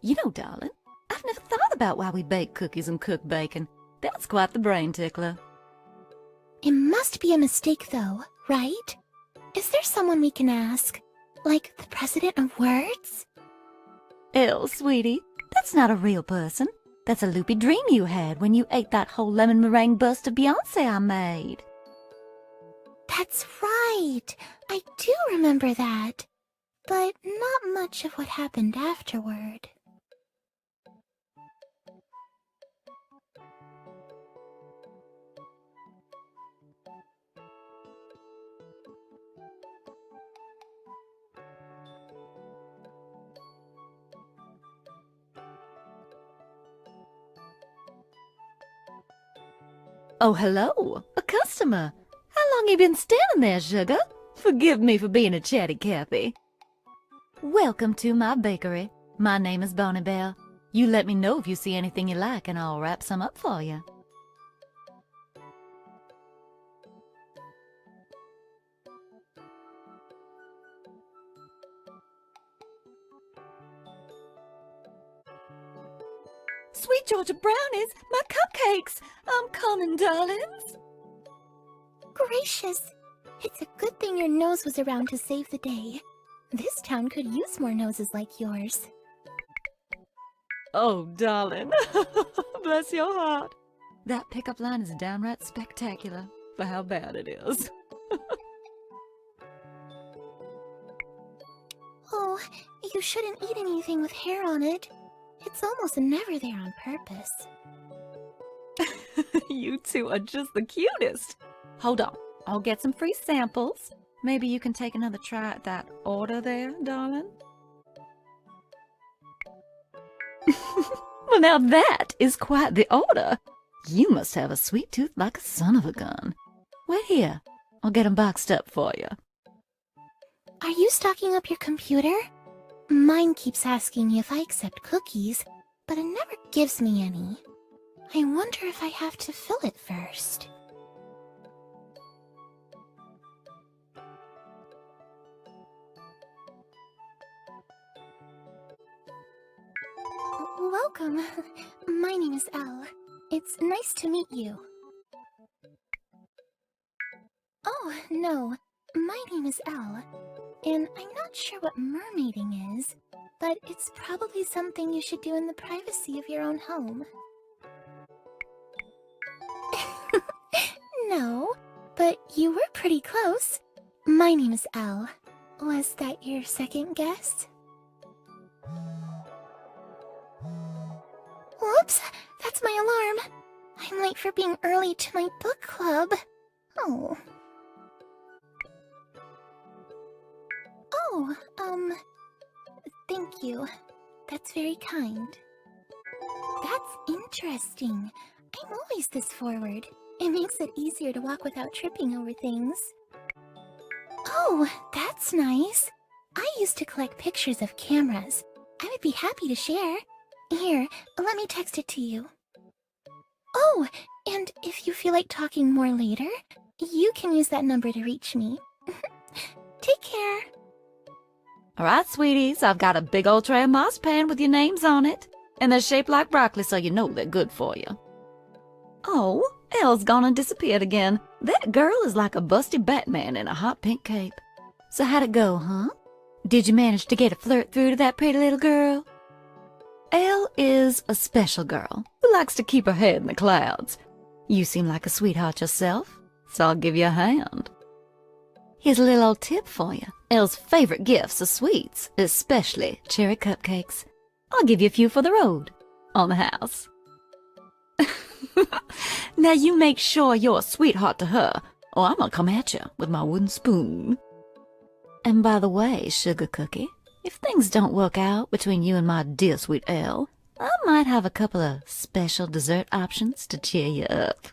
You know, darling, I've never thought about why we bake cookies and cook bacon. That's quite the brain tickler. It must be a mistake, though, right? Is there someone we can ask? Like the president of words? Elle, sweetie, that's not a real person. That's a loopy dream you had when you ate that whole lemon meringue bust of Beyonce I made. That's right. I do remember that. But not much of what happened afterward. Oh, hello, a customer. How long you been standing there, sugar? Forgive me for being a chatty Cathy. Welcome to my bakery. My name is Bonnie Bell. You let me know if you see anything you like and I'll wrap some up for you. Sweet Georgia brownies, my cupcakes. I'm coming, darlings. Gracious! It's a good thing your nose was around to save the day. This town could use more noses like yours. Oh, darling. Bless your heart. That pickup line is downright spectacular for how bad it is. Oh, you shouldn't eat anything with hair on it. It's almost never there on purpose. You two are just the cutest. Hold on, I'll get some free samples. Maybe you can take another try at that order there, darling. Well, now that is quite the order. You must have a sweet tooth like a son of a gun. Wait here, I'll get 'em boxed up for you. Are you stocking up your computer? Mine keeps asking me if I accept cookies, but it never gives me any. I wonder if I have to fill it first. Welcome. My name is Elle. It's nice to meet you. Oh, no. My name is Elle. And I'm not sure what mermaiding is, but it's probably something you should do in the privacy of your own home. No, but you were pretty close. My name is Elle. Was that your second guess? Whoops, that's my alarm. I'm late for being early to my book club. Oh. Oh, thank you. That's very kind. That's interesting. I'm always this forward. It makes it easier to walk without tripping over things. Oh, that's nice. I used to collect pictures of cameras. I would be happy to share. Here, let me text it to you. Oh, and if you feel like talking more later, you can use that number to reach me. Take care. All right, sweeties, I've got a big old tray of marzipan with your names on it. And they're shaped like broccoli, so you know they're good for you. Oh, Elle's gone and disappeared again. That girl is like a busty Batman in a hot pink cape. So how'd it go, huh? Did you manage to get a flirt through to that pretty little girl? Elle is a special girl who likes to keep her head in the clouds. You seem like a sweetheart yourself, so I'll give you a hand. Here's a little old tip for you. Elle's favorite gifts are sweets, especially cherry cupcakes. I'll give you a few for the road, on the house. Now you make sure you're a sweetheart to her, or I'm gonna come at you with my wooden spoon. And by the way, Sugar Cookie, if things don't work out between you and my dear sweet Elle, I might have a couple of special dessert options to cheer you up.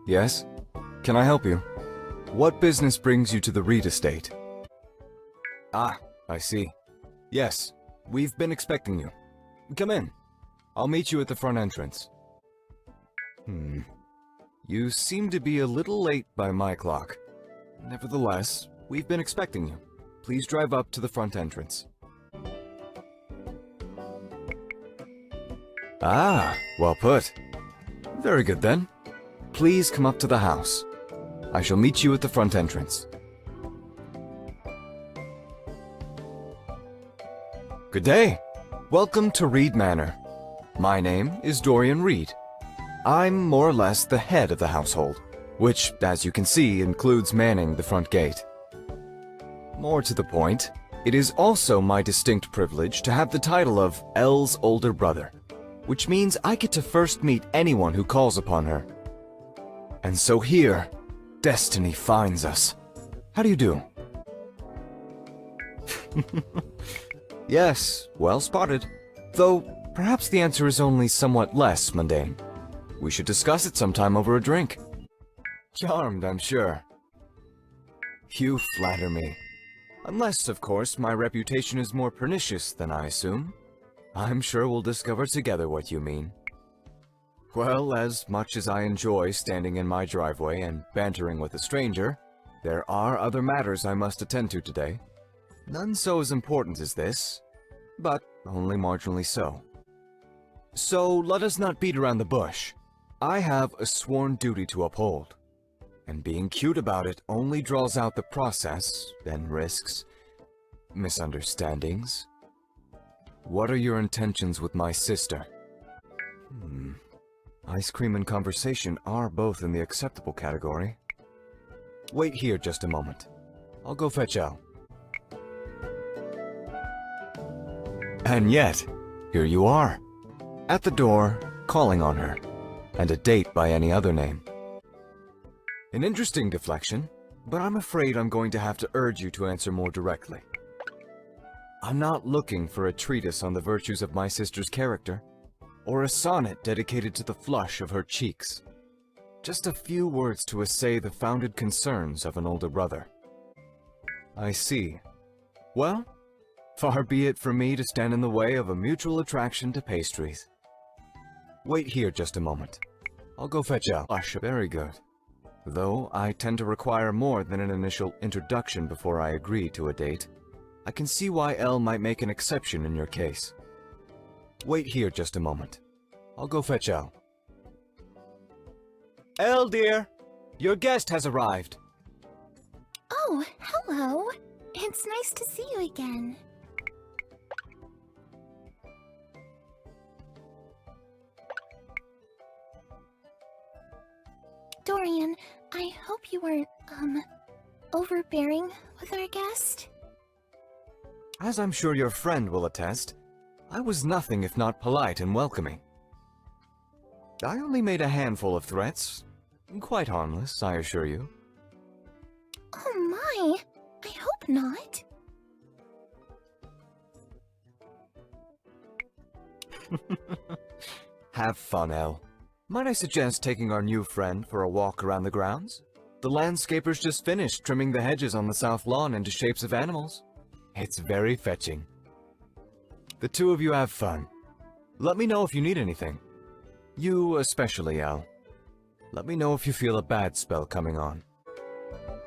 Yes? Can I help you? What business brings you to the Reed estate? Ah, I see. Yes, we've been expecting you. Come in. I'll meet you at the front entrance. You seem to be a little late by my clock. Nevertheless, we've been expecting you. Please drive up to the front entrance. Ah, well put. Very good then. Please come up to the house. I shall meet you at the front entrance. Good day. Welcome to Reed Manor. My name is Dorian Reed. I'm more or less the head of the household, which, as you can see, includes manning the front gate. More to the point, it is also my distinct privilege to have the title of Elle's older brother, which means I get to first meet anyone who calls upon her. And so here, destiny finds us. How do you do? Yes, well spotted. Though, perhaps the answer is only somewhat less mundane. We should discuss it sometime over a drink. Charmed, I'm sure. You flatter me. Unless, of course, my reputation is more pernicious than I assume. I'm sure we'll discover together what you mean. Well, as much as I enjoy standing in my driveway and bantering with a stranger, there are other matters I must attend to today. None so as important as this, but only marginally so. So let us not beat around the bush. I have a sworn duty to uphold, and being cute about it only draws out the process, and risks misunderstandings. What are your intentions with my sister? Ice cream and conversation are both in the acceptable category. Wait here just a moment. I'll go fetch Elle. And yet, here you are, at the door, calling on her, and a date by any other name. An interesting deflection, but I'm afraid I'm going to have to urge you to answer more directly. I'm not looking for a treatise on the virtues of my sister's character, or a sonnet dedicated to the flush of her cheeks. Just a few words to assay the founded concerns of an older brother. I see. Well, far be it from me to stand in the way of a mutual attraction to pastries. Wait here just a moment. I'll go fetch Elle. Very good. Though I tend to require more than an initial introduction before I agree to a date, I can see why Elle might make an exception in your case. Wait here just a moment. I'll go fetch Elle. Elle, dear! Your guest has arrived. Oh, hello. It's nice to see you again. Dorian, I hope you weren't, overbearing with our guest? As I'm sure your friend will attest, I was nothing if not polite and welcoming. I only made a handful of threats. Quite harmless, I assure you. Oh my! I hope not. Have fun, Elle. Might I suggest taking our new friend for a walk around the grounds? The landscapers just finished trimming the hedges on the south lawn into shapes of animals. It's very fetching. The two of you have fun. Let me know if you need anything. You especially, Elle. Let me know if you feel a bad spell coming on.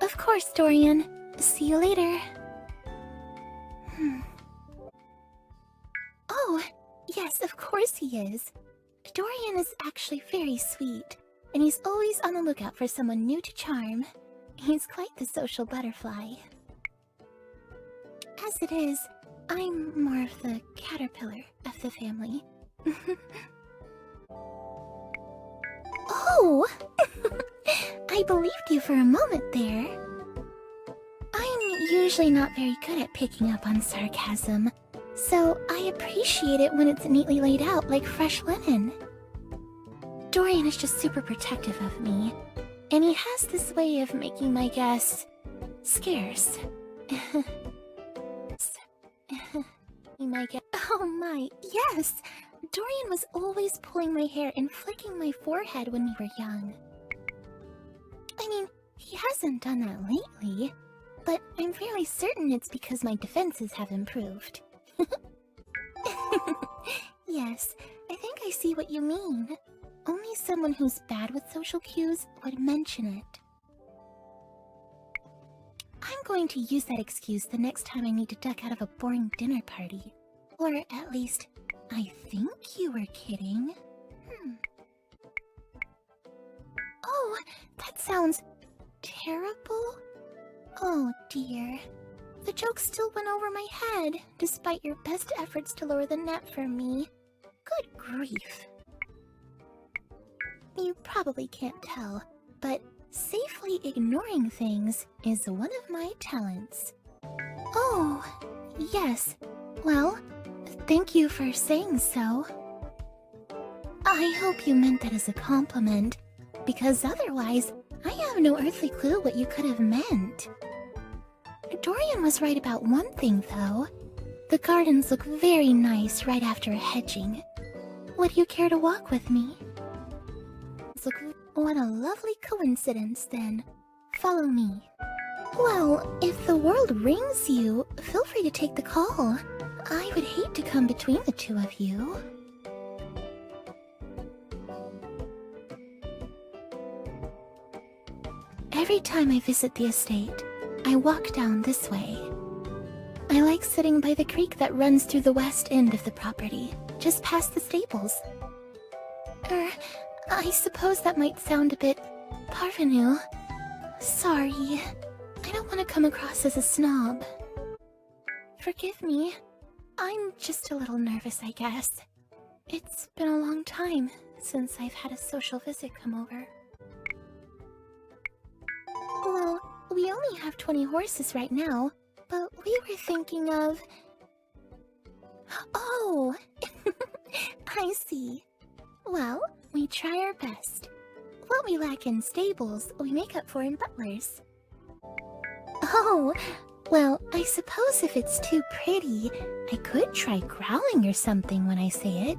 Of course, Dorian. See you later. Oh, yes, of course he is. Dorian is actually very sweet, and he's always on the lookout for someone new to charm. He's quite the social butterfly. As it is, I'm more of the caterpillar of the family. Oh! I believed you for a moment there. I'm usually not very good at picking up on sarcasm, so I appreciate it when it's neatly laid out like fresh linen. Dorian is just super protective of me, and he has this way of making my guests scarce. Oh my, yes! Dorian was always pulling my hair and flicking my forehead when we were young. I mean, he hasn't done that lately, but I'm fairly certain it's because my defenses have improved. Yes, I think I see what you mean. Only someone who's bad with social cues would mention it. I'm going to use that excuse the next time I need to duck out of a boring dinner party. Or at least, I think you were kidding. Oh, that sounds terrible. Oh dear. The joke still went over my head, despite your best efforts to lower the net for me. Good grief. You probably can't tell, but safely ignoring things is one of my talents. Oh, yes. Well, thank you for saying so. I hope you meant that as a compliment, because otherwise, I have no earthly clue what you could have meant. Dorian was right about one thing, though. The gardens look very nice right after hedging. Would you care to walk with me? Look, what a lovely coincidence, then. Follow me. Well, if the world rings you, feel free to take the call. I would hate to come between the two of you. Every time I visit the estate, I walk down this way. I like sitting by the creek that runs through the west end of the property, just past the stables. I suppose that might sound a bit parvenu. Sorry, I don't want to come across as a snob. Forgive me, I'm just a little nervous, I guess. It's been a long time since I've had a social visit come over. Well, we only have 20 horses right now, but we were thinking of... Oh, I see. Well, we try our best. What we lack in stables, we make up for in butlers. Oh, well, I suppose if it's too pretty, I could try growling or something when I say it.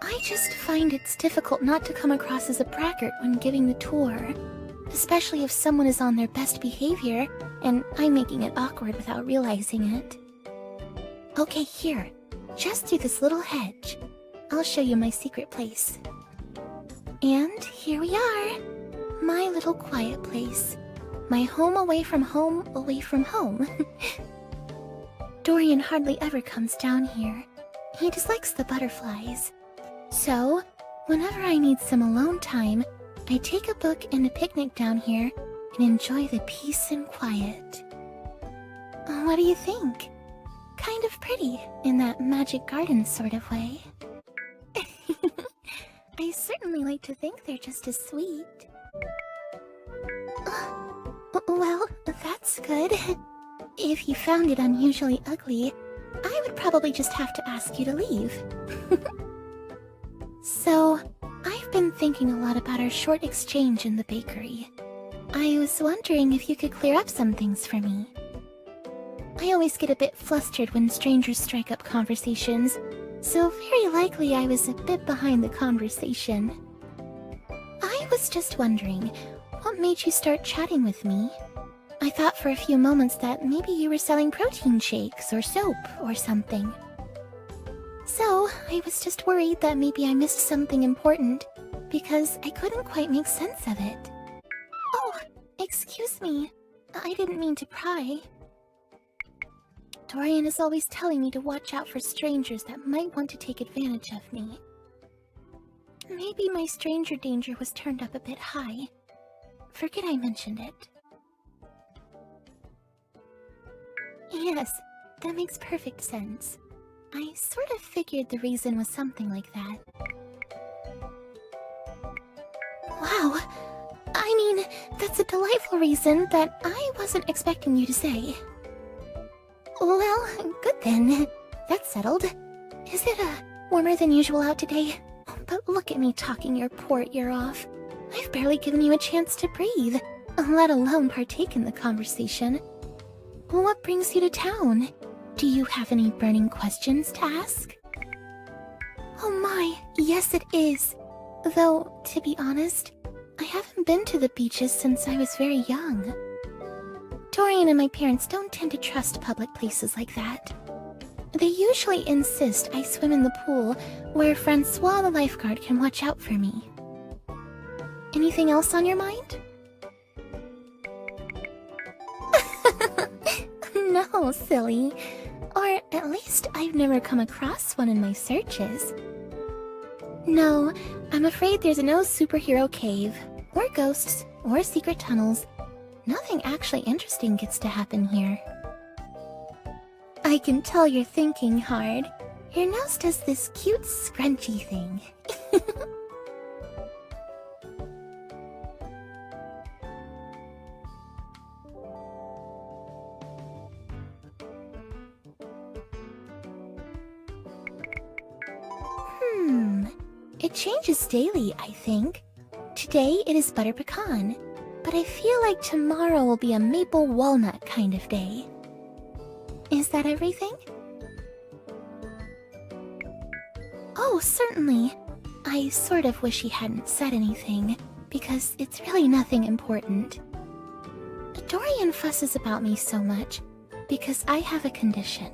I just find it's difficult not to come across as a braggart when giving the tour, especially if someone is on their best behavior and I'm making it awkward without realizing it. Okay, here, just through this little hedge. I'll show you my secret place. And here we are, my little quiet place. My home away from home, away from home. Dorian hardly ever comes down here. He dislikes the butterflies. So, whenever I need some alone time, I take a book and a picnic down here and enjoy the peace and quiet. What do you think? Kind of pretty in that magic garden sort of way. I certainly like to think they're just as sweet. Well, that's good. If you found it unusually ugly, I would probably just have to ask you to leave. So, I've been thinking a lot about our short exchange in the bakery. I was wondering if you could clear up some things for me. I always get a bit flustered when strangers strike up conversations, so very likely I was a bit behind the conversation. I was just wondering, what made you start chatting with me? I thought for a few moments that maybe you were selling protein shakes or soap or something. So, I was just worried that maybe I missed something important, because I couldn't quite make sense of it. Oh, excuse me. I didn't mean to pry. Dorian is always telling me to watch out for strangers that might want to take advantage of me. Maybe my stranger danger was turned up a bit high. Forget I mentioned it. Yes, that makes perfect sense. I sort of figured the reason was something like that. Wow, I mean, that's a delightful reason that I wasn't expecting you to say. Well, good then. That's settled. Is it warmer than usual out today? But look at me talking your poor ear off. I've barely given you a chance to breathe, let alone partake in the conversation. What brings you to town? Do you have any burning questions to ask? Oh my, yes it is. Though, to be honest, I haven't been to the beaches since I was very young. Dorian and my parents don't tend to trust public places like that. They usually insist I swim in the pool where Francois the lifeguard can watch out for me. Anything else on your mind? No, silly. Or at least I've never come across one in my searches. No, I'm afraid there's no superhero cave, or ghosts, or secret tunnels. Nothing actually interesting gets to happen here. I can tell you're thinking hard. Your nose does this cute scrunchy thing. It changes daily, I think. Today it is butter pecan, but I feel like tomorrow will be a maple walnut kind of day. Is that everything? Oh, certainly. I sort of wish he hadn't said anything, because it's really nothing important. Dorian fusses about me so much, because I have a condition.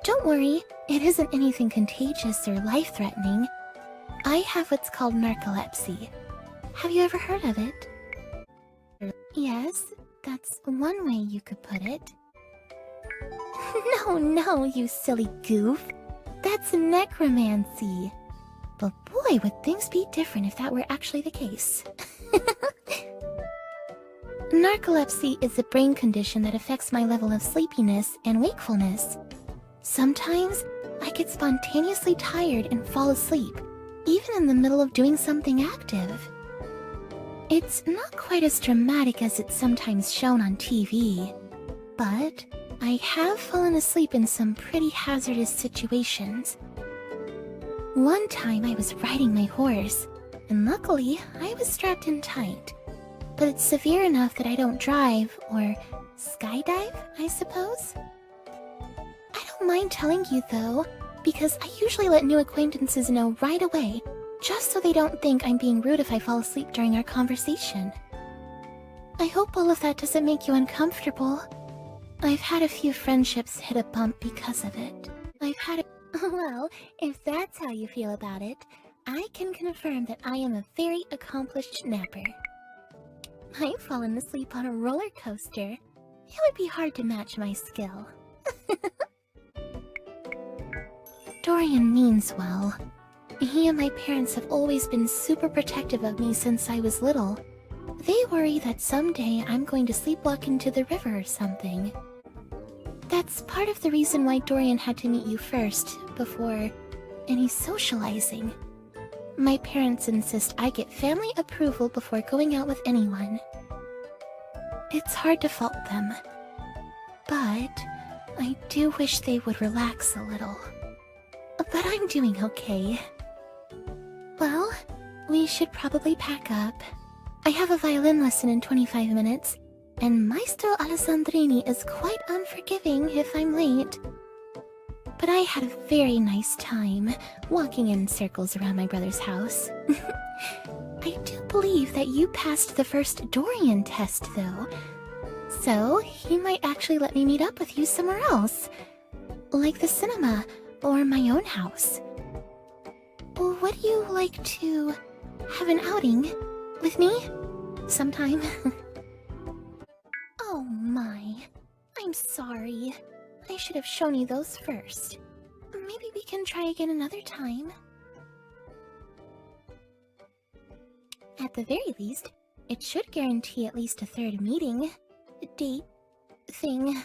Don't worry, it isn't anything contagious or life-threatening. I have what's called narcolepsy. Have you ever heard of it? Yes, that's one way you could put it. No, you silly goof. That's necromancy. But boy, would things be different if that were actually the case. Narcolepsy is a brain condition that affects my level of sleepiness and wakefulness. Sometimes, I get spontaneously tired and fall asleep, even in the middle of doing something active. It's not quite as dramatic as it's sometimes shown on TV, but I have fallen asleep in some pretty hazardous situations. One time I was riding my horse, and luckily I was strapped in tight, but it's severe enough that I don't drive, or skydive, I suppose? I don't mind telling you though, because I usually let new acquaintances know right away, just so they don't think I'm being rude if I fall asleep during our conversation. I hope all of that doesn't make you uncomfortable. I've had a few friendships hit a bump because of it. Well, if that's how you feel about it, I can confirm that I am a very accomplished napper. I've fallen asleep on a roller coaster. It would be hard to match my skill. Dorian means well. He and my parents have always been super protective of me since I was little. They worry that someday I'm going to sleepwalk into the river or something. That's part of the reason why Dorian had to meet you first, before any socializing. My parents insist I get family approval before going out with anyone. It's hard to fault them, but I do wish they would relax a little. But I'm doing okay. Well, we should probably pack up. I have a violin lesson in 25 minutes, and Maestro Alessandrini is quite unforgiving if I'm late. But I had a very nice time walking in circles around my brother's house. I do believe that you passed the first Dorian test, though. So, he might actually let me meet up with you somewhere else. Like the cinema, or my own house. Would you like to have an outing with me sometime? Oh my, I'm sorry. I should have shown you those first. Maybe we can try again another time. At the very least, it should guarantee at least a third meeting, date, thing.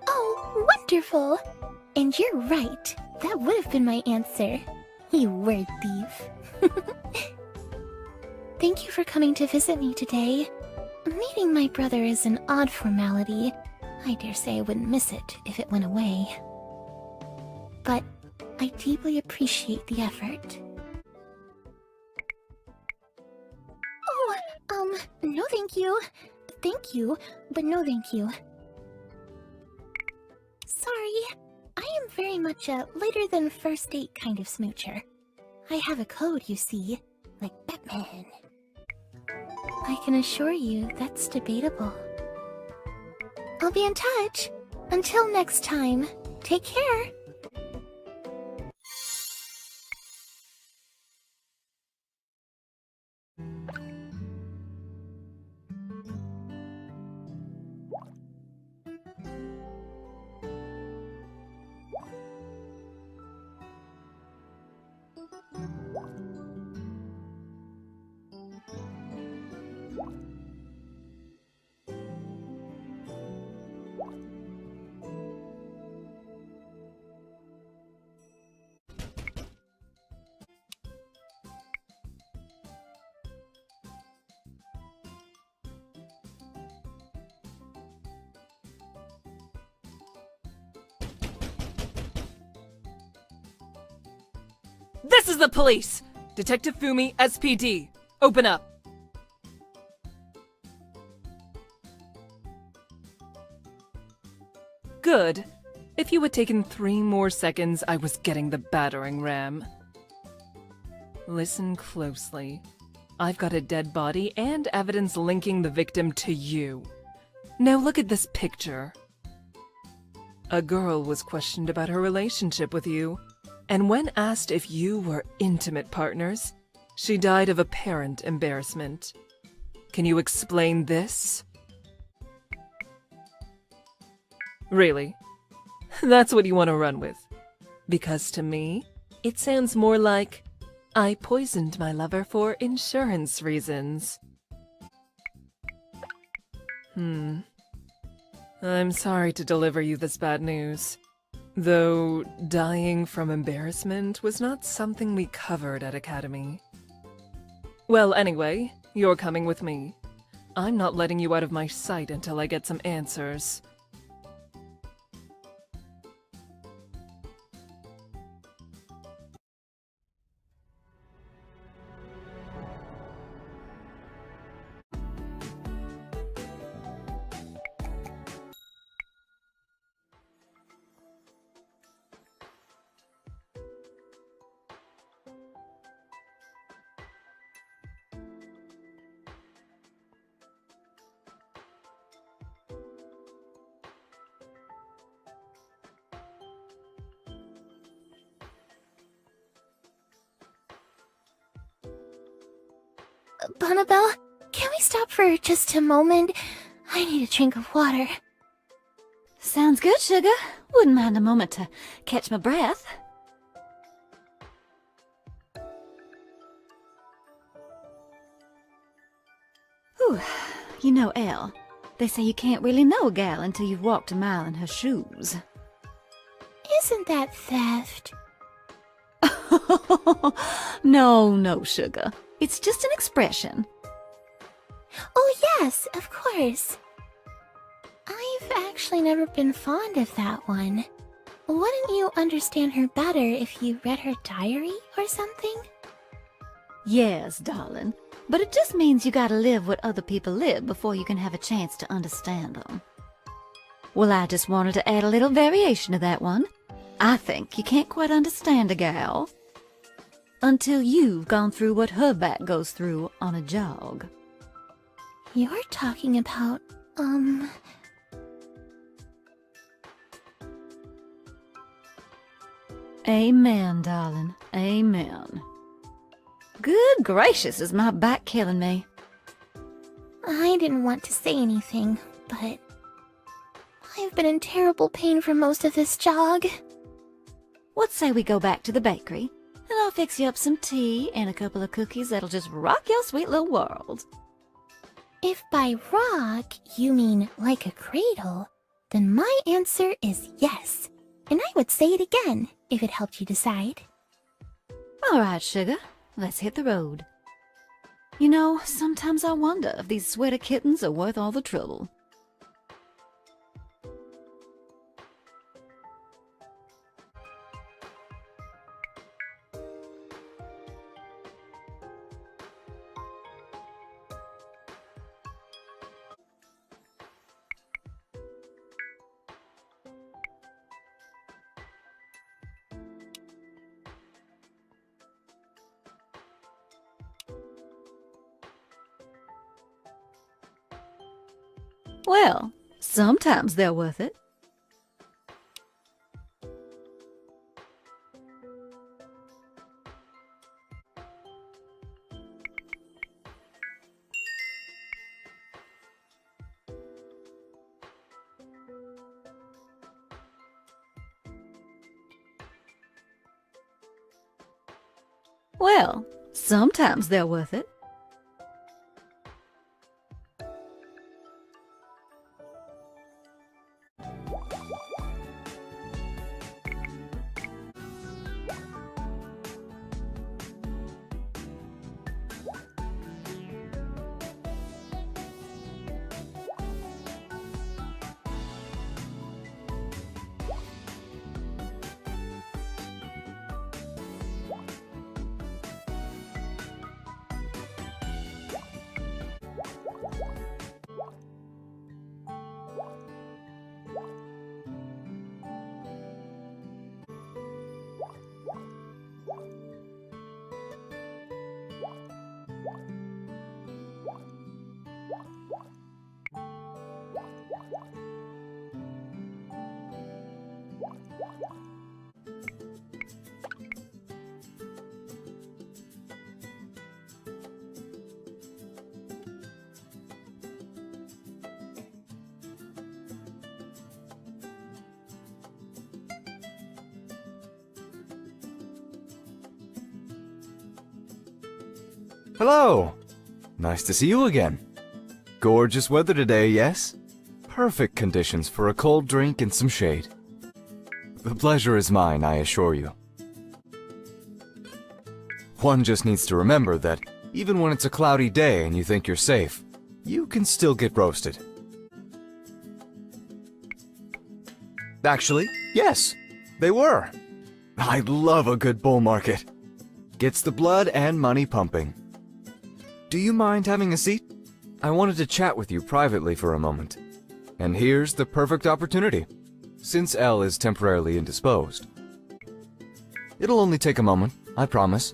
Oh, wonderful! And you're right, that would have been my answer. You word thief. Thank you for coming to visit me today. Meeting my brother is an odd formality. I dare say I wouldn't miss it if it went away. But I deeply appreciate the effort. Oh, no thank you. Thank you, but no thank you. Sorry, I am very much a later than first date kind of smoocher. I have a code, you see, like Batman. I can assure you that's debatable. I'll be in touch. Until next time, take care. This is the police! Detective Fumi, SPD. Open up. Good. If you had taken 3 more seconds, I was getting the battering ram. Listen closely. I've got a dead body and evidence linking the victim to you. Now look at this picture. A girl was questioned about her relationship with you, and when asked if you were intimate partners, she died of apparent embarrassment. Can you explain this? Really? That's what you want to run with? Because to me, it sounds more like, I poisoned my lover for insurance reasons. I'm sorry to deliver you this bad news. Though dying from embarrassment was not something we covered at Academy. Well, anyway, you're coming with me. I'm not letting you out of my sight until I get some answers. Bonnabelle, can we stop for just a moment? I need a drink of water. Sounds good, Sugar. Wouldn't mind a moment to catch my breath. Whew. You know, Elle, they say you can't really know a gal until you've walked a mile in her shoes. Isn't that theft? No, Sugar. It's just an expression. Oh yes, of course. I've actually never been fond of that one. Wouldn't you understand her better if you read her diary or something? Yes, darling. But it just means you gotta live what other people live before you can have a chance to understand them. Well, I just wanted to add a little variation to that one. I think you can't quite understand a gal until you've gone through what her back goes through on a jog. You're talking about, Amen, darling. Amen. Good gracious, is my back killing me? I didn't want to say anything, but I've been in terrible pain for most of this jog. What say we go back to the bakery, and I'll fix you up some tea and a couple of cookies that'll just rock your sweet little world. If by rock you mean like a cradle, then my answer is yes. And I would say it again, if it helped you decide. All right, Sugar. Let's hit the road. You know, sometimes I wonder if these sweater kittens are worth all the trouble. Well, sometimes they're worth it. Well, sometimes they're worth it. Hello! Nice to see you again. Gorgeous weather today, yes? Perfect conditions for a cold drink and some shade. The pleasure is mine, I assure you. One just needs to remember that even when it's a cloudy day and you think you're safe, you can still get roasted. Actually, yes, they were. I love a good bull market. Gets the blood and money pumping. Do you mind having a seat? I wanted to chat with you privately for a moment. And here's the perfect opportunity, since Elle is temporarily indisposed. It'll only take a moment, I promise.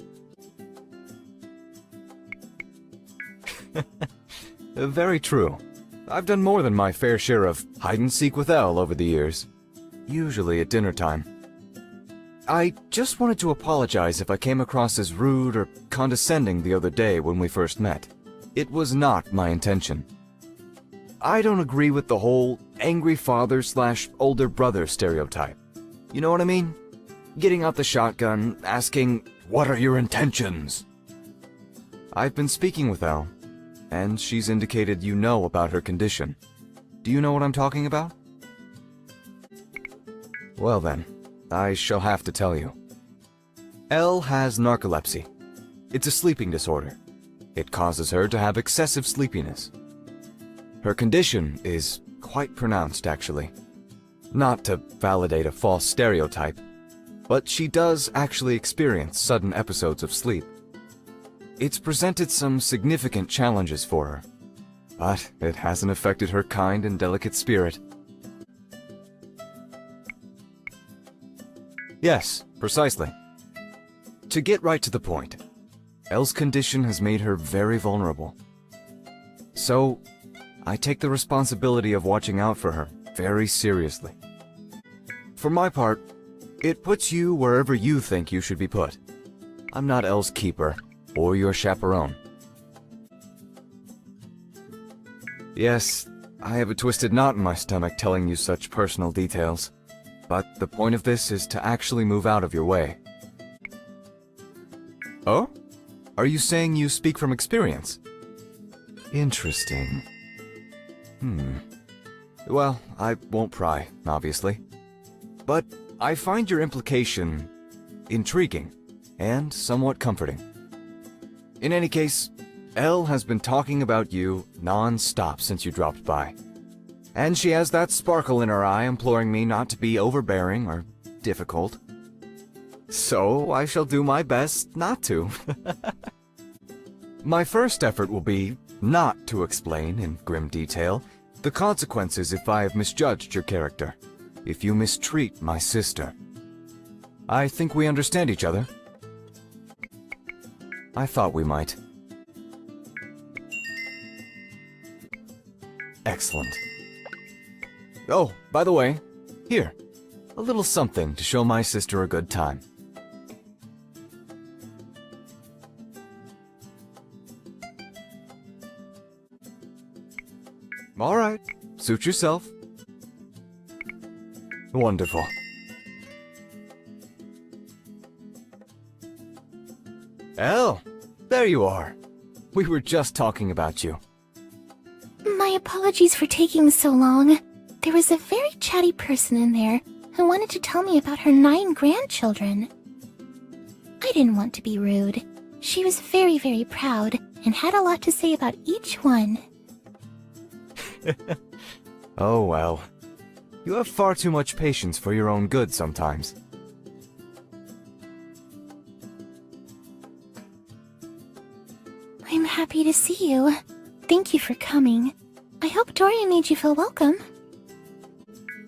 Very true. I've done more than my fair share of hide-and-seek with Elle over the years, usually at dinner time. I just wanted to apologize if I came across as rude or condescending the other day when we first met. It was not my intention. I don't agree with the whole angry father/older brother stereotype. You know what I mean? Getting out the shotgun, asking, "What are your intentions?" I've been speaking with Elle, and she's indicated you know about her condition. Do you know what I'm talking about? Well then, I shall have to tell you. Elle has narcolepsy. It's a sleeping disorder. It causes her to have excessive sleepiness. Her condition is quite pronounced, actually. Not to validate a false stereotype, but she does actually experience sudden episodes of sleep. It's presented some significant challenges for her, but it hasn't affected her kind and delicate spirit. Yes, precisely. To get right to the point, Elle's condition has made her very vulnerable. So, I take the responsibility of watching out for her very seriously. For my part, it puts you wherever you think you should be put. I'm not Elle's keeper, or your chaperone. Yes, I have a twisted knot in my stomach telling you such personal details, but the point of this is to actually move out of your way. Oh? Are you saying you speak from experience? Interesting. Well, I won't pry, obviously. But I find your implication intriguing and somewhat comforting. In any case, Elle has been talking about you non-stop since you dropped by. And she has that sparkle in her eye imploring me not to be overbearing or difficult. So I shall do my best not to. My first effort will be not to explain in grim detail the consequences if I have misjudged your character, if you mistreat my sister. I think we understand each other. I thought we might. Excellent. Oh, by the way, here, a little something to show my sister a good time. All right, suit yourself. Wonderful. Elle, there you are. We were just talking about you. My apologies for taking so long. There was a very chatty person in there who wanted to tell me about her 9 grandchildren. I didn't want to be rude. She was very, very proud and had a lot to say about each one. Oh well. You have far too much patience for your own good sometimes. I'm happy to see you. Thank you for coming. I hope Dorian made you feel welcome.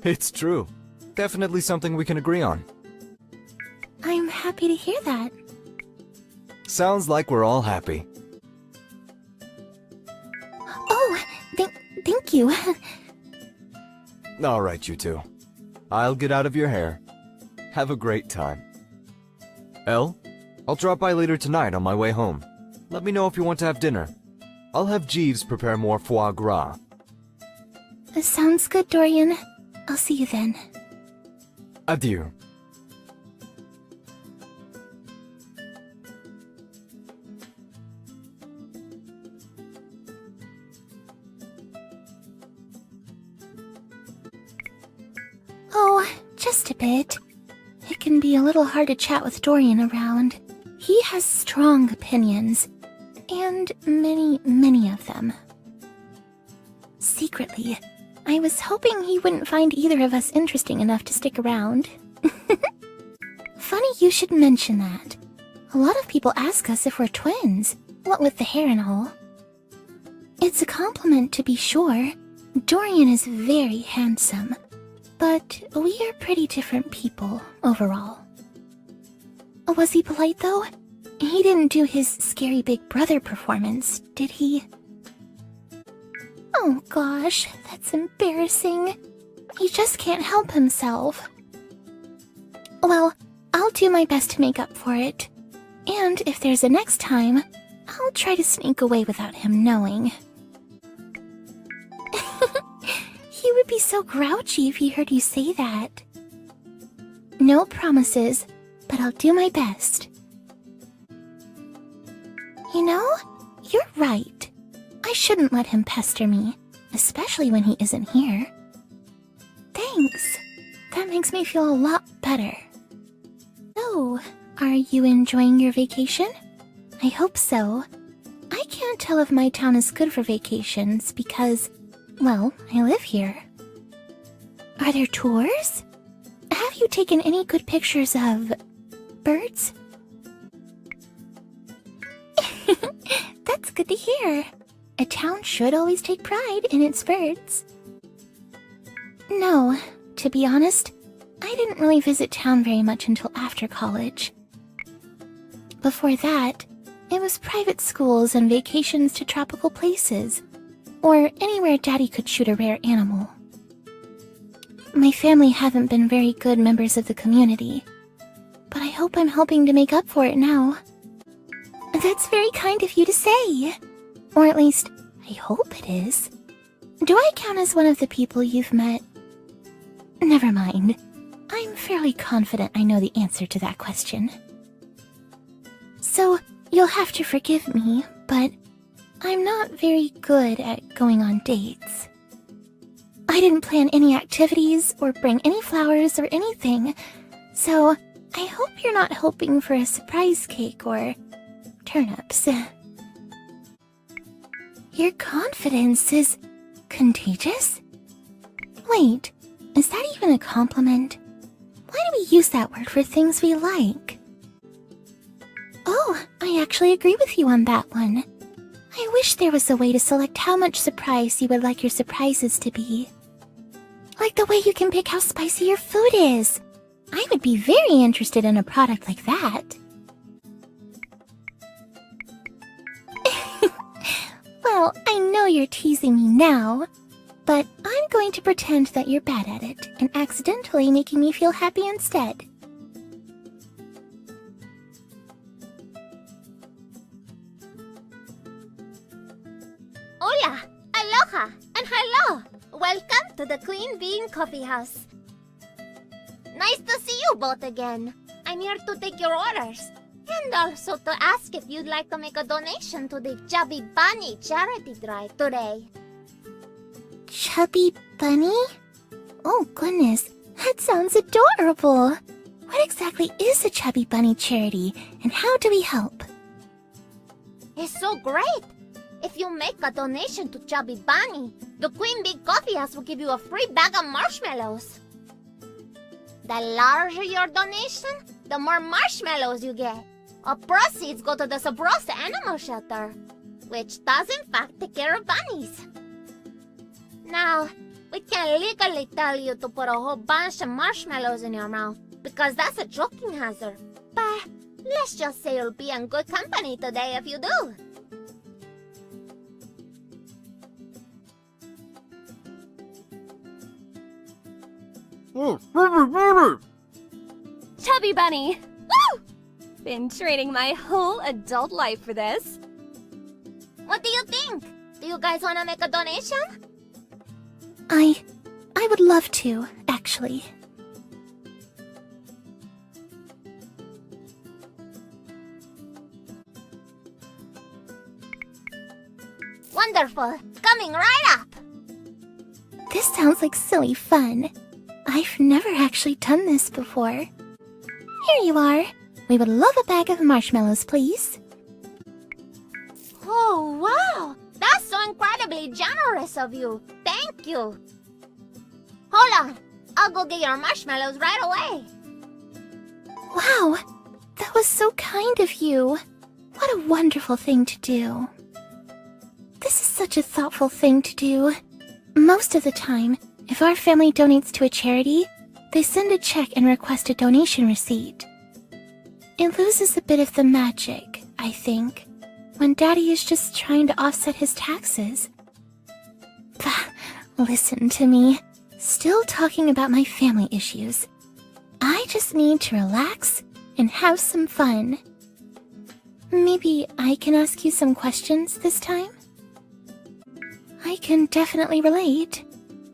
It's true. Definitely something we can agree on. I'm happy to hear that. Sounds like we're all happy. Oh, thank you. All right, you two. I'll get out of your hair. Have a great time. Elle, I'll drop by later tonight on my way home. Let me know if you want to have dinner. I'll have Jeeves prepare more foie gras. Sounds good, Dorian. I'll see you then. Adieu. Oh, just a bit. It can be a little hard to chat with Dorian around. He has strong opinions, and many of them. Secretly, I was hoping he wouldn't find either of us interesting enough to stick around. Funny you should mention that. A lot of people ask us if we're twins, what with the hair and all. It's a compliment to be sure. Dorian is very handsome, but we are pretty different people overall. Was he polite though? He didn't do his scary big brother performance, did he? Oh gosh, that's embarrassing. He just can't help himself. Well, I'll do my best to make up for it. And if there's a next time, I'll try to sneak away without him knowing. He would be so grouchy if he heard you say that. No promises, but I'll do my best. You know, you're right. I shouldn't let him pester me, especially when he isn't here. Thanks. That makes me feel a lot better. So, are you enjoying your vacation? I hope so. I can't tell if my town is good for vacations because, well, I live here. Are there tours? Have you taken any good pictures of birds? That's good to hear. A town should always take pride in its birds. No, to be honest, I didn't really visit town very much until after college. Before that, it was private schools and vacations to tropical places, or anywhere Daddy could shoot a rare animal. My family haven't been very good members of the community, but I hope I'm helping to make up for it now. That's very kind of you to say. Or at least, I hope it is. Do I count as one of the people you've met? Never mind. I'm fairly confident I know the answer to that question. So, you'll have to forgive me, but I'm not very good at going on dates. I didn't plan any activities or bring any flowers or anything, so I hope you're not hoping for a surprise cake or turnips. Your confidence is contagious? Wait, is that even a compliment? Why do we use that word for things we like? Oh, I actually agree with you on that one. I wish there was a way to select how much surprise you would like your surprises to be. Like the way you can pick how spicy your food is. I would be very interested in a product like that. Well, I know you're teasing me now, but I'm going to pretend that you're bad at it and accidentally making me feel happy instead. Hola, aloha, and hello! Welcome to the Queen Bean Coffee House. Nice to see you both again. I'm here to take your orders, and also to ask if you'd like to make a donation to the Chubby Bunny charity drive today. Chubby Bunny? Oh goodness, that sounds adorable! What exactly is a Chubby Bunny charity, and how do we help? It's so great! If you make a donation to Chubby Bunny, the Queen Bee Coffee House will give you a free bag of marshmallows. The larger your donation, the more marshmallows you get. Our proceeds go to the Sabrosa Animal Shelter, which does in fact take care of bunnies. Now, we can't legally tell you to put a whole bunch of marshmallows in your mouth, because that's a joking hazard. But let's just say you'll be in good company today if you do. Chubby Bunny! Woo! Been training my whole adult life for this. What do you think? Do you guys want to make a donation? I would love to, actually. Wonderful! Coming right up! This sounds like silly fun. I've never actually done this before. Here you are. We would love a bag of marshmallows, please. Oh, wow! That's so incredibly generous of you. Thank you. Hold on. I'll go get your marshmallows right away. Wow, that was so kind of you. What a wonderful thing to do. This is such a thoughtful thing to do. Most of the time, if our family donates to a charity, they send a check and request a donation receipt. It loses a bit of the magic, I think, when Daddy is just trying to offset his taxes. Bah, listen to me. Still talking about my family issues. I just need to relax and have some fun. Maybe I can ask you some questions this time? I can definitely relate.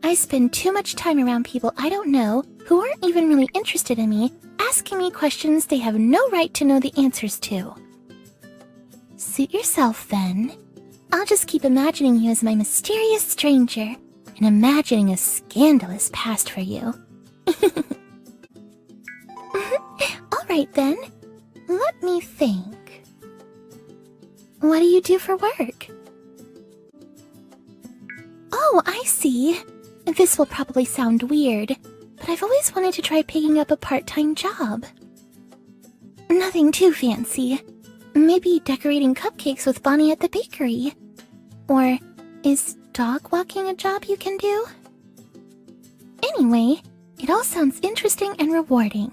I spend too much time around people I don't know who aren't even really interested in me, asking me questions they have no right to know the answers to. Suit yourself, then. I'll just keep imagining you as my mysterious stranger and imagining a scandalous past for you. Alright then, let me think. What do you do for work? Oh, I see. This will probably sound weird, but I've always wanted to try picking up a part-time job. Nothing too fancy. Maybe decorating cupcakes with Bonnie at the bakery. Or is dog walking a job you can do? Anyway, it all sounds interesting and rewarding.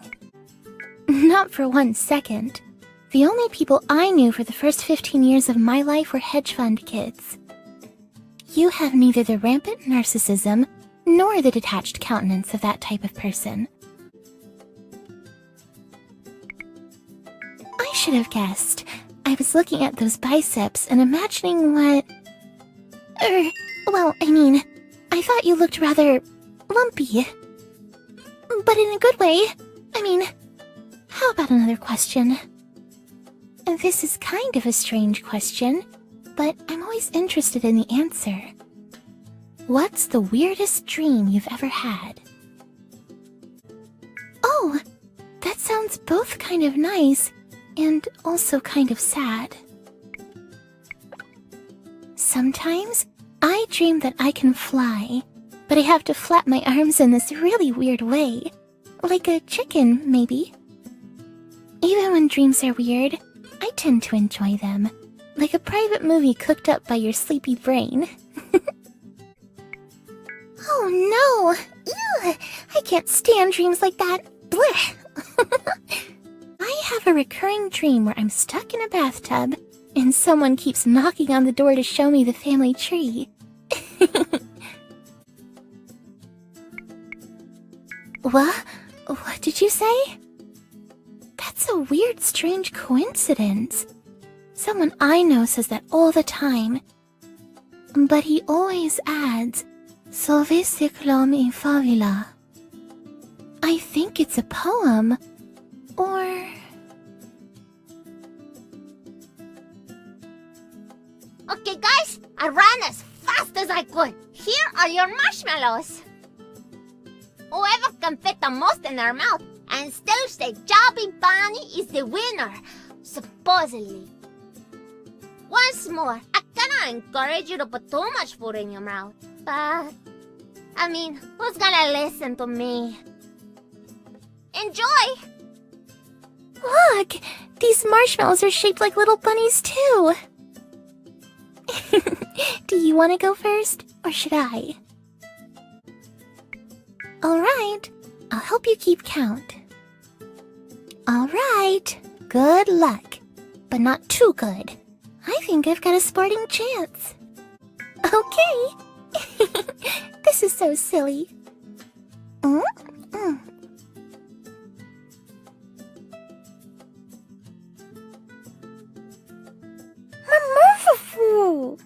Not for 1 second. The only people I knew for the first 15 years of my life were hedge fund kids. You have neither the rampant narcissism nor the detached countenance of that type of person. I should have guessed. I was looking at those biceps and imagining what... well, I mean, I thought you looked rather lumpy. But in a good way. I mean, how about another question? This is kind of a strange question, but I'm always interested in the answer. What's the weirdest dream you've ever had? Oh, that sounds both kind of nice and also kind of sad. Sometimes I dream that I can fly, but I have to flap my arms in this really weird way. Like a chicken, maybe. Even when dreams are weird, I tend to enjoy them. Like a private movie cooked up by your sleepy brain. Oh no! Ew! I can't stand dreams like that. Blech! I have a recurring dream where I'm stuck in a bathtub and someone keeps knocking on the door to show me the family tree. What did you say? That's a weird, strange coincidence. Someone I know says that all the time. But he always adds, Sauver cyclone in favela. I think it's a poem. Or... Okay, guys, I ran as fast as I could. Here are your marshmallows. Whoever can fit the most in their mouth and still say Chubby Bunny is the winner, supposedly. Once more, I cannot encourage you to put too much food in your mouth, but... I mean, who's gonna listen to me? Enjoy! Look! These marshmallows are shaped like little bunnies, too! Do you want to go first, or should I? Alright, I'll help you keep count. Alright, good luck, but not too good. I think I've got a sporting chance. Okay! This is so silly. Merciful!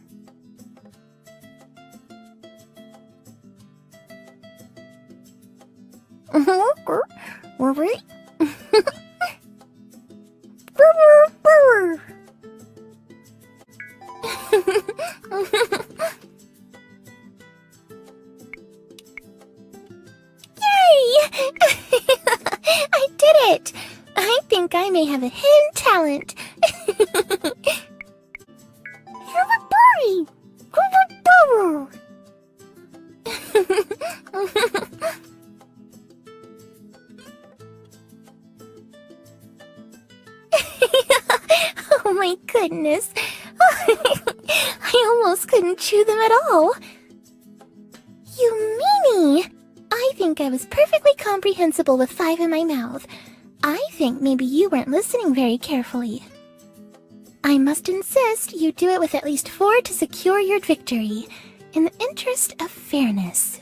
I did it! I think I may have a hidden talent. Oh my goodness. I almost couldn't chew them at all. You meanie! I think I was perfectly comprehensible with 5 in my mouth. I think maybe you weren't listening very carefully. I must insist you do it with at least 4 to secure your victory, in the interest of fairness.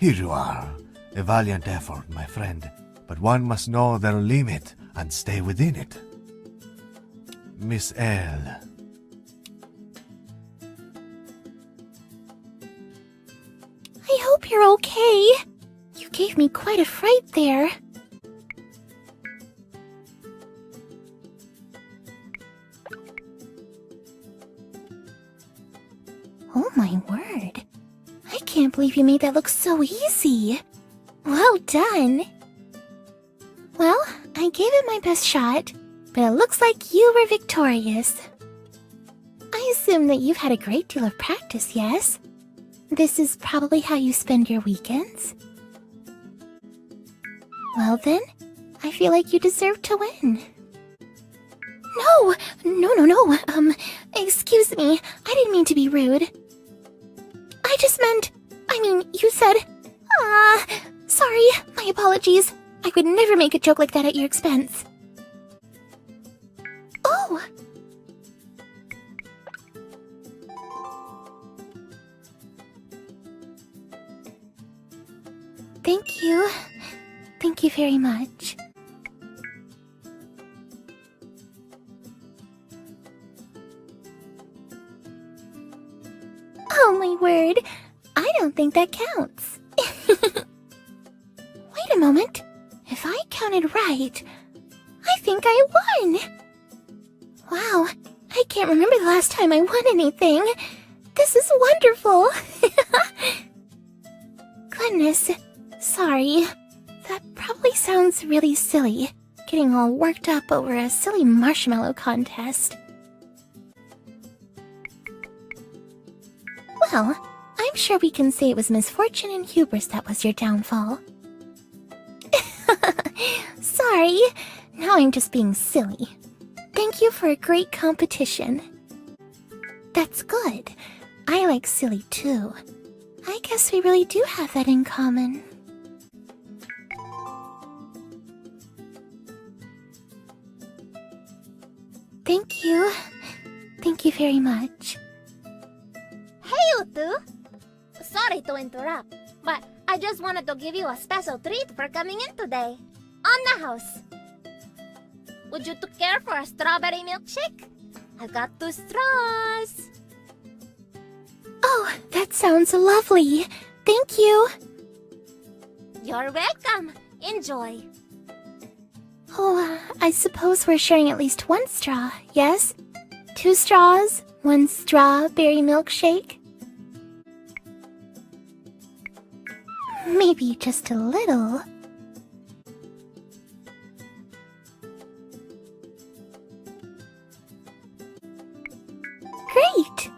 Here you are. A valiant effort, my friend, but one must know their limit and stay within it. Miss Elle. I hope you're okay. You gave me quite a fright there. Oh my word. I can't believe you made that look so easy. Well done. Well, I gave it my best shot, but it looks like you were victorious. I assume that you've had a great deal of practice, yes? This is probably how you spend your weekends? Well then, I feel like you deserve to win. No! Excuse me, I didn't mean to be rude. You said... sorry, my apologies. I would never make a joke like that at your expense. Oh! Thank you. Thank you very much. Oh my word! I don't think that counts. Wait a moment. If I counted right, I think I won. Wow, I can't remember the last time I won anything. This is wonderful. Goodness, sorry. That probably sounds really silly, getting all worked up over a silly marshmallow contest. Well, I'm sure we can say it was misfortune and hubris that was your downfall. Sorry, now I'm just being silly. Thank you for a great competition. That's good. I like silly too. I guess we really do have that in common. Thank you. Thank you very much. Hey, you two! Sorry to interrupt, but I just wanted to give you a special treat for coming in today. On the house. Would you two care for a strawberry milkshake? I've got 2 straws. Oh, that sounds lovely. Thank you. You're welcome. Enjoy. Oh, I suppose we're sharing at least 1 straw, yes? 2 straws, 1 strawberry milkshake? Maybe just a little. Great!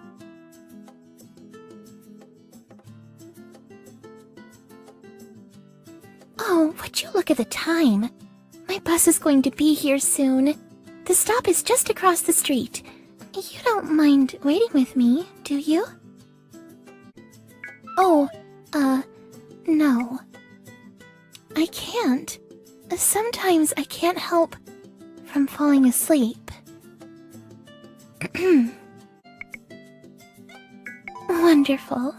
Oh, would you look at the time? My bus is going to be here soon. The stop is just across the street. You don't mind waiting with me, do you? Oh, no. I can't. Sometimes I can't help from falling asleep. Wonderful.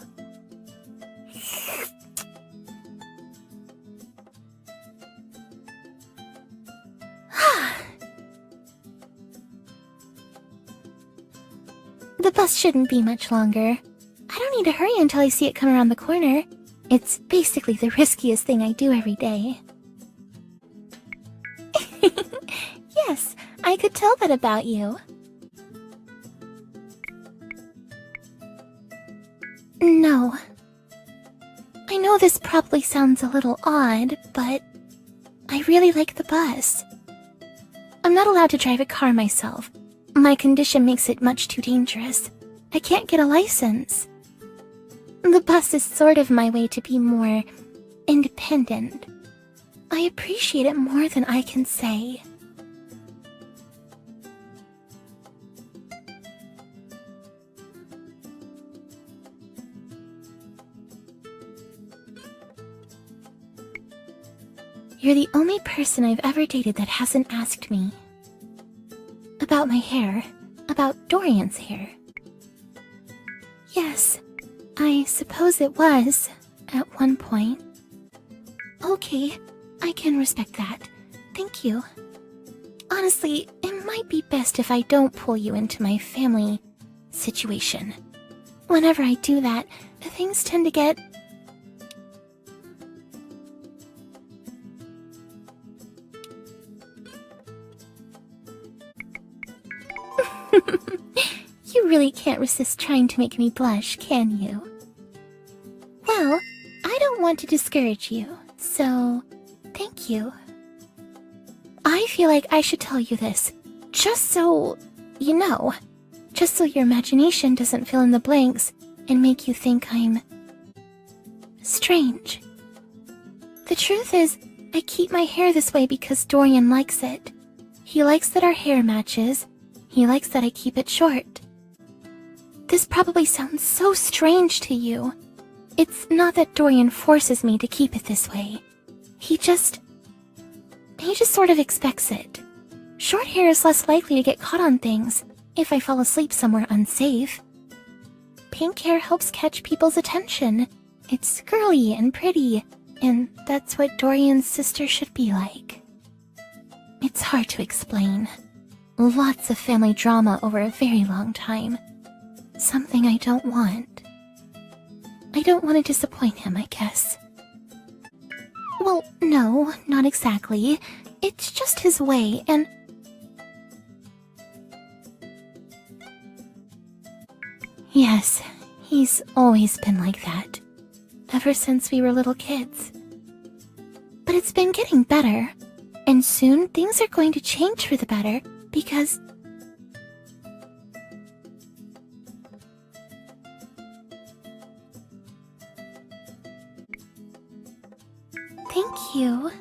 The bus shouldn't be much longer. I don't need to hurry until I see it come around the corner. It's basically the riskiest thing I do every day. Yes, I could tell that about you. No. I know this probably sounds a little odd, but I really like the bus. I'm not allowed to drive a car myself. My condition makes it much too dangerous. I can't get a license. The bus is sort of my way to be more independent. I appreciate it more than I can say. You're the only person I've ever dated that hasn't asked me about my hair, about Dorian's hair. Yes, I suppose it was, at one point. Okay, I can respect that. Thank you. Honestly, it might be best if I don't pull you into my family situation. Whenever I do that, things tend to get... You really can't resist trying to make me blush, can you? Well, I don't want to discourage you, so thank you. I feel like I should tell you this, just so you know, just so your imagination doesn't fill in the blanks and make you think I'm strange. The truth is, I keep my hair this way because Dorian likes it. He likes that our hair matches. He likes that I keep it short. This probably sounds so strange to you. It's not that Dorian forces me to keep it this way. He just sort of expects it. Short hair is less likely to get caught on things if I fall asleep somewhere unsafe. Pink hair helps catch people's attention. It's girly and pretty, and that's what Dorian's sister should be like. It's hard to explain. Lots of family drama over a very long time. Something I don't want. I don't want to disappoint him, I guess. Well, no, not exactly. It's just his way, and... Yes, he's always been like that. Ever since we were little kids. But it's been getting better. And soon things are going to change for the better because... Thank you.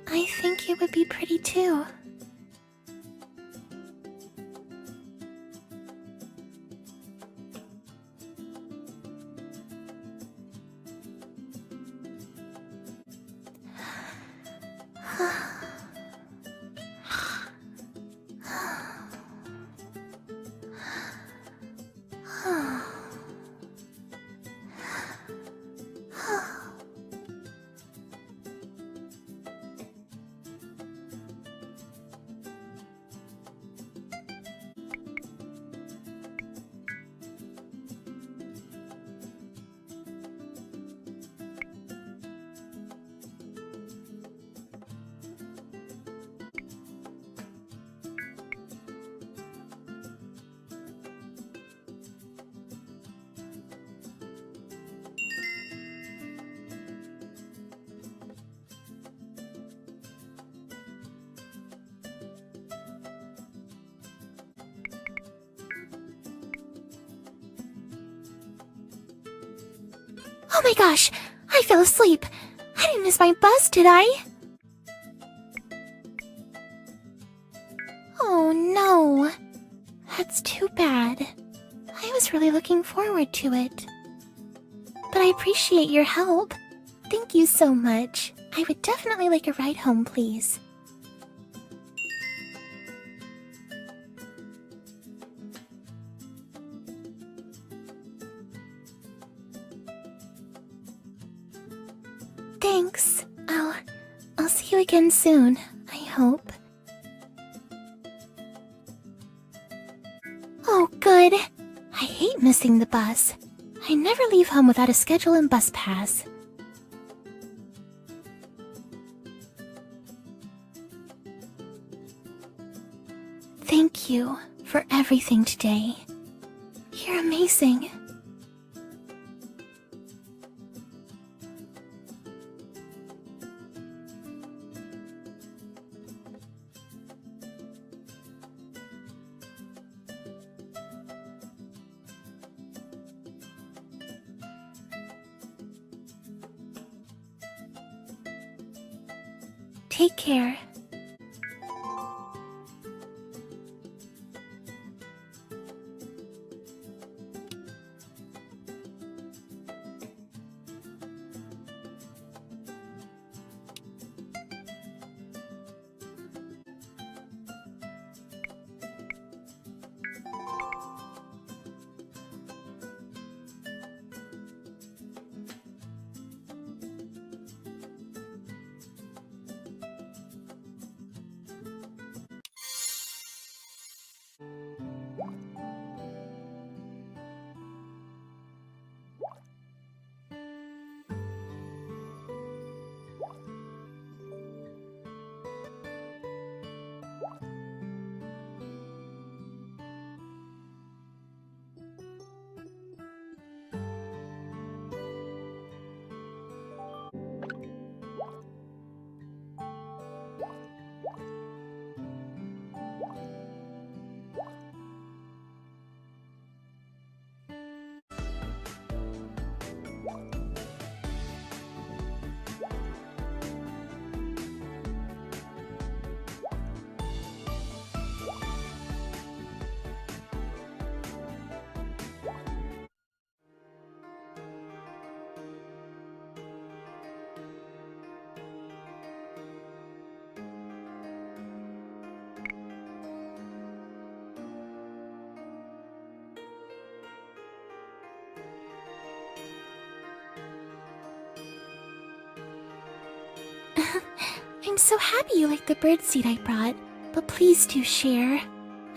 I think it would be pretty too. Oh my gosh, I fell asleep. I didn't miss my bus, did I? Oh no. That's too bad. I was really looking forward to it. But I appreciate your help. Thank you so much. I would definitely like a ride home, please. Thanks. I'll see you again soon, I hope. Oh, good. I hate missing the bus. I never leave home without a schedule and bus pass. Thank you for everything today. You're amazing. Take care. I'm so happy you like the birdseed I brought, but please do share.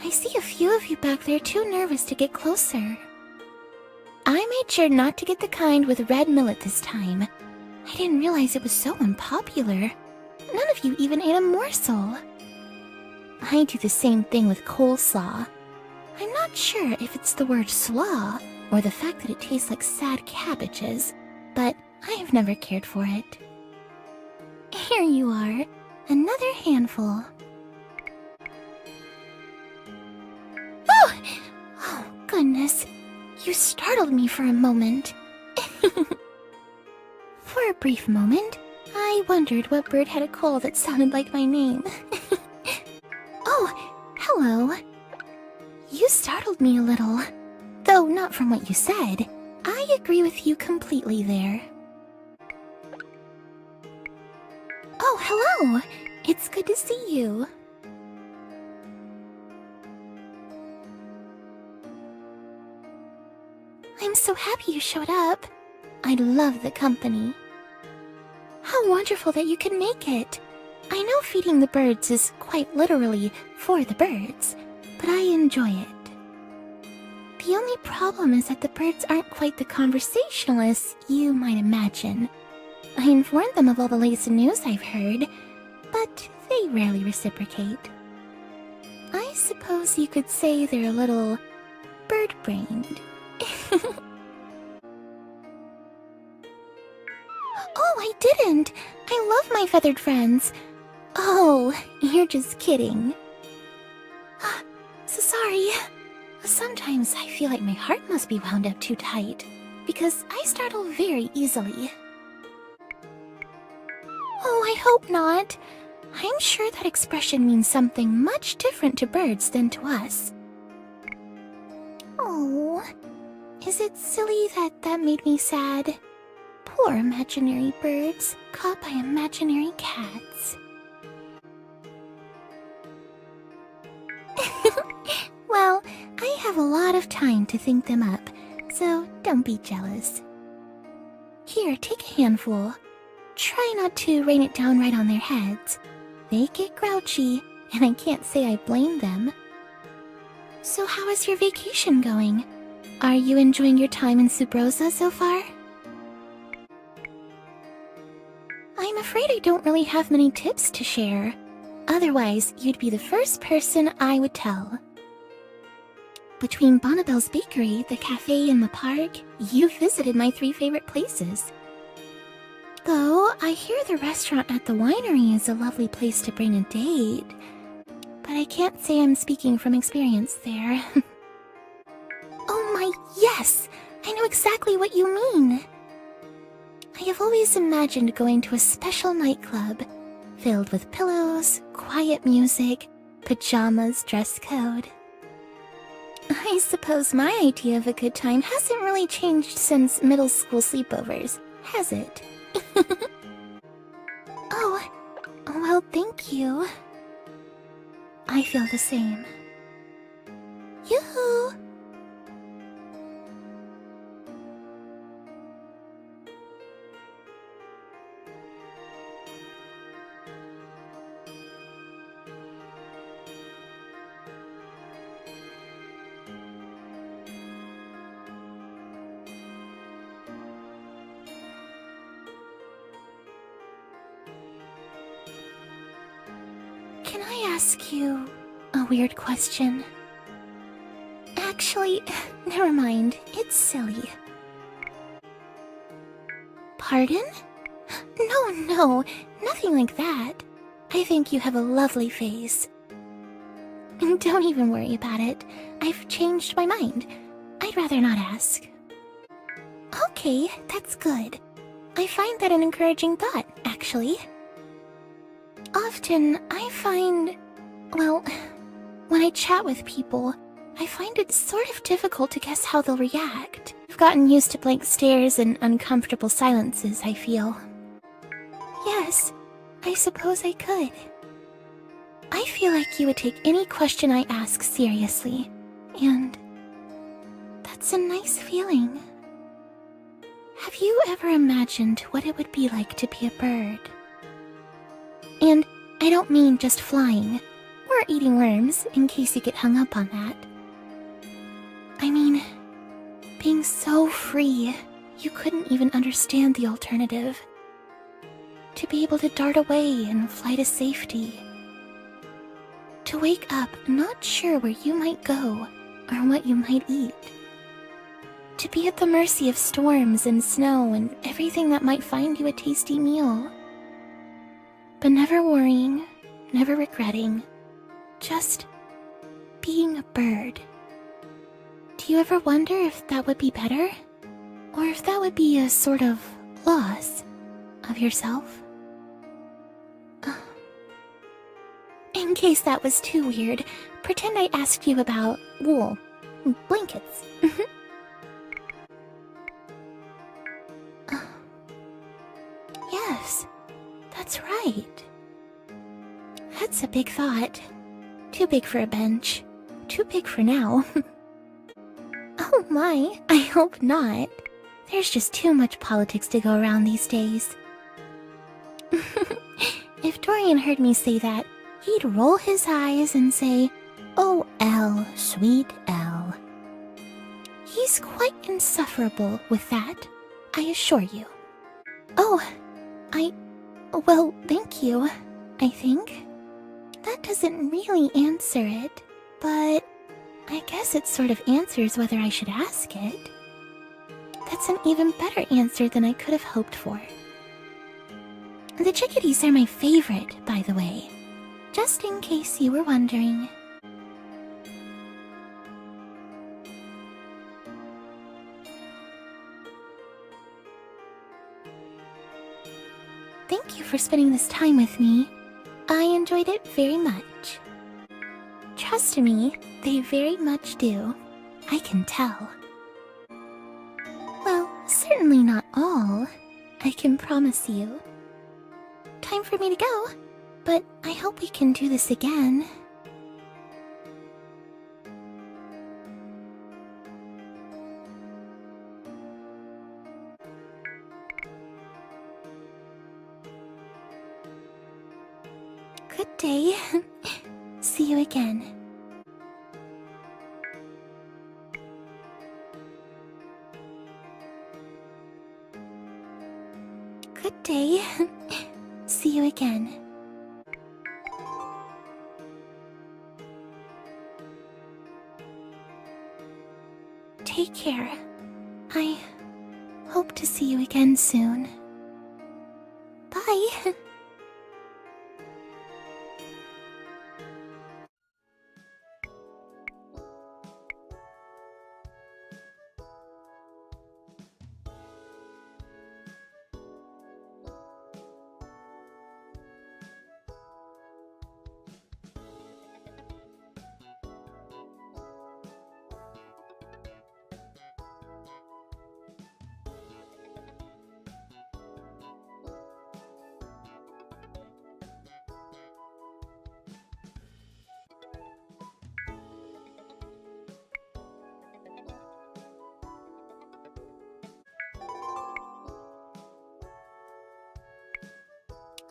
I see a few of you back there too nervous to get closer. I made sure not to get the kind with red millet this time. I didn't realize it was so unpopular. None of you even ate a morsel. I do the same thing with coleslaw. I'm not sure if it's the word slaw or the fact that it tastes like sad cabbages, but I have never cared for it. Here you are. Another handful. Oh! Oh, goodness. You startled me for a moment. For a brief moment, I wondered what bird had a call that sounded like my name. Oh, hello. You startled me a little. Though not from what you said. I agree with you completely there. Oh, hello! It's good to see you. I'm so happy you showed up. I love the company. How wonderful that you can make it. I know feeding the birds is quite literally for the birds, but I enjoy it. The only problem is that the birds aren't quite the conversationalists you might imagine. I informed them of all the latest news I've heard, but they rarely reciprocate. I suppose you could say they're a little bird-brained. Oh, I didn't! I love my feathered friends. Oh, you're just kidding. So sorry. Sometimes I feel like my heart must be wound up too tight, because I startle very easily. Oh, I hope not. I'm sure that expression means something much different to birds than to us. Oh, is it silly that that made me sad? Poor imaginary birds, caught by imaginary cats. Well, I have a lot of time to think them up, so don't be jealous. Here, take a handful. Try not to rain it down right on their heads. They get grouchy, and I can't say I blame them. So how is your vacation going? Are you enjoying your time in Subrosa so far? I'm afraid I don't really have many tips to share. Otherwise, you'd be the first person I would tell. Between Bonnabelle's Bakery, the cafe, and the park, you've visited my 3 favorite places. Though, I hear the restaurant at the winery is a lovely place to bring a date. But I can't say I'm speaking from experience there. Oh my, yes! I know exactly what you mean! I have always imagined going to a special nightclub, filled with pillows, quiet music, pajamas, dress code. I suppose my idea of a good time hasn't really changed since middle school sleepovers, has it? Oh, well, thank you. I feel the same. Yoo-hoo! Can I ask you a weird question? Actually, never mind. It's silly. Pardon? No, nothing like that. I think you have a lovely face. Don't even worry about it. I've changed my mind. I'd rather not ask. Okay, that's good. I find that an encouraging thought, actually. Often, I find... well, when I chat with people, I find it sort of difficult to guess how they'll react. I've gotten used to blank stares and uncomfortable silences, I feel. Yes, I suppose I could. I feel like you would take any question I ask seriously, and that's a nice feeling. Have you ever imagined what it would be like to be a bird? And I don't mean just flying, or eating worms, in case you get hung up on that. I mean, being so free, you couldn't even understand the alternative. To be able to dart away and fly to safety. To wake up not sure where you might go, or what you might eat. To be at the mercy of storms and snow and everything that might find you a tasty meal. but never worrying, never regretting. Just being a bird. Do you ever wonder if that would be better? Or if that would be a sort of loss of yourself? In case that was too weird, pretend I asked you about wool. Blankets. Yes, that's right. That's a big thought. Too big for a bench. Too big for now. Oh my, I hope not. There's just too much politics to go around these days. If Dorian heard me say that, he'd roll his eyes and say, "Oh, Elle, sweet Elle." He's quite insufferable with that, I assure you. Oh, well, thank you, I think. That doesn't really answer it, but I guess it sort of answers whether I should ask it. That's an even better answer than I could have hoped for. The chickadees are my favorite, by the way, just in case you were wondering. Thank you for spending this time with me. I enjoyed it very much. Trust me, they very much do. I can tell. Well, certainly not all, I can promise you. Time for me to go, but I hope we can do this again. Good day. See you again. Good day. See you again. Take care. I hope to see you again soon. Bye.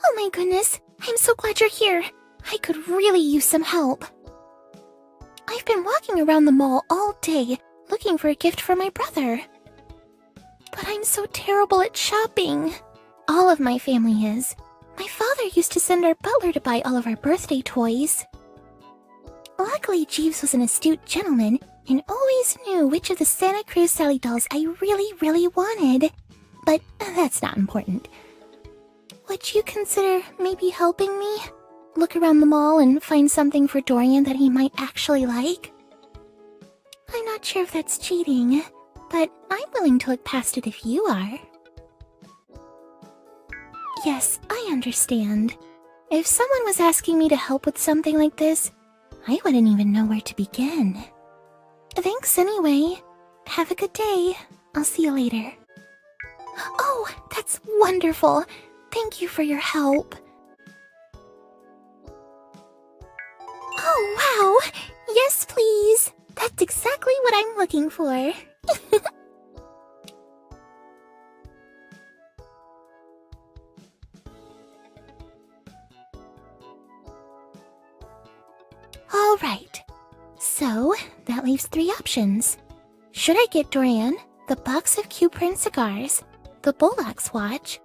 Oh my goodness, I'm so glad you're here. I could really use some help. I've been walking around the mall all day, looking for a gift for my brother. But I'm so terrible at shopping. All of my family is. My father used to send our butler to buy all of our birthday toys. Luckily, Jeeves was an astute gentleman and always knew which of the Santa Cruz Sally dolls I really wanted. But that's not important. Would you consider maybe helping me? Look around the mall and find something for Dorian that he might actually like? I'm not sure if that's cheating, but I'm willing to look past it if you are. Yes, I understand. If someone was asking me to help with something like this, I wouldn't even know where to begin. Thanks anyway. Have a good day. I'll see you later. Oh, that's wonderful. Thank you for your help. Oh, wow! Yes, please! That's exactly what I'm looking for. Alright. So, that leaves 3 options. Should I get Dorian the box of Q-Print cigars, the Bullocks watch,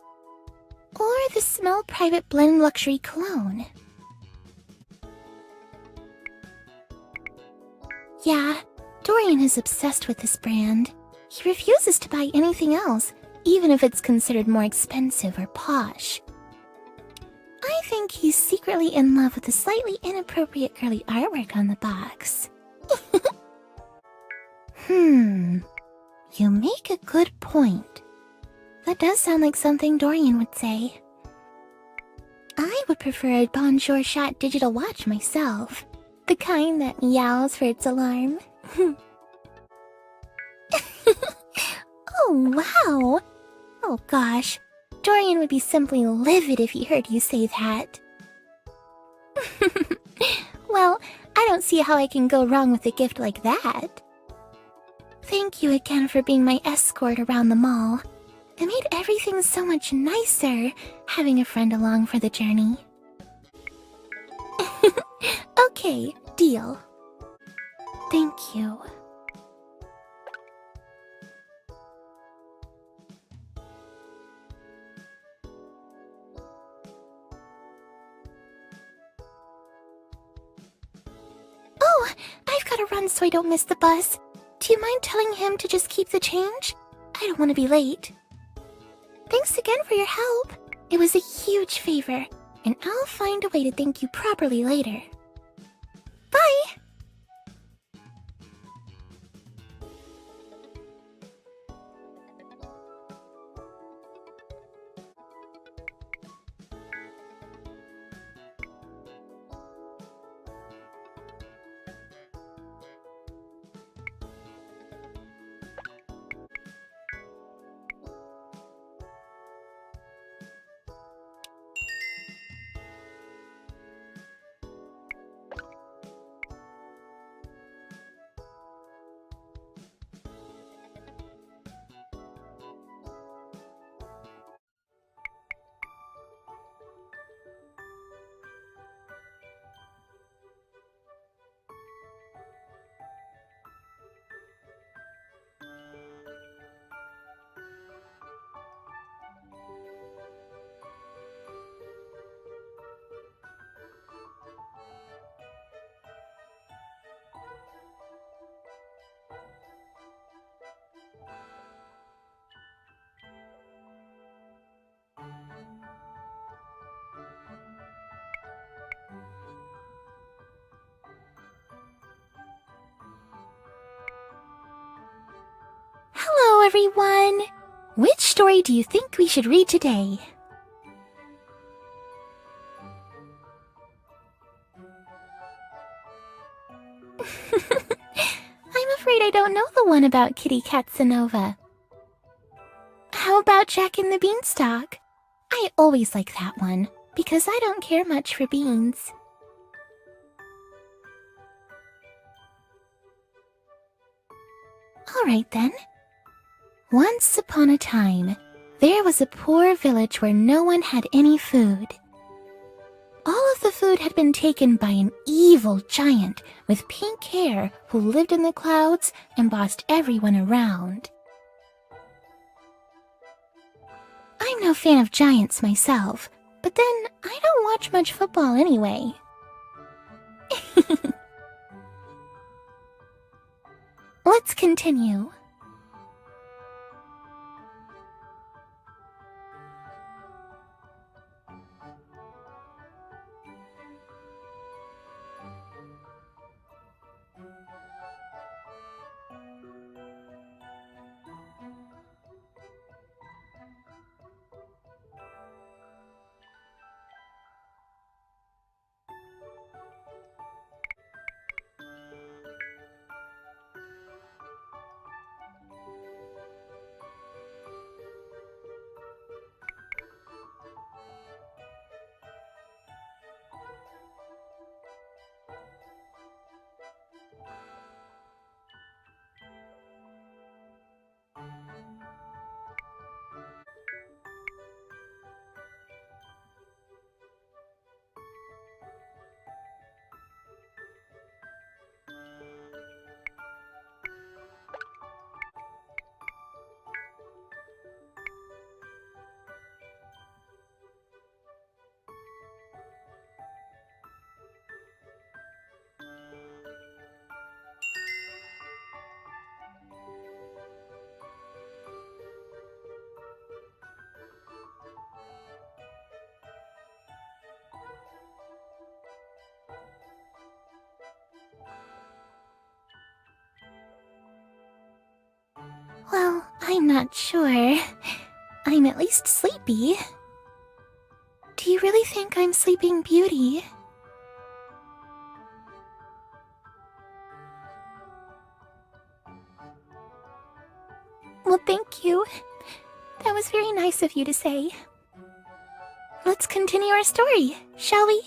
or the Smell Private Blend Luxury Cologne? Yeah, Dorian is obsessed with this brand. He refuses to buy anything else, even if it's considered more expensive or posh. I think he's secretly in love with the slightly inappropriate girly artwork on the box. You make a good point. That does sound like something Dorian would say. I would prefer a Bonjour Shot digital watch myself. The kind that meows for its alarm. Oh, wow! Oh gosh, Dorian would be simply livid if he heard you say that. Well, I don't see how I can go wrong with a gift like that. Thank you again for being my escort around the mall. It made everything so much nicer, having a friend along for the journey. Okay, deal. Thank you. Oh, I've got to run so I don't miss the bus. Do you mind telling him to just keep the change? I don't want to be late. Thanks again for your help. It was a huge favor, and I'll find a way to thank you properly later. Bye! Hello, everyone! Which story do you think we should read today? I'm afraid I don't know the one about Kitty Katsanova. How about Jack and the Beanstalk? I always like that one, because I don't care much for beans. Alright then. Once upon a time, there was a poor village where no one had any food. All of the food had been taken by an evil giant with pink hair who lived in the clouds and bossed everyone around. I'm no fan of giants myself, but then I don't watch much football anyway. Let's continue. I'm not sure. I'm at least sleepy. Do you really think I'm Sleeping Beauty? Well, thank you. That was very nice of you to say. Let's continue our story, shall we?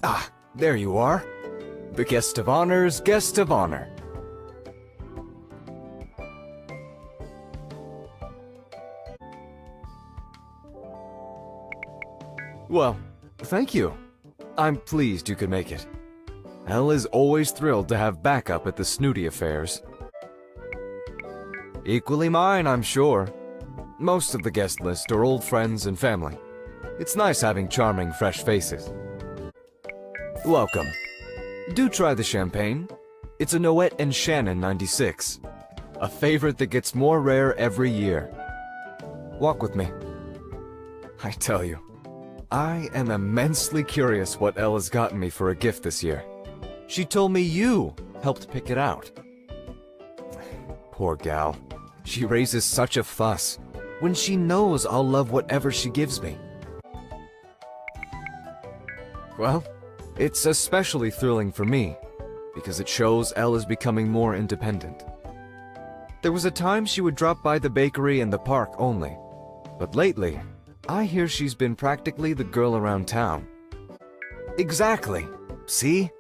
Ah, there you are. The guest of honor's guest of honor. Well, thank you. I'm pleased you could make it. Elle is always thrilled to have backup at the snooty affairs. Equally mine, I'm sure. Most of the guest list are old friends and family. It's nice having charming, fresh faces. Welcome. Do try the champagne. It's a Noet and Shannon 96. A favorite that gets more rare every year. Walk with me. I tell you, I am immensely curious what Elle has gotten me for a gift this year. She told me you helped pick it out. Poor gal. She raises such a fuss when she knows I'll love whatever she gives me. Well, it's especially thrilling for me, because it shows Elle is becoming more independent. There was a time she would drop by the bakery and the park only, but lately, I hear she's been practically the girl around town. Exactly! See?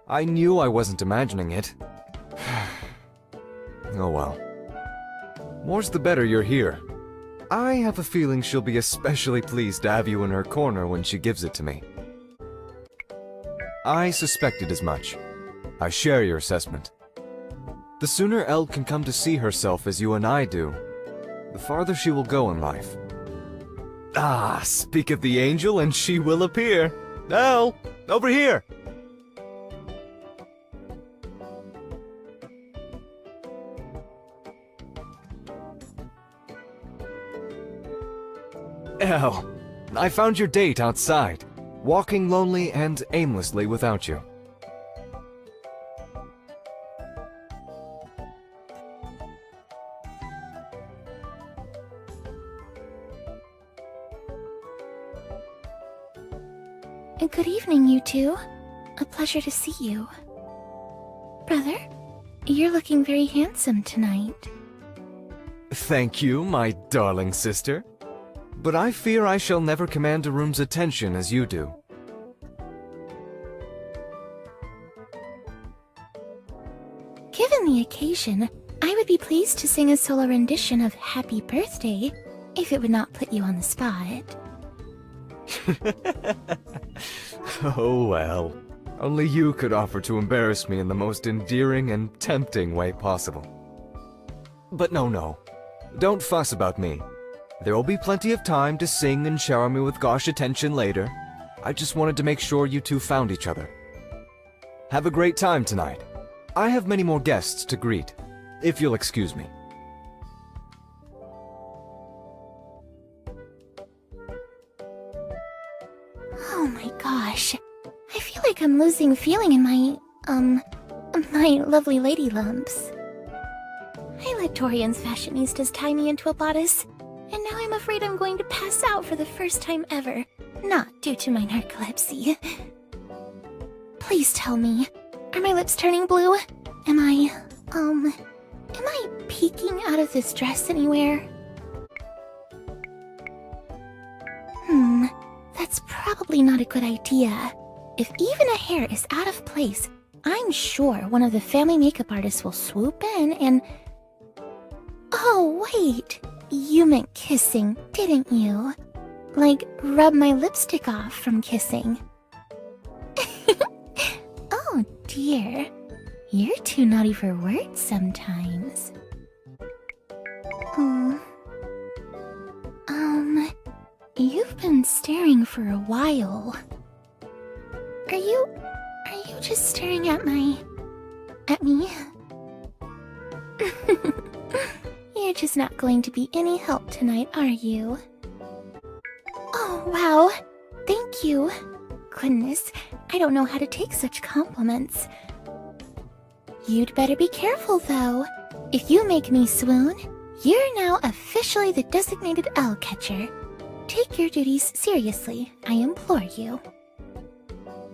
I knew I wasn't imagining it. Oh well. More's the better you're here. I have a feeling she'll be especially pleased to have you in her corner when she gives it to me. I suspected as much. I share your assessment. The sooner Elle can come to see herself as you and I do, the farther she will go in life. Ah, speak of the angel and she will appear. Elle, over here! Elle, I found your date outside. Walking lonely and aimlessly without you. Good evening, you two. A pleasure to see you. Brother, you're looking very handsome tonight. Thank you, my darling sister. But I fear I shall never command a room's attention as you do. Given the occasion, I would be pleased to sing a solo rendition of Happy Birthday, if it would not put you on the spot. Oh well. Only you could offer to embarrass me in the most endearing and tempting way possible. But no. Don't fuss about me. There will be plenty of time to sing and shower me with gauche attention later. I just wanted to make sure you two found each other. Have a great time tonight. I have many more guests to greet, if you'll excuse me. Oh my gosh. I feel like I'm losing feeling in my lovely lady lumps. I let Dorian's fashionistas tie me into a bodice, and now I'm afraid I'm going to pass out for the first time ever, not due to my narcolepsy. Please tell me, are my lips turning blue? Am I peeking out of this dress anywhere? That's probably not a good idea. If even a hair is out of place, I'm sure one of the family makeup artists will swoop in and... Oh, wait! You meant kissing, didn't you? Like, rub my lipstick off from kissing. Oh dear. You're too naughty for words sometimes. You've been staring for a while. Are you just staring at me? You're just not going to be any help tonight, are you? Oh, wow. Thank you. Goodness, I don't know how to take such compliments. You'd better be careful, though. If you make me swoon, you're now officially the designated Elle catcher. Take your duties seriously, I implore you.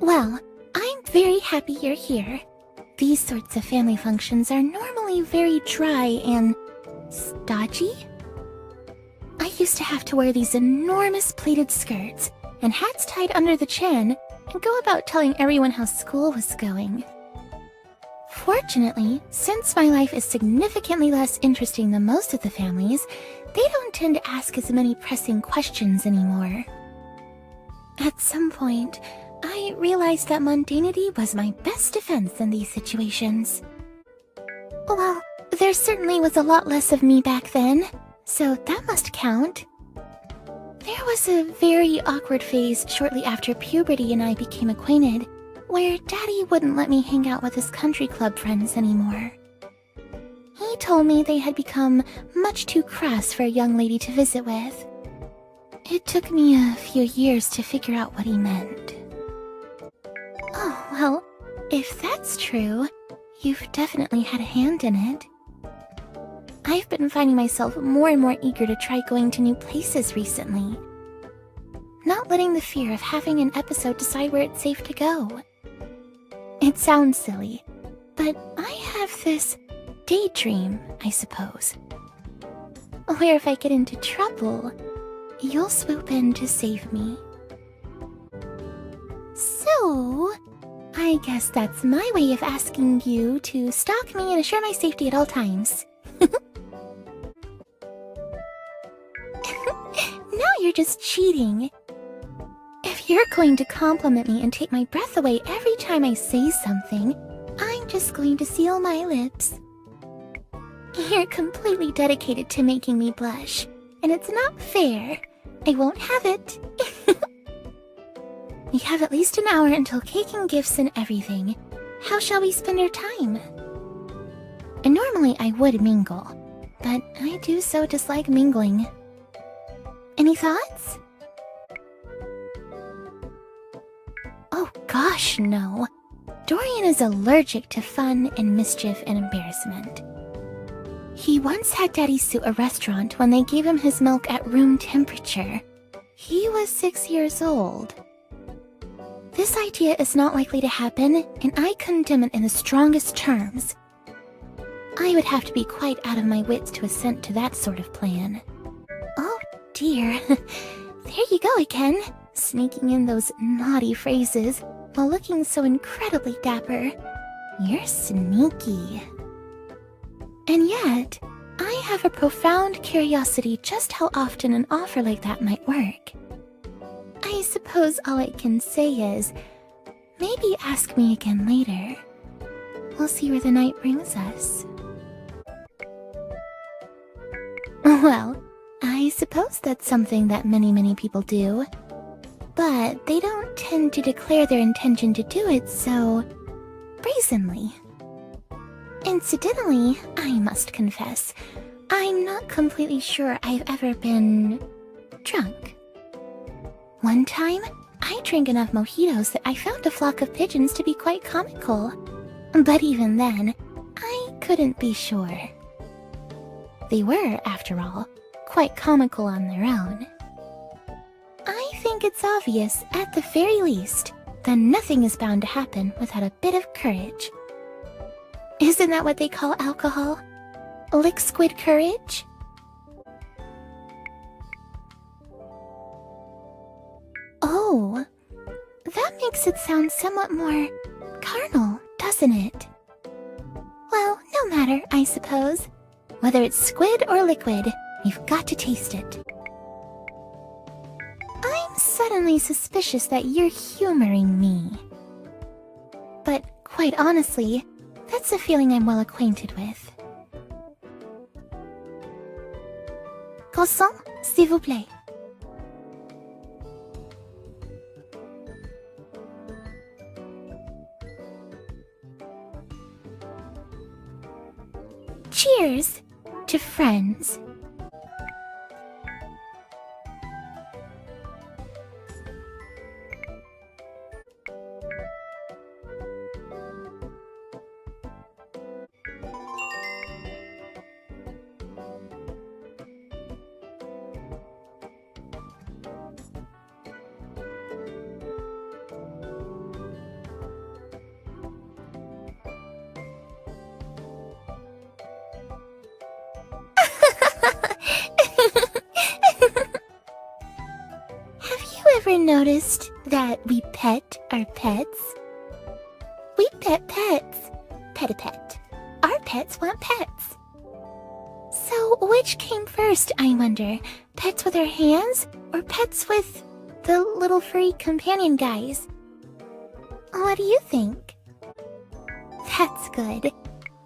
Well, I'm very happy you're here. These sorts of family functions are normally very dry and... stodgy? I used to have to wear these enormous pleated skirts and hats tied under the chin and go about telling everyone how school was going. Fortunately, since my life is significantly less interesting than most of the families, they don't tend to ask as many pressing questions anymore. At some point, I realized that mundanity was my best defense in these situations. Well, there certainly was a lot less of me back then, so that must count. There was a very awkward phase shortly after puberty and I became acquainted, where Daddy wouldn't let me hang out with his country club friends anymore. He told me they had become much too crass for a young lady to visit with. It took me a few years to figure out what he meant. Oh, well, if that's true, you've definitely had a hand in it. I've been finding myself more and more eager to try going to new places recently. Not letting the fear of having an episode decide where it's safe to go. It sounds silly, but I have this daydream, I suppose, where if I get into trouble, you'll swoop in to save me. So, I guess that's my way of asking you to stalk me and assure my safety at all times. Now you're just cheating. If you're going to compliment me and take my breath away every time I say something, I'm just going to seal my lips. You're completely dedicated to making me blush, and it's not fair. I won't have it. We have at least an hour until cake and gifts and everything. How shall we spend our time? And normally I would mingle, but I do so dislike mingling. Any thoughts? Oh gosh, no. Dorian is allergic to fun and mischief and embarrassment. He once had Daddy sue a restaurant when they gave him his milk at room temperature. He was 6 years old. This idea is not likely to happen, and I condemn it in the strongest terms. I would have to be quite out of my wits to assent to that sort of plan. Oh dear, there you go again, sneaking in those naughty phrases while looking so incredibly dapper. You're sneaky. And yet, I have a profound curiosity just how often an offer like that might work. I suppose all I can say is, maybe ask me again later. We'll see where the night brings us. Well, I suppose that's something that many people do. But they don't tend to declare their intention to do it, so brazenly. Incidentally, I must confess, I'm not completely sure I've ever been drunk. One time, I drank enough mojitos that I found a flock of pigeons to be quite comical. But even then, I couldn't be sure. They were, after all, quite comical on their own. I think it's obvious, at the very least, that nothing is bound to happen without a bit of courage. Isn't that what they call alcohol? Lick squid courage? Oh, that makes it sound somewhat more carnal, doesn't it? Well, no matter, I suppose. Whether it's squid or liquid, you've got to taste it. I'm suddenly suspicious that you're humoring me. But quite honestly, that's a feeling I'm well acquainted with. Croissant, s'il vous plaît. Cheers to friends. Ever noticed that we pet our pets? We pet pets. Pet a pet. Our pets want pets. So which came first, I wonder? Pets with our hands or pets with the little furry companion guys? What do you think? That's good.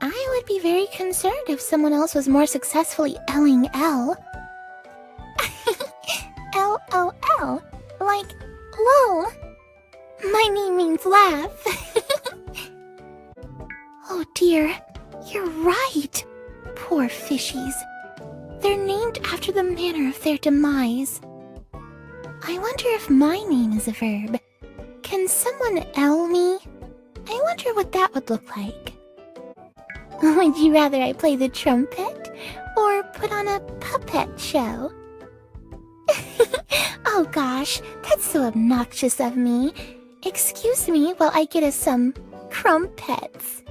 I would be very concerned if someone else was more successfully Elling Elle. LOL. Like, lol. My name means laugh. Oh dear, you're right. Poor fishies. They're named after the manner of their demise. I wonder if my name is a verb. Can someone L me? I wonder what that would look like. Would you rather I play the trumpet or put on a puppet show? Oh gosh, that's so obnoxious of me. Excuse me while I get us some crumpets.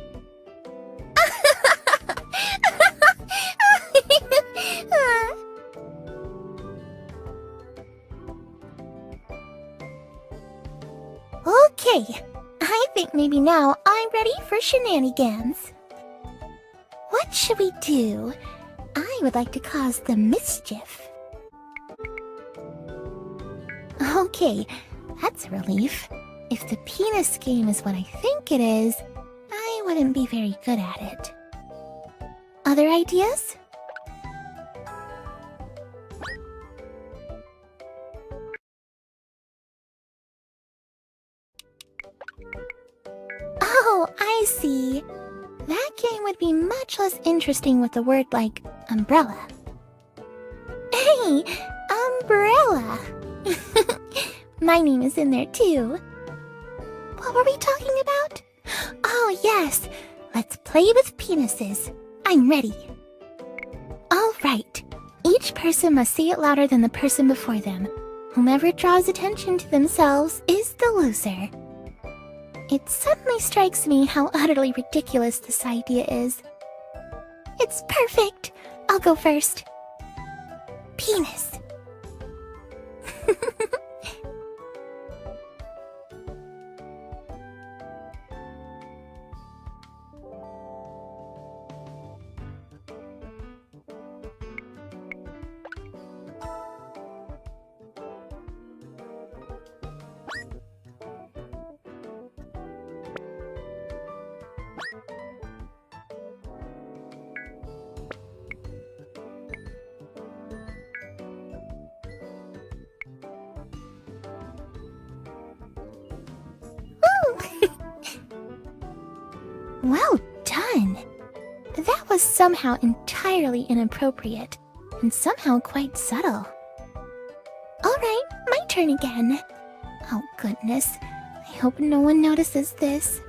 Okay, I think maybe now I'm ready for shenanigans. What should we do? I would like to cause the mischief. Okay, that's a relief. If the penis game is what I think it is, I wouldn't be very good at it. Other ideas? Oh, I see. That game would be much less interesting with a word like umbrella. Hey, umbrella! My name is in there too. What were we talking about? Oh yes, let's play with penises. I'm ready. All right, each person must say it louder than the person before them. Whomever draws attention to themselves is the loser. It suddenly strikes me how utterly ridiculous this idea is. It's perfect. I'll go first. Penis. Well done! That was somehow entirely inappropriate, and somehow quite subtle. Alright, my turn again. Oh goodness, I hope no one notices this.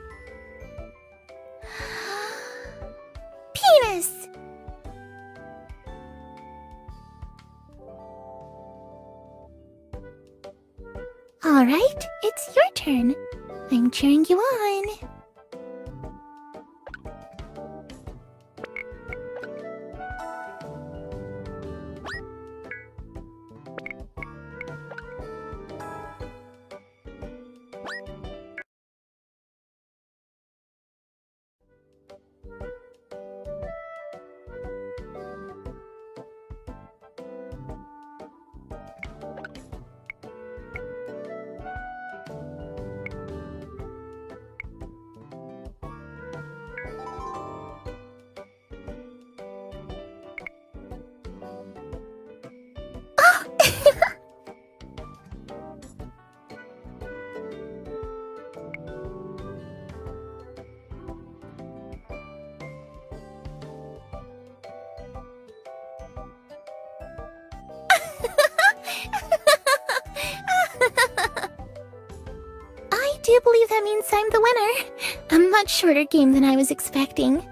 Penis! Alright, it's your turn. I'm cheering you on. I do believe that means I'm the winner. A much shorter game than I was expecting.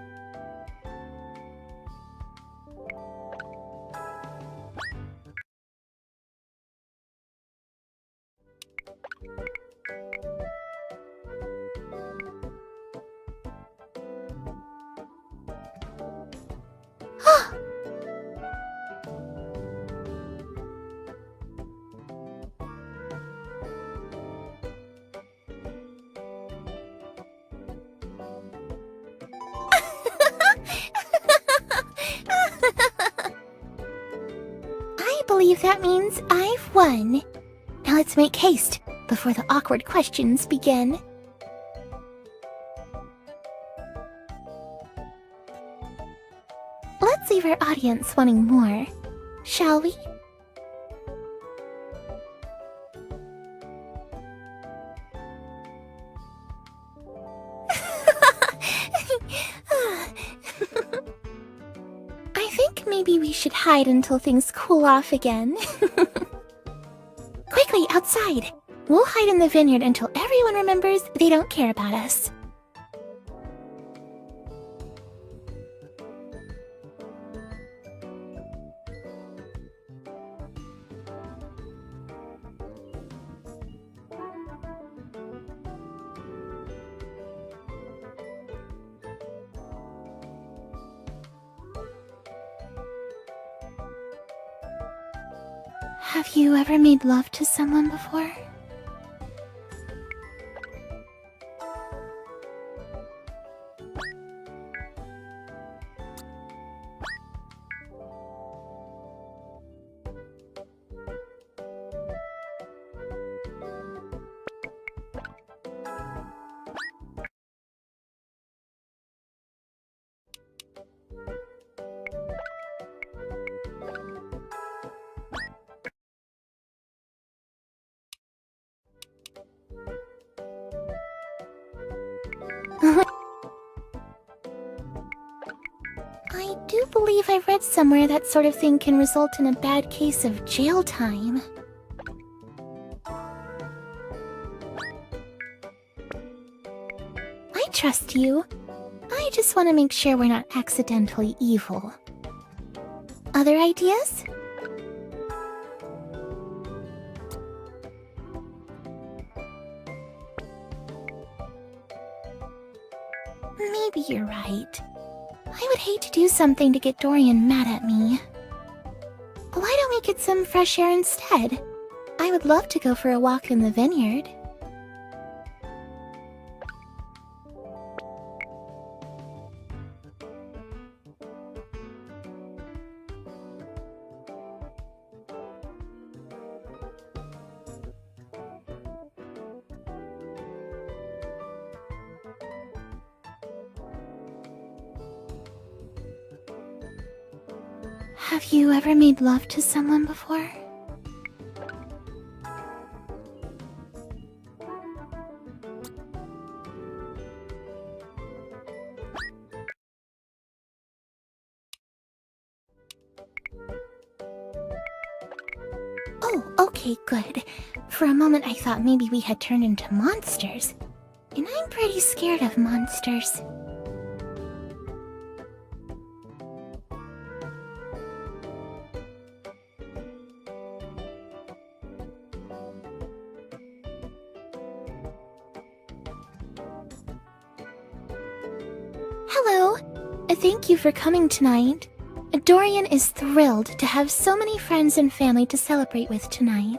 I believe that means I've won. Now let's make haste before the awkward questions begin. Let's leave our audience wanting more, shall we? I think maybe we should hide until things cool off again. Quickly, outside! We'll hide in the vineyard until everyone remembers they don't care about us. Have you ever made love to someone before? I do believe I read somewhere that sort of thing can result in a bad case of jail time. I trust you. I just want to make sure we're not accidentally evil. Other ideas? Maybe you're right. I would hate to do something to get Dorian mad at me. Why don't we get some fresh air instead? I would love to go for a walk in the vineyard. Have you ever made love to someone before? Oh, okay, good. For a moment I thought maybe we had turned into monsters. And I'm pretty scared of monsters. Hello. Thank you for coming tonight. Dorian is thrilled to have so many friends and family to celebrate with tonight.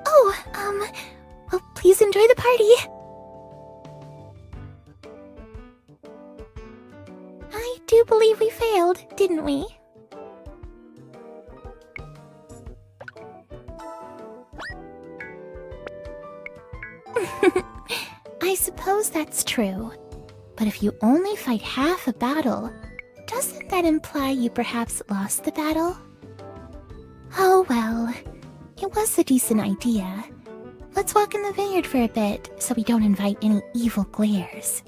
Oh, well, please enjoy the party. I do believe we failed, didn't we? I suppose that's true. But if you only fight half a battle, doesn't that imply you perhaps lost the battle? Oh well, it was a decent idea. Let's walk in the vineyard for a bit, so we don't invite any evil glares.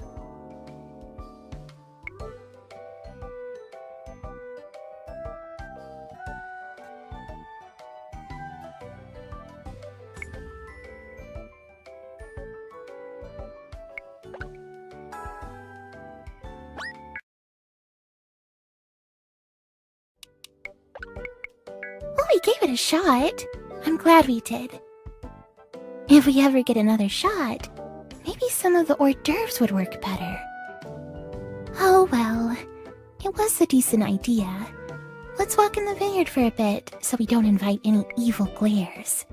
Well, we gave it a shot. I'm glad we did. If we ever get another shot, maybe some of the hors d'oeuvres would work better. Oh well, it was a decent idea. Let's walk in the vineyard for a bit, so we don't invite any evil glares.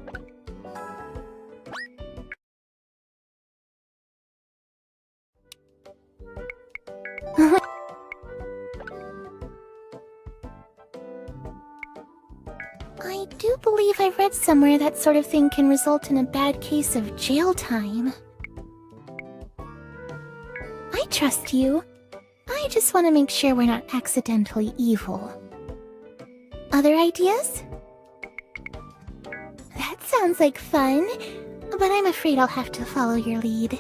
I do believe I read somewhere that sort of thing can result in a bad case of jail time. I trust you. I just want to make sure we're not accidentally evil. Other ideas? That sounds like fun, but I'm afraid I'll have to follow your lead.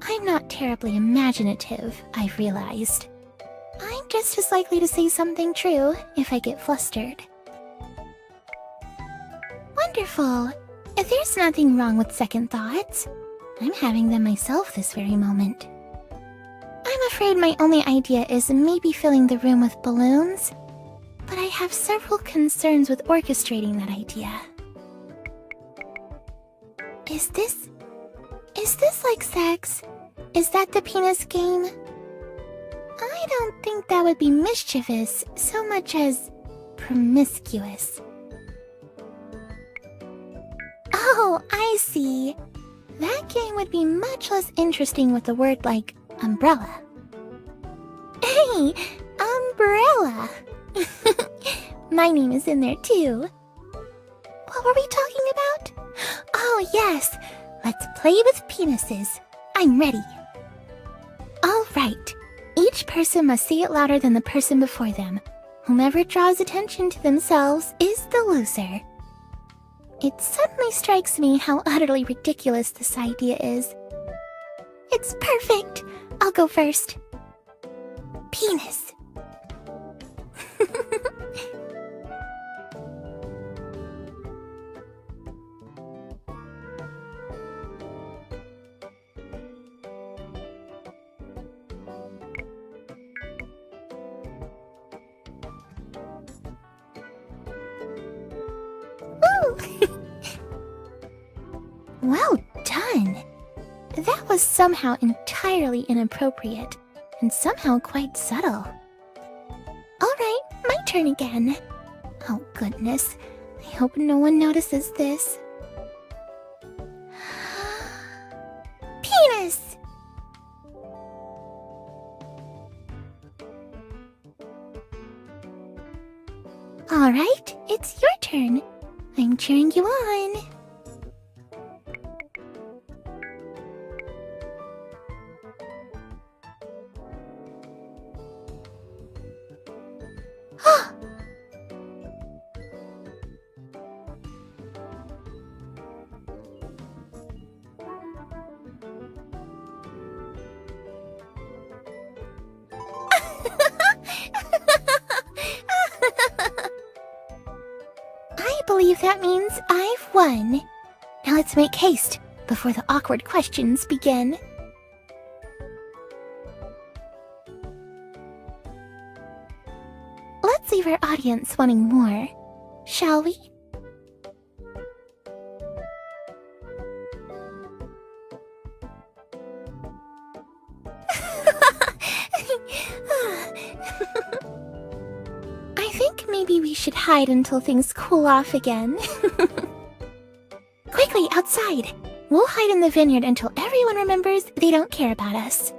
I'm not terribly imaginative, I've realized. I'm just as likely to say something true if I get flustered. Wonderful! There's nothing wrong with second thoughts. I'm having them myself this very moment. I'm afraid my only idea is maybe filling the room with balloons, but I have several concerns with orchestrating that idea. Is this like sex? Is that the penis game? I don't think that would be mischievous so much as promiscuous. Oh, I see. That game would be much less interesting with a word like umbrella. Hey, umbrella! My name is in there too. What were we talking about? Oh yes, let's play with penises. I'm ready. Alright, each person must say it louder than the person before them. Whomever draws attention to themselves is the loser. It suddenly strikes me how utterly ridiculous this idea is. It's perfect! I'll go first. Penis. Well done! That was somehow entirely inappropriate, and somehow quite subtle. Alright, my turn again. Oh goodness, I hope no one notices this. Penis! Alright, it's your turn. I'm cheering you on. that means I've won. Now let's make haste before the awkward questions begin. Let's leave our audience wanting more, shall we? I think maybe we should hide until things cool off again. Quickly, outside! We'll hide in the vineyard until everyone remembers they don't care about us.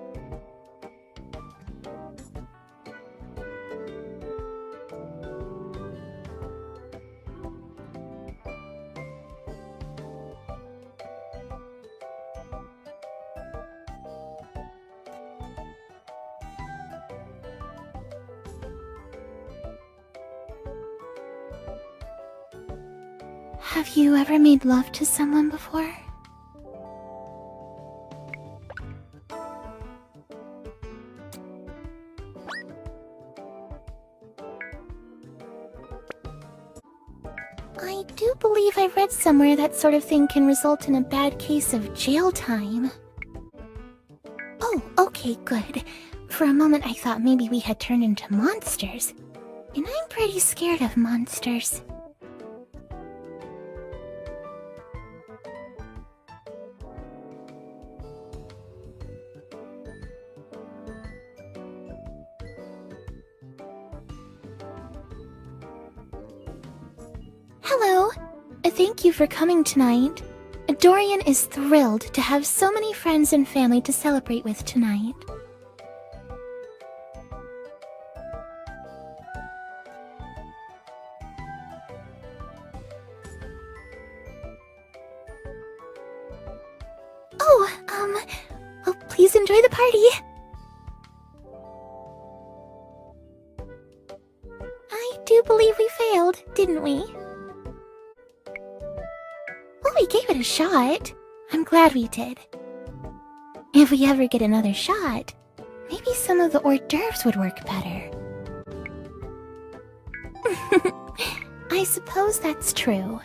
Have you ever made love to someone before? I do believe I read somewhere that sort of thing can result in a bad case of jail time. Oh, okay, good. For a moment I thought maybe we had turned into monsters. And I'm pretty scared of monsters. Hello! Thank you for coming tonight. Dorian is thrilled to have so many friends and family to celebrate with tonight. Well, please enjoy the party. I do believe we failed, didn't we? Well, we gave it a shot. I'm glad we did. If we ever get another shot, maybe some of the hors d'oeuvres would work better. I suppose that's true.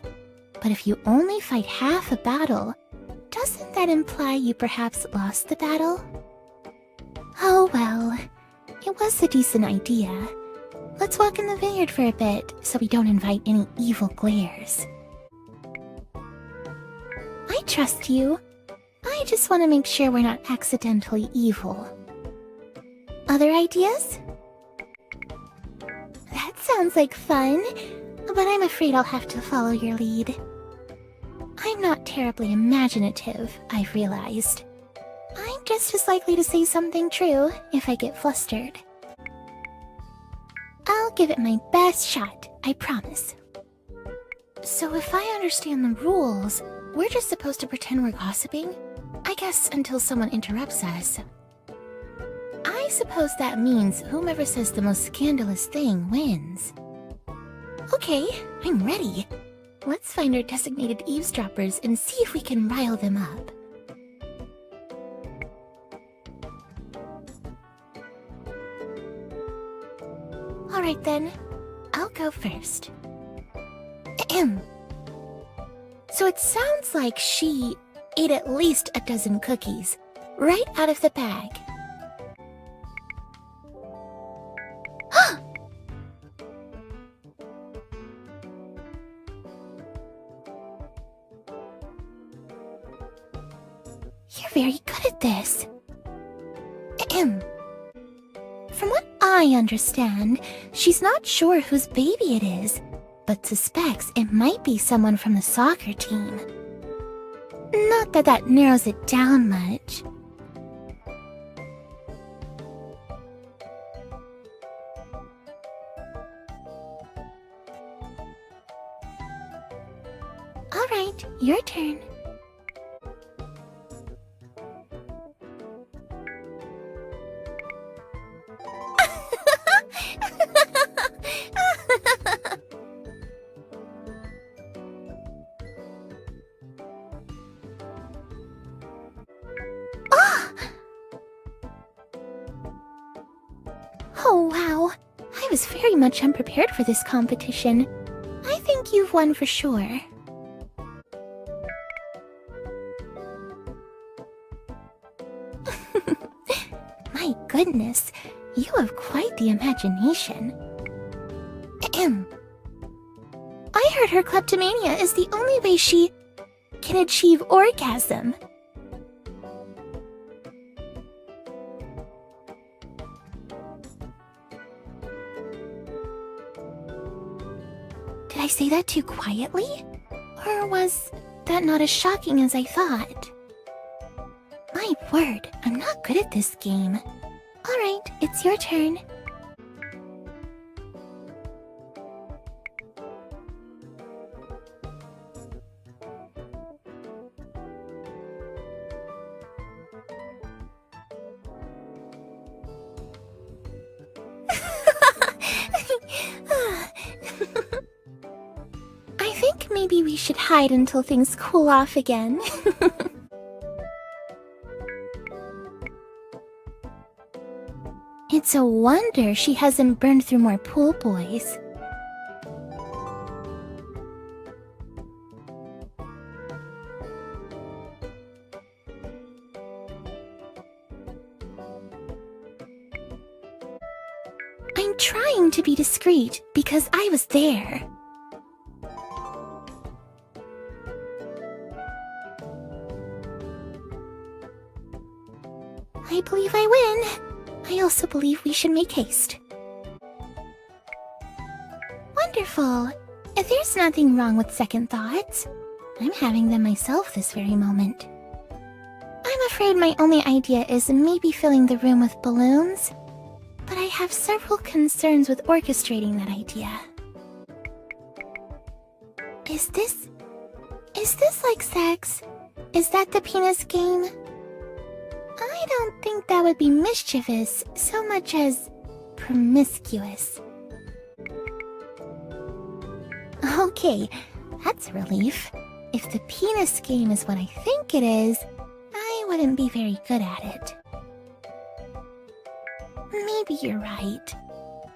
But if you only fight half a battle, doesn't that imply you perhaps lost the battle? Oh well, it was a decent idea. Let's walk in the vineyard for a bit, so we don't invite any evil glares. I trust you. I just want to make sure we're not accidentally evil. Other ideas? That sounds like fun, but I'm afraid I'll have to follow your lead. I'm not terribly imaginative, I've realized. I'm just as likely to say something true if I get flustered. I'll give it my best shot, I promise. So if I understand the rules, we're just supposed to pretend we're gossiping? I guess until someone interrupts us. I suppose that means whomever says the most scandalous thing wins. Okay, I'm ready. Let's find our designated eavesdroppers and see if we can rile them up. Alright then, I'll go first. Ahem. So it sounds like she ate at least a dozen cookies, right out of the bag. You're very good at this. Ahem. From what I understand, she's not sure whose baby it is, but suspects it might be someone from the soccer team. Not that that narrows it down much. Alright, your turn. Oh wow, I was very much unprepared for this competition. I think think you've won for sure. My goodness, you have quite the imagination. Ahem. I heard her kleptomania is the only way she can achieve orgasm. Did I say that too quietly? Or was that not as shocking as I thought? My word, I'm not good at this game. Alright, it's your turn. I think maybe we should hide until things cool off again. It's a wonder she hasn't burned through more pool boys. I'm trying to be discreet because I was there. I believe I win. I also believe we should make haste. Wonderful. If there's nothing wrong with second thoughts, I'm having them myself this very moment. I'm afraid my only idea is maybe filling the room with balloons, but I have several concerns with orchestrating that idea. Is this like sex? Is that the penis game? I don't think that would be mischievous so much as promiscuous. Okay, that's a relief. If the penis game is what I think it is, I wouldn't be very good at it. Maybe you're right.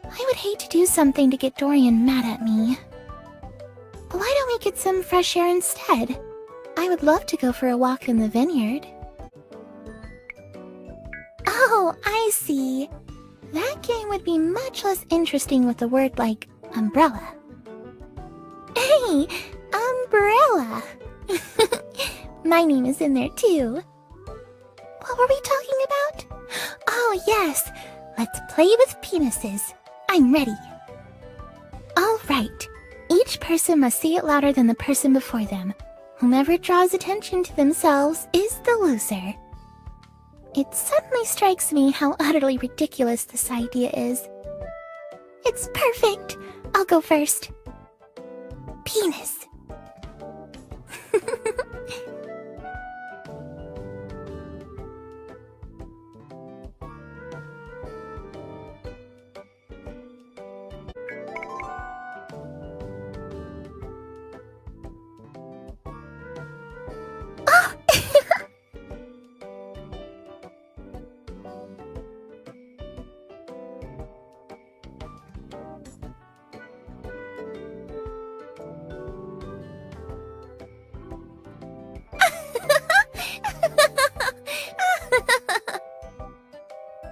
I would hate to do something to get Dorian mad at me. Why don't we get some fresh air instead? I would love to go for a walk in the vineyard. Oh, I see. That game would be much less interesting with a word like umbrella. Hey, umbrella! My name is in there too. What were we talking about? Oh yes, let's play with penises. I'm ready. Alright, each person must say it louder than the person before them. Whomever draws attention to themselves is the loser. It suddenly strikes me how utterly ridiculous this idea is. It's perfect. I'll go first. Penis.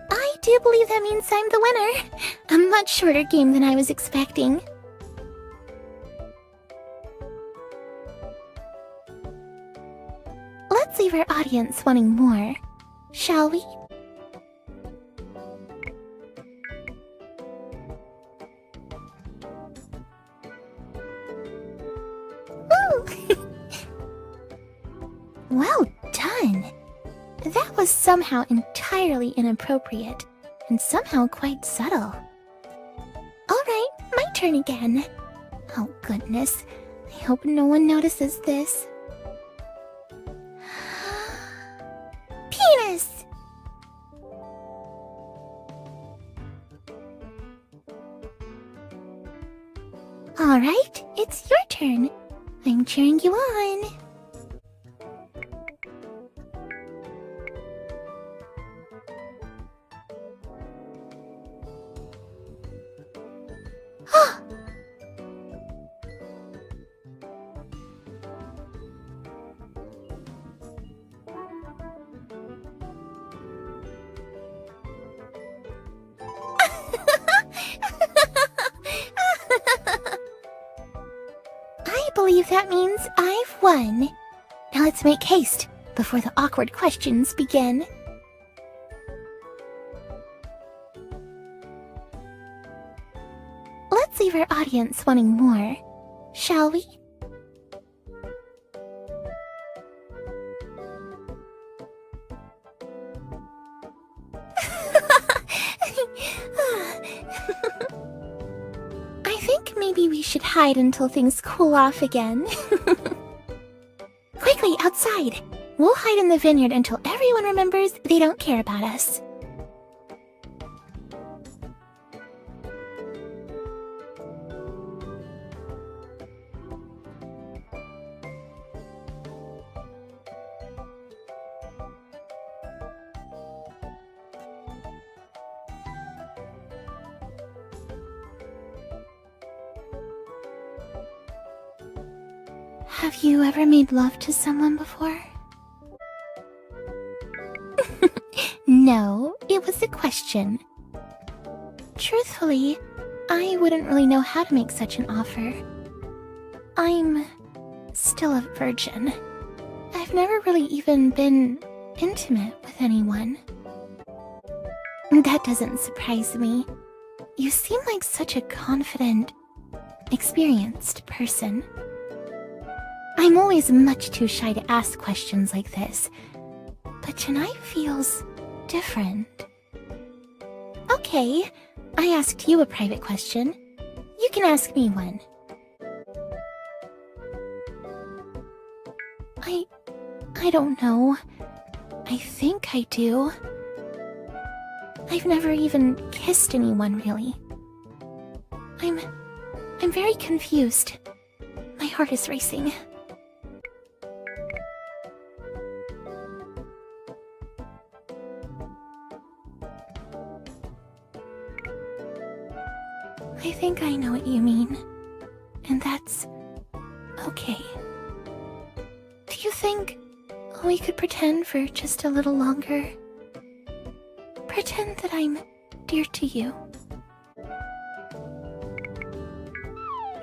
I do believe that means I'm the winner. A much shorter game than I was expecting. Let's leave our audience wanting more, shall we? Woo! Well done! That was somehow entirely inappropriate, and somehow quite subtle. Alright, my turn again. Oh goodness, I hope no one notices this. Penis! Alright, it's your turn. I'm cheering you on. believe that means I've won. Now let's make haste before the awkward questions begin. Let's leave our audience wanting more, shall we? I think maybe we should hide until things cool off again. Quickly, outside! We'll hide in the vineyard until everyone remembers they don't care about us. Have you ever made love to someone before? No, it was a question. Truthfully, I wouldn't really know how to make such an offer. I'm still a virgin. I've never really even been intimate with anyone. That doesn't surprise me. You seem like such a confident, experienced person. I'm always much too shy to ask questions like this, but tonight feels different. Okay, I asked you a private question. You can ask me one. I don't know. I think I do. I've never even kissed anyone, really. I'm very confused. My heart is racing. I think I know what you mean, and that's okay. Do you think we could pretend for just a little longer? Pretend that I'm dear to you.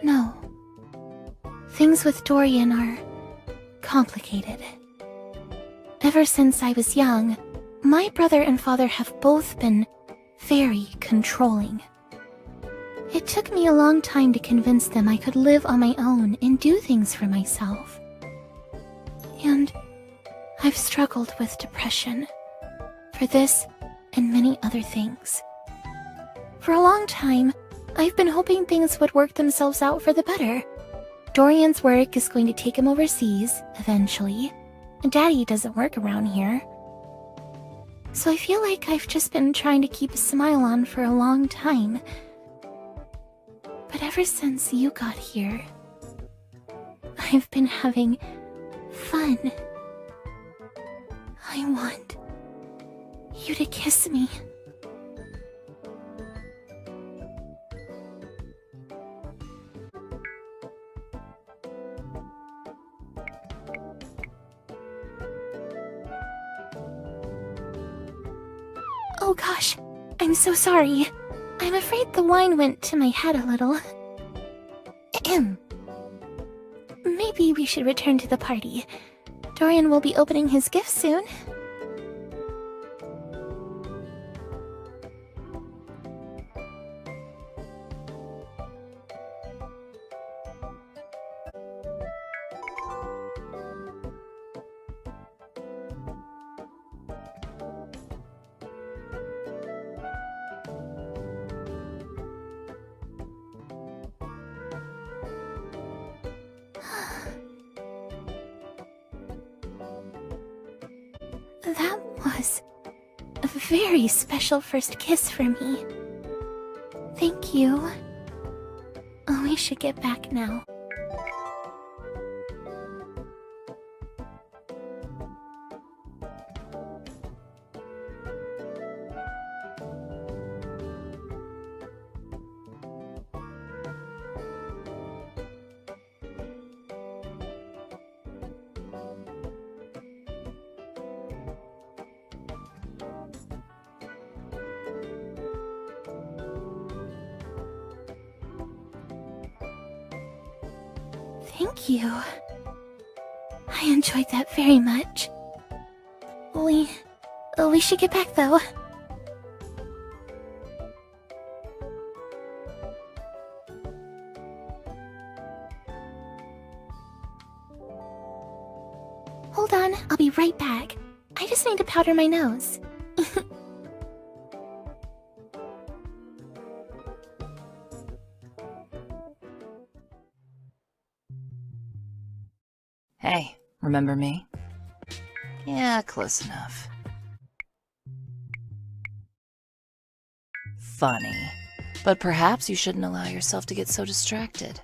No. Things with Dorian are complicated. Ever since I was young, my brother and father have both been very controlling. It took me a long time to convince them I could live on my own and do things for myself. And I've struggled with depression for this and many other things. For a long time, I've been hoping things would work themselves out for the better. Dorian's work is going to take him overseas, eventually. Daddy doesn't work around here. So I feel like I've just been trying to keep a smile on for a long time. But ever since you got here, I've been having fun. I want you to kiss me. Oh gosh, I'm so sorry. I'm afraid the wine went to my head a little. Maybe we should return to the party. Dorian will be opening his gift soon. That was a very special first kiss for me. Thank you. Oh, we should get back now. Thank you. I enjoyed that very much. We should get back though. Hold on, I'll be right back. I just need to powder my nose. Hey, remember me? Yeah, close enough. Funny. But perhaps you shouldn't allow yourself to get so distracted.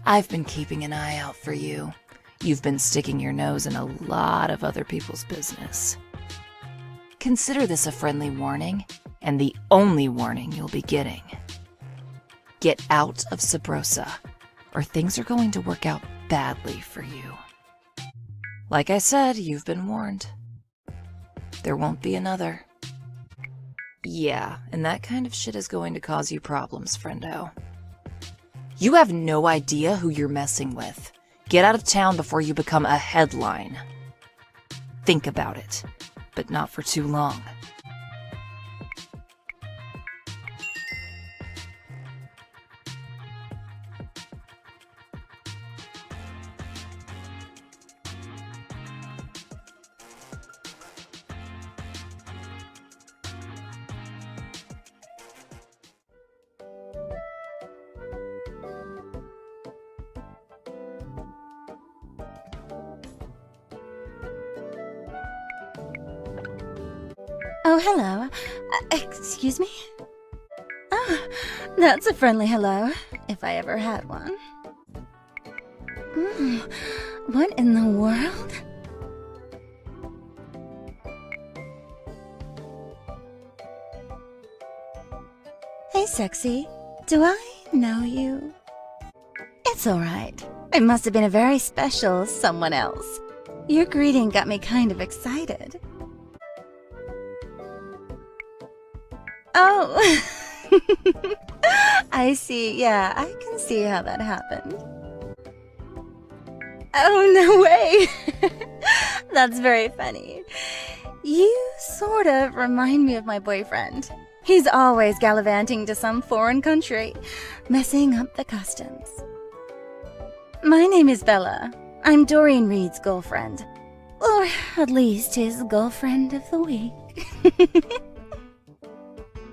I've been keeping an eye out for you. You've been sticking your nose in a lot of other people's business. Consider this a friendly warning, and the only warning you'll be getting. Get out of Sabrosa, or things are going to work out badly for you. Like I said, you've been warned. There won't be another. Yeah, and that kind of shit is going to cause you problems, friendo. You have no idea who you're messing with. Get out of town before you become a headline. Think about it, but not for too long. Oh, hello. Excuse me? Oh, that's a friendly hello, if I ever had one. What in the world? Hey, sexy. Do I know you? It's alright. It must have been a very special someone else. Your greeting got me kind of excited. Oh, I see. Yeah, I can see how that happened. Oh, no way. That's very funny. You sort of remind me of my boyfriend. He's always gallivanting to some foreign country, messing up the customs. My name is Bella. I'm Dorian Reed's girlfriend. Or at least his girlfriend of the week.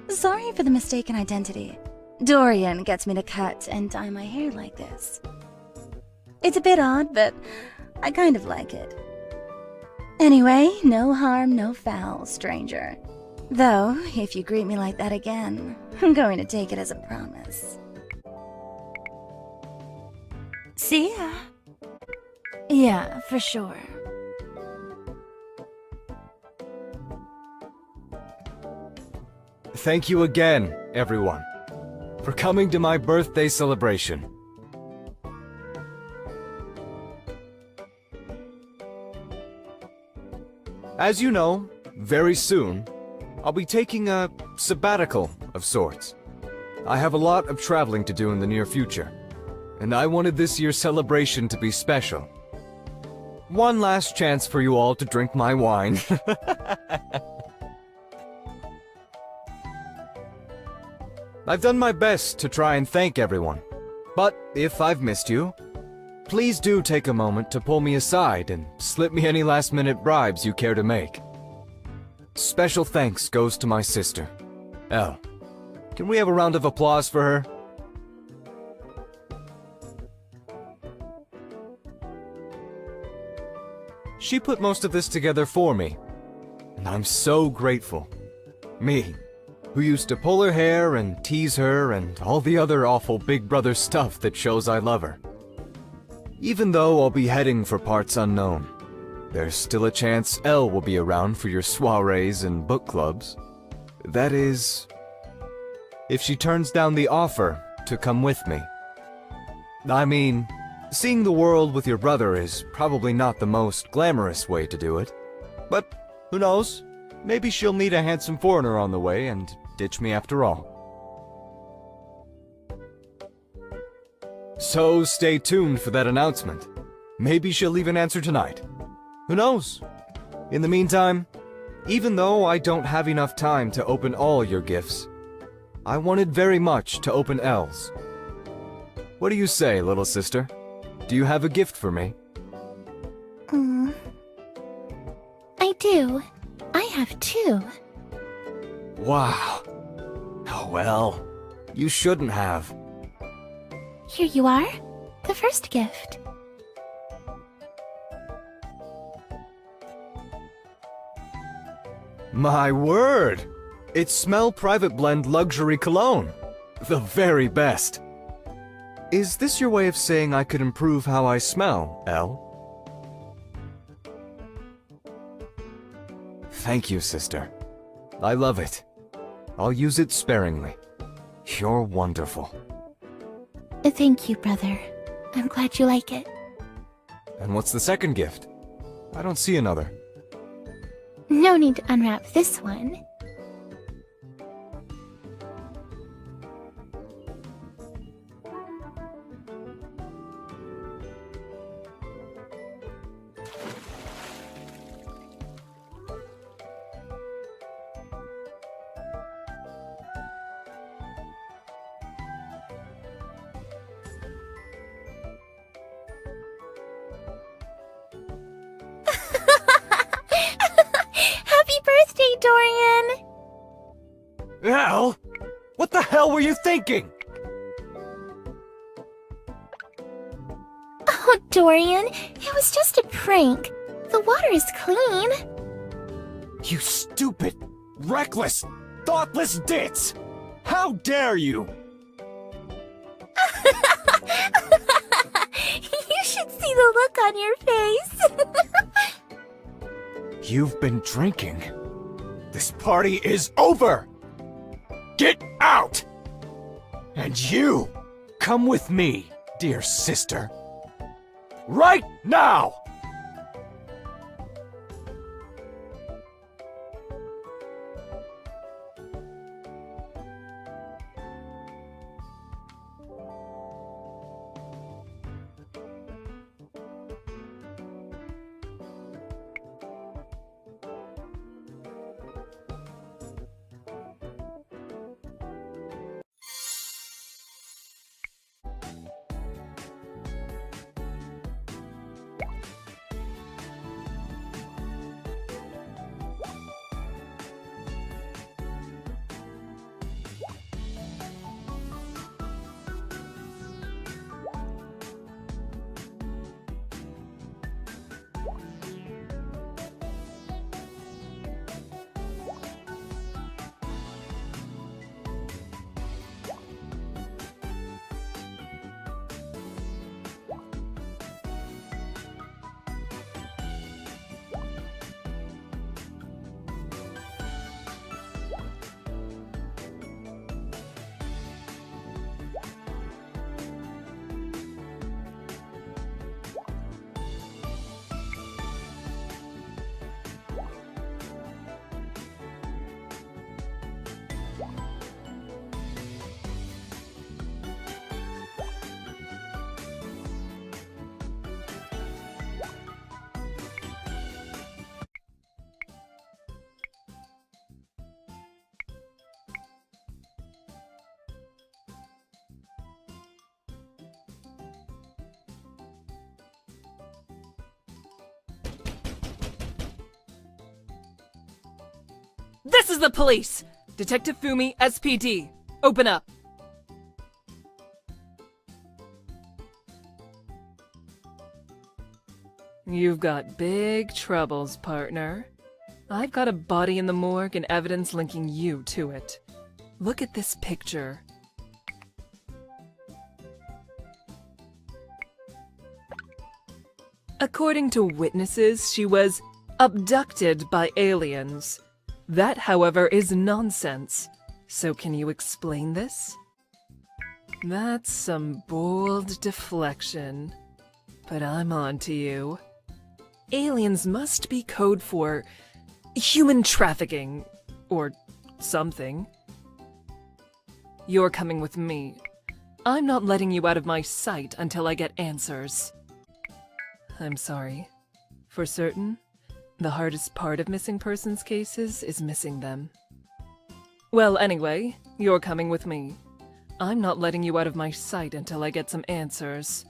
Sorry for the mistaken identity. Dorian gets me to cut and dye my hair like this. It's a bit odd, but I kind of like it. Anyway, no harm, no foul, stranger. Though, if you greet me like that again, I'm going to take it as a promise. See ya. Yeah, for sure. Thank you again, everyone, for coming to my birthday celebration. As you know, very soon, I'll be taking a sabbatical of sorts. I have a lot of traveling to do in the near future, and I wanted this year's celebration to be special. One last chance for you all to drink my wine. I've done my best to try and thank everyone, but if I've missed you, please do take a moment to pull me aside and slip me any last-minute bribes you care to make. Special thanks goes to my sister, Elle. Can we have a round of applause for her? She put most of this together for me, and I'm so grateful. Me, who used to pull her hair and tease her and all the other awful Big Brother stuff that shows I love her. Even though I'll be heading for parts unknown, there's still a chance Elle will be around for your soirees and book clubs. That is, if she turns down the offer to come with me. I mean, seeing the world with your brother is probably not the most glamorous way to do it. But who knows? Maybe she'll meet a handsome foreigner on the way and ditch me after all. So stay tuned for that announcement. Maybe she'll even answer tonight. Who knows? In the meantime, even though I don't have enough time to open all your gifts, I wanted very much to open Elle's. What do you say, little sister? Do you have a gift for me? I do. I have two. Wow. Oh well, you shouldn't have. Here you are. The first gift. My word! It's Smell Private Blend Luxury Cologne. The very best. Is this your way of saying I could improve how I smell, Elle? Thank you, sister. I love it. I'll use it sparingly. You're wonderful. Thank you, brother. I'm glad you like it. And what's the second gift? I don't see another. No need to unwrap this one. Happy birthday, Dorian! Elle? What the hell were you thinking? Oh, Dorian, it was just a prank. The water is clean. You stupid, reckless, thoughtless ditz! How dare you! You should see the look on your face. You've been drinking. This party is over! Get out! And you, come with me, dear sister. Right now! This is the police! Detective Fumi, SPD. Open up. You've got big troubles, partner. I've got a body in the morgue and evidence linking you to it. Look at this picture. According to witnesses, she was abducted by aliens. That, however, is nonsense. So can you explain this? That's some bold deflection. But I'm on to you. Aliens must be code for human trafficking, or something. You're coming with me. I'm not letting you out of my sight until I get answers. I'm sorry. For certain, the hardest part of missing persons cases is missing them. Well, anyway, you're coming with me. I'm not letting you out of my sight until I get some answers.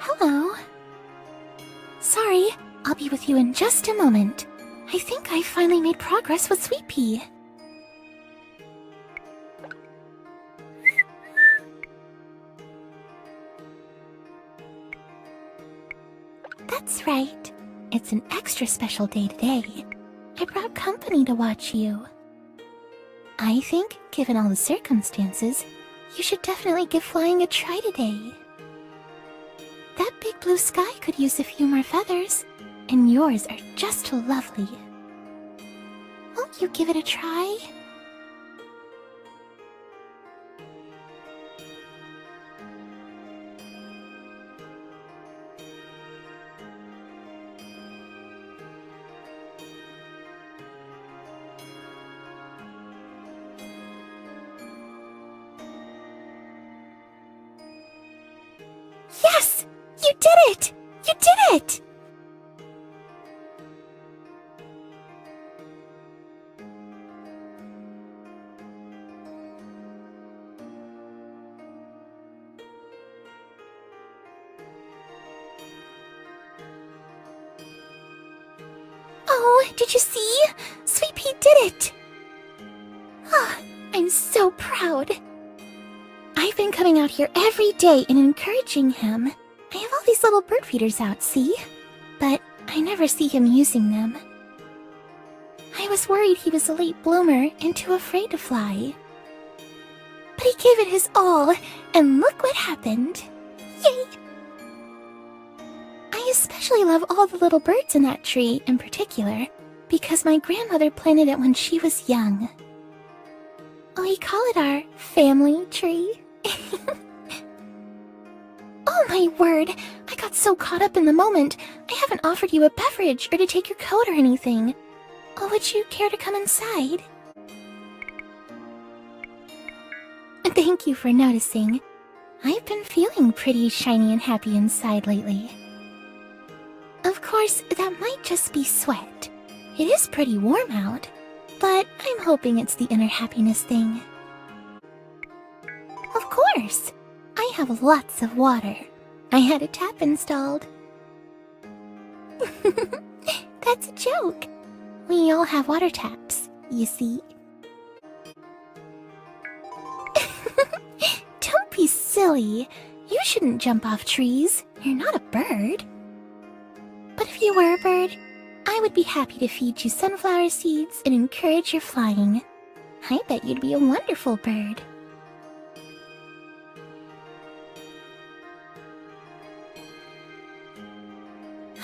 Hello. Sorry, I'll be with you in just a moment. I think I finally made progress with Sweet Pea. That's right. It's an extra special day today. I brought company to watch you. I think, given all the circumstances, you should definitely give flying a try today. That big blue sky could use a few more feathers, and yours are just lovely. Won't you give it a try? Yes! You did it! You did it! Oh, did you see? Sweet Pea did it! Ah, I'm so proud. I've been coming out here every day and encouraging him. I have all these little bird feeders out, see? But I never see him using them. I was worried he was a late bloomer and too afraid to fly. But he gave it his all, and look what happened. Yay! I especially love all the little birds in that tree in particular, because my grandmother planted it when she was young. We call it our family tree. Oh my word! I got so caught up in the moment, I haven't offered you a beverage or to take your coat or anything. Oh, would you care to come inside? Thank you for noticing. I've been feeling pretty shiny and happy inside lately. Of course, that might just be sweat. It is pretty warm out, but I'm hoping it's the inner happiness thing. Of course! I I have lots of water. I had a tap installed. That's a joke. We all have water taps, you see. Don't be silly. You shouldn't jump off trees. You're not a bird. But if you were a bird, I would be happy to feed you sunflower seeds and encourage your flying. I bet you'd be a wonderful bird.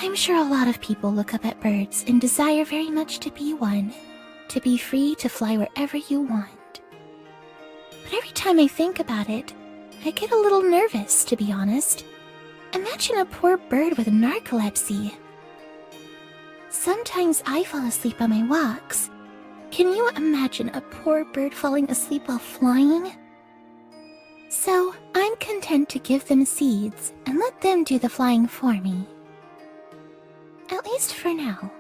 I'm sure a lot of people look up at birds and desire very much to be one, to be free to fly wherever you want. But every time I think about it, I get a little nervous, to be honest. Imagine a poor bird with narcolepsy. Sometimes I fall asleep on my walks. Can you imagine a poor bird falling asleep while flying? So I'm content to give them seeds and let them do the flying for me. At least for now.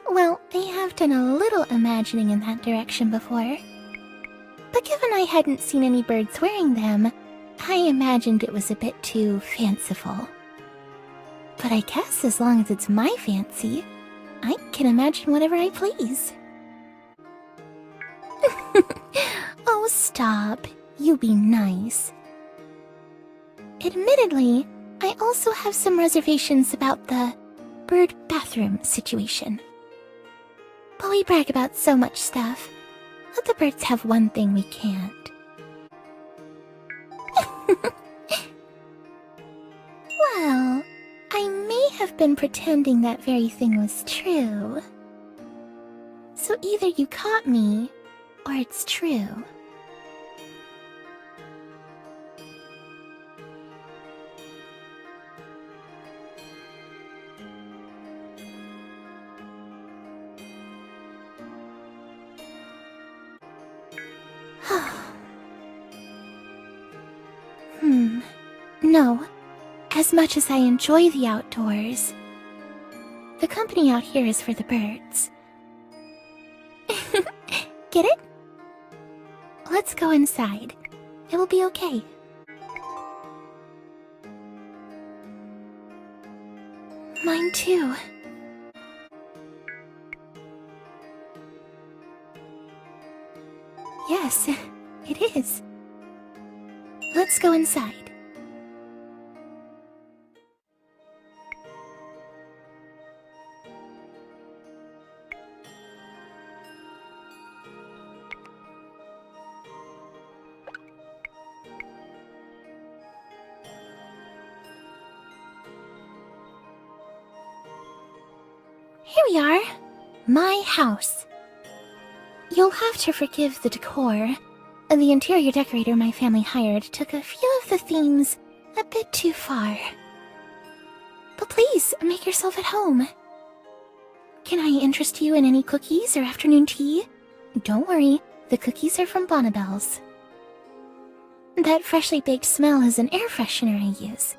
Well, I have done a little imagining in that direction before. But given I hadn't seen any birds wearing them, I imagined it was a bit too fanciful. But I guess as long as it's my fancy, I can imagine whatever I please. Oh, stop. You be nice. Admittedly, I also have some reservations about the bird bathroom situation. But we brag about so much stuff. Let the birds have one thing we can't. Well, I may have been pretending that very thing was true. So either you caught me, or it's true. No. As much as I enjoy the outdoors, the company out here is for the birds. Get it? Let's go inside. It will be okay. Mine too. Yes, it is. Let's go inside. Here we are. My house. You'll have to forgive the decor. The interior decorator my family hired took a few of the themes a bit too far. But please, make yourself at home. Can I interest you in any cookies or afternoon tea? Don't worry, the cookies are from Bonnabelle's. That freshly baked smell is an air freshener I use.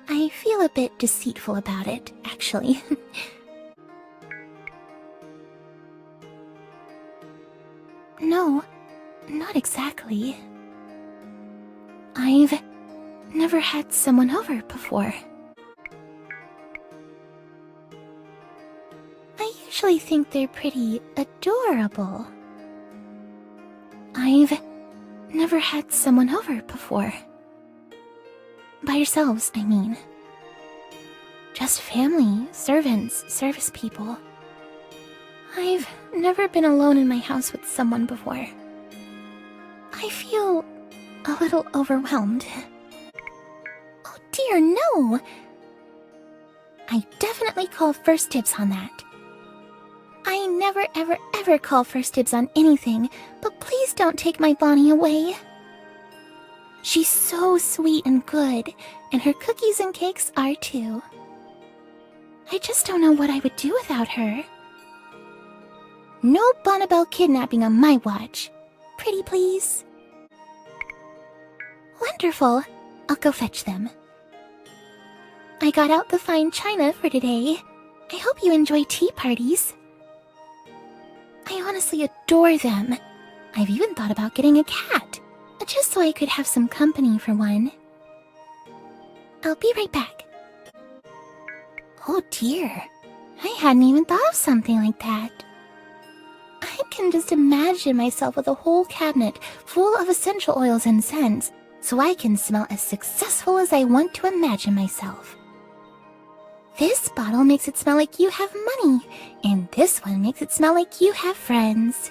I feel a bit deceitful about it, actually. No, not exactly. I've never had someone over before. I usually think they're pretty adorable. I've never had someone over before. By yourselves, I mean. Just family, servants, service people. I've never been alone in my house with someone before. I feel a little overwhelmed. Oh dear, no! I definitely call first dibs on that. I never ever call first dibs on anything, but please don't take my Bonnie away. She's so sweet and good, and her cookies and cakes are too. I just don't know what I would do without her. No Bonnabelle kidnapping on my watch. Pretty please? Wonderful. I'll go fetch them. I got out the fine china for today. I hope you enjoy tea parties. I honestly adore them. I've even thought about getting a cat, just so I could have some company for one. I'll be right back. Oh dear, I hadn't even thought of something like that. I can just imagine myself with a whole cabinet full of essential oils and scents, so I can smell as successful as I want to imagine myself. This bottle makes it smell like you have money, and this one makes it smell like you have friends.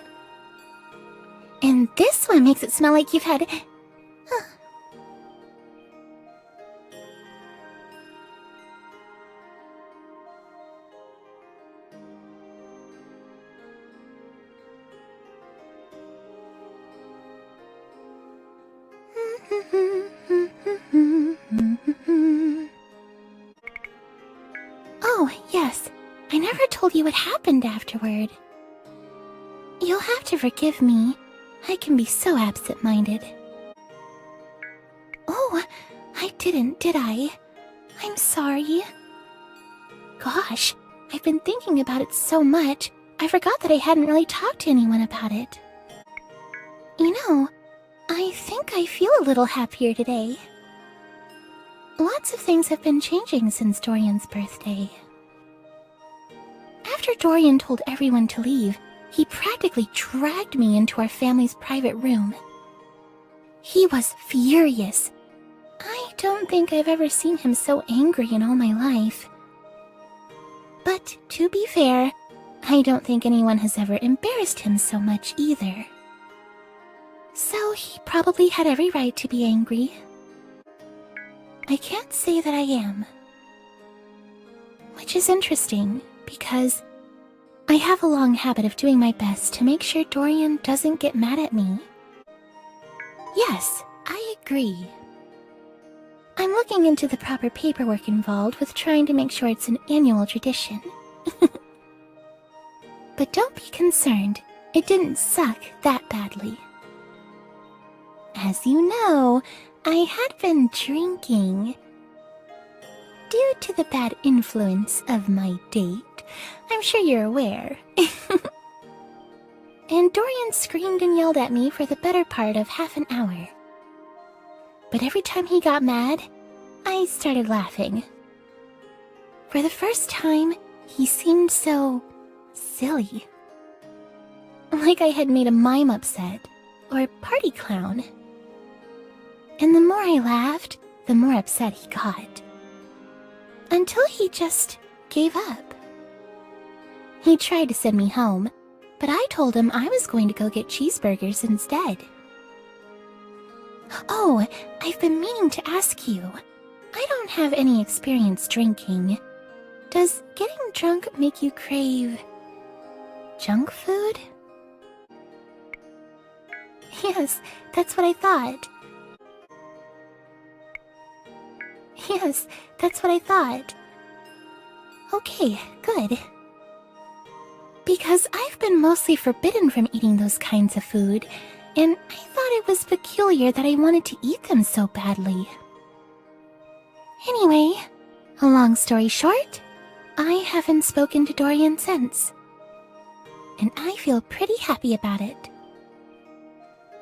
And this one makes it smell like you've had... Oh, yes. I never told you what happened afterward. You'll have to forgive me. I can be so absent-minded. Oh, I didn't, did I? I'm sorry. Gosh, I've been thinking about it so much, I forgot that I hadn't really talked to anyone about it. You know, I think I feel a little happier today. Lots of things have been changing since Dorian's birthday. After Dorian told everyone to leave, he practically dragged me into our family's private room. He was furious. I don't think I've ever seen him so angry in all my life. But to be fair, I don't think anyone has ever embarrassed him so much either. So he probably had every right to be angry. I can't say that I am. Which is interesting, because I have a long habit of doing my best to make sure Dorian doesn't get mad at me. Yes, I agree. I'm looking into the proper paperwork involved with trying to make sure it's an annual tradition. But don't be concerned, it didn't suck that badly. As you know, I had been drinking. Due to the bad influence of my date, I'm sure you're aware. And Dorian screamed and yelled at me for the better part of half an hour. But every time he got mad, I started laughing. For the first time, he seemed so silly. Like I had made a mime upset, or party clown. And the more I laughed, the more upset he got. Until he just gave up. He tried to send me home, but I told him I was going to go get cheeseburgers instead. Oh, I've been meaning to ask you. I don't have any experience drinking. Does getting drunk make you crave junk food? Yes, that's what I thought. Yes, that's what I thought. Okay, good. Because I've been mostly forbidden from eating those kinds of food, and I thought it was peculiar that I wanted to eat them so badly. Anyway, a long story short, I haven't spoken to Dorian since. And I feel pretty happy about it.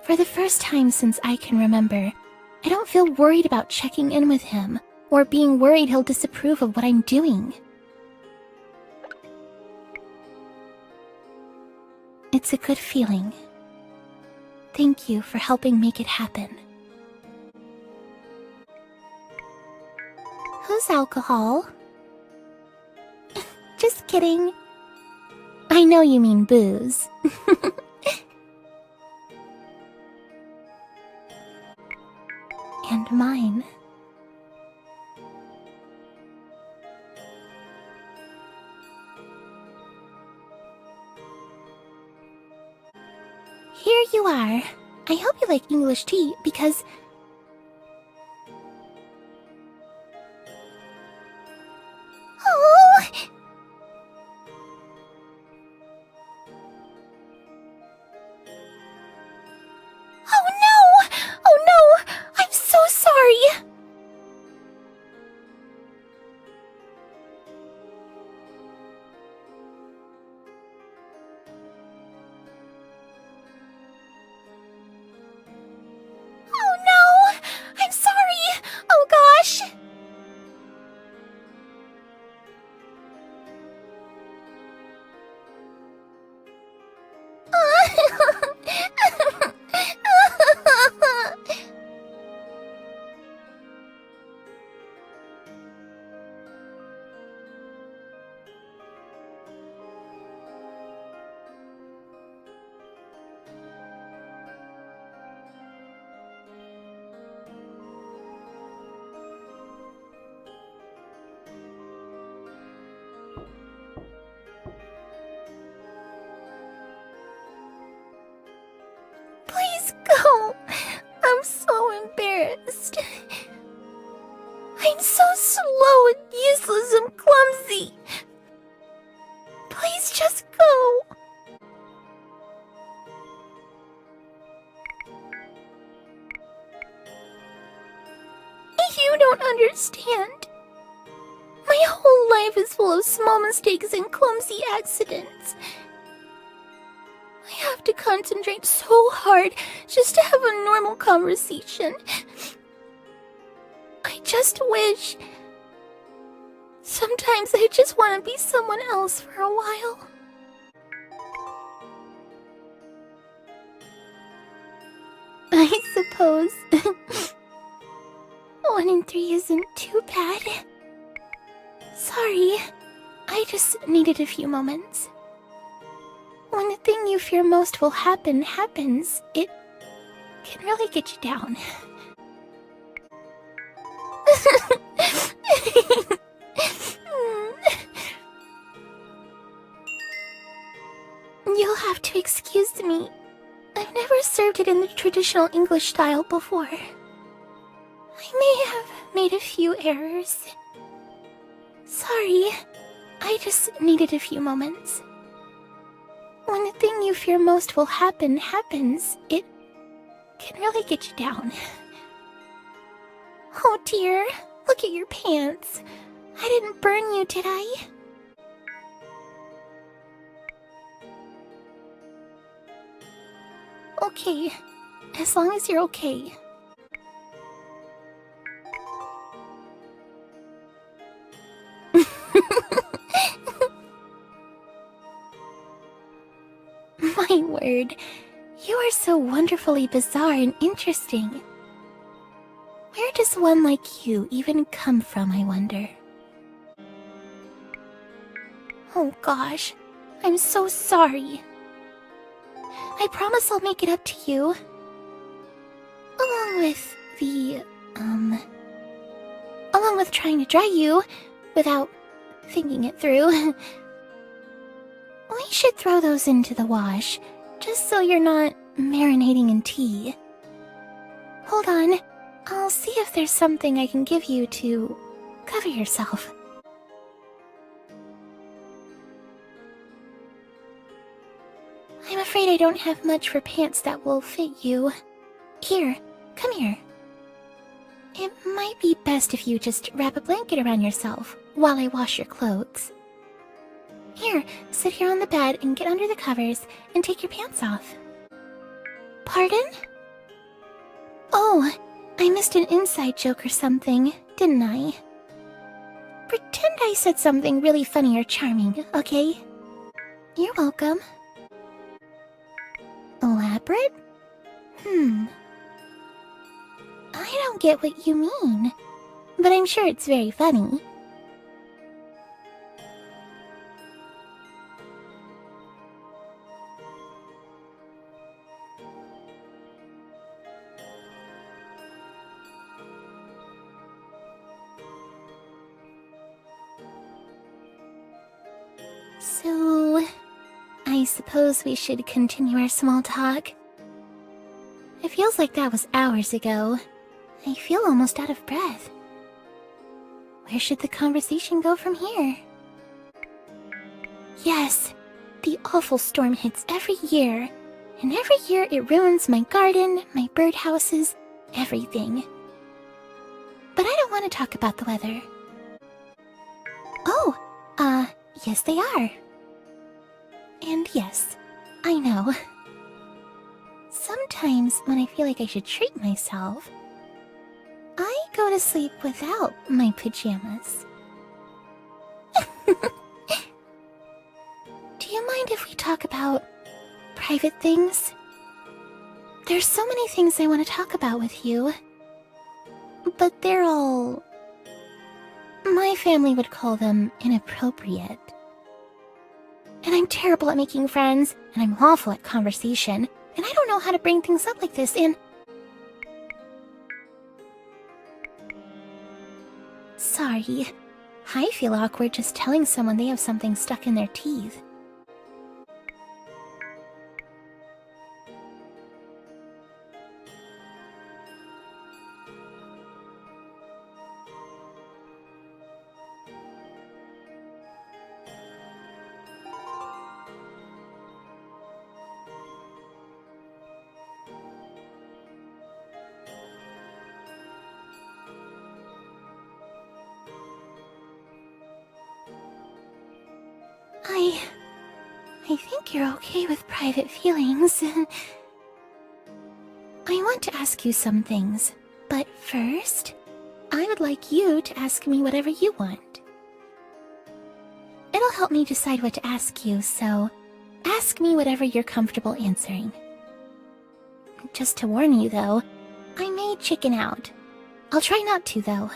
For the first time since I can remember, I don't feel worried about checking in with him, or being worried he'll disapprove of what I'm doing. It's a good feeling. Thank you for helping make it happen. Who's alcohol? Just kidding. I know you mean booze. And mine. Here you are. I hope you like English tea because... Oh! Oh no! Oh no! I'm so sorry! don't understand. My whole life is full of small mistakes and clumsy accidents. I have to concentrate so hard just to have a normal conversation. I just wish... Sometimes I just want to be someone else for a while. I suppose 1 in 3 isn't too bad. Sorry, I just needed a few moments. When the thing you fear most will happens, it can really get you down. You'll have to excuse me. I've never served it in the traditional English style before. I may have made a few errors. Sorry, I just needed a few moments. When the thing you fear most will happens, it can really get you down. Oh dear, look at your pants. I didn't burn you, did I? Okay, as long as you're okay. My word, you are so wonderfully bizarre and interesting. Where does one like you even come from, I wonder? Oh gosh, I'm so sorry. I promise I'll make it up to you. Along with trying to dry you without thinking it through. We should throw those into the wash, just so you're not marinating in tea. Hold on, I'll see if there's something I can give you to cover yourself. I'm afraid I don't have much for pants that will fit you. Here, come here. It might be best if you just wrap a blanket around yourself while I wash your clothes. Here, sit here on the bed and get under the covers and take your pants off. Pardon? Oh, I missed an inside joke or something, didn't I? Pretend I said something really funny or charming, okay? You're welcome. Elaborate? I don't get what you mean, but I'm sure it's very funny. So, I suppose we should continue our small talk. It feels like that was hours ago. I feel almost out of breath. Where should the conversation go from here? Yes, the awful storm hits every year, and every year it ruins my garden, my birdhouses, everything. But I don't want to talk about the weather. Oh, yes they are. And yes, I know. Sometimes when I feel like I should treat myself, I go to sleep without my pajamas. Do you mind if we talk about private things? There's so many things I want to talk about with you, but they're all... my family would call them inappropriate. And I'm terrible at making friends, and I'm awful at conversation, and I don't know how to bring things up like this, and... Sorry. I feel awkward just telling someone they have something stuck in their teeth. I think you're okay with private feelings. I want to ask you some things, but first, I would like you to ask me whatever you want. It'll help me decide what to ask you, so ask me whatever you're comfortable answering. Just to warn you, though, I may chicken out. I'll try not to, though.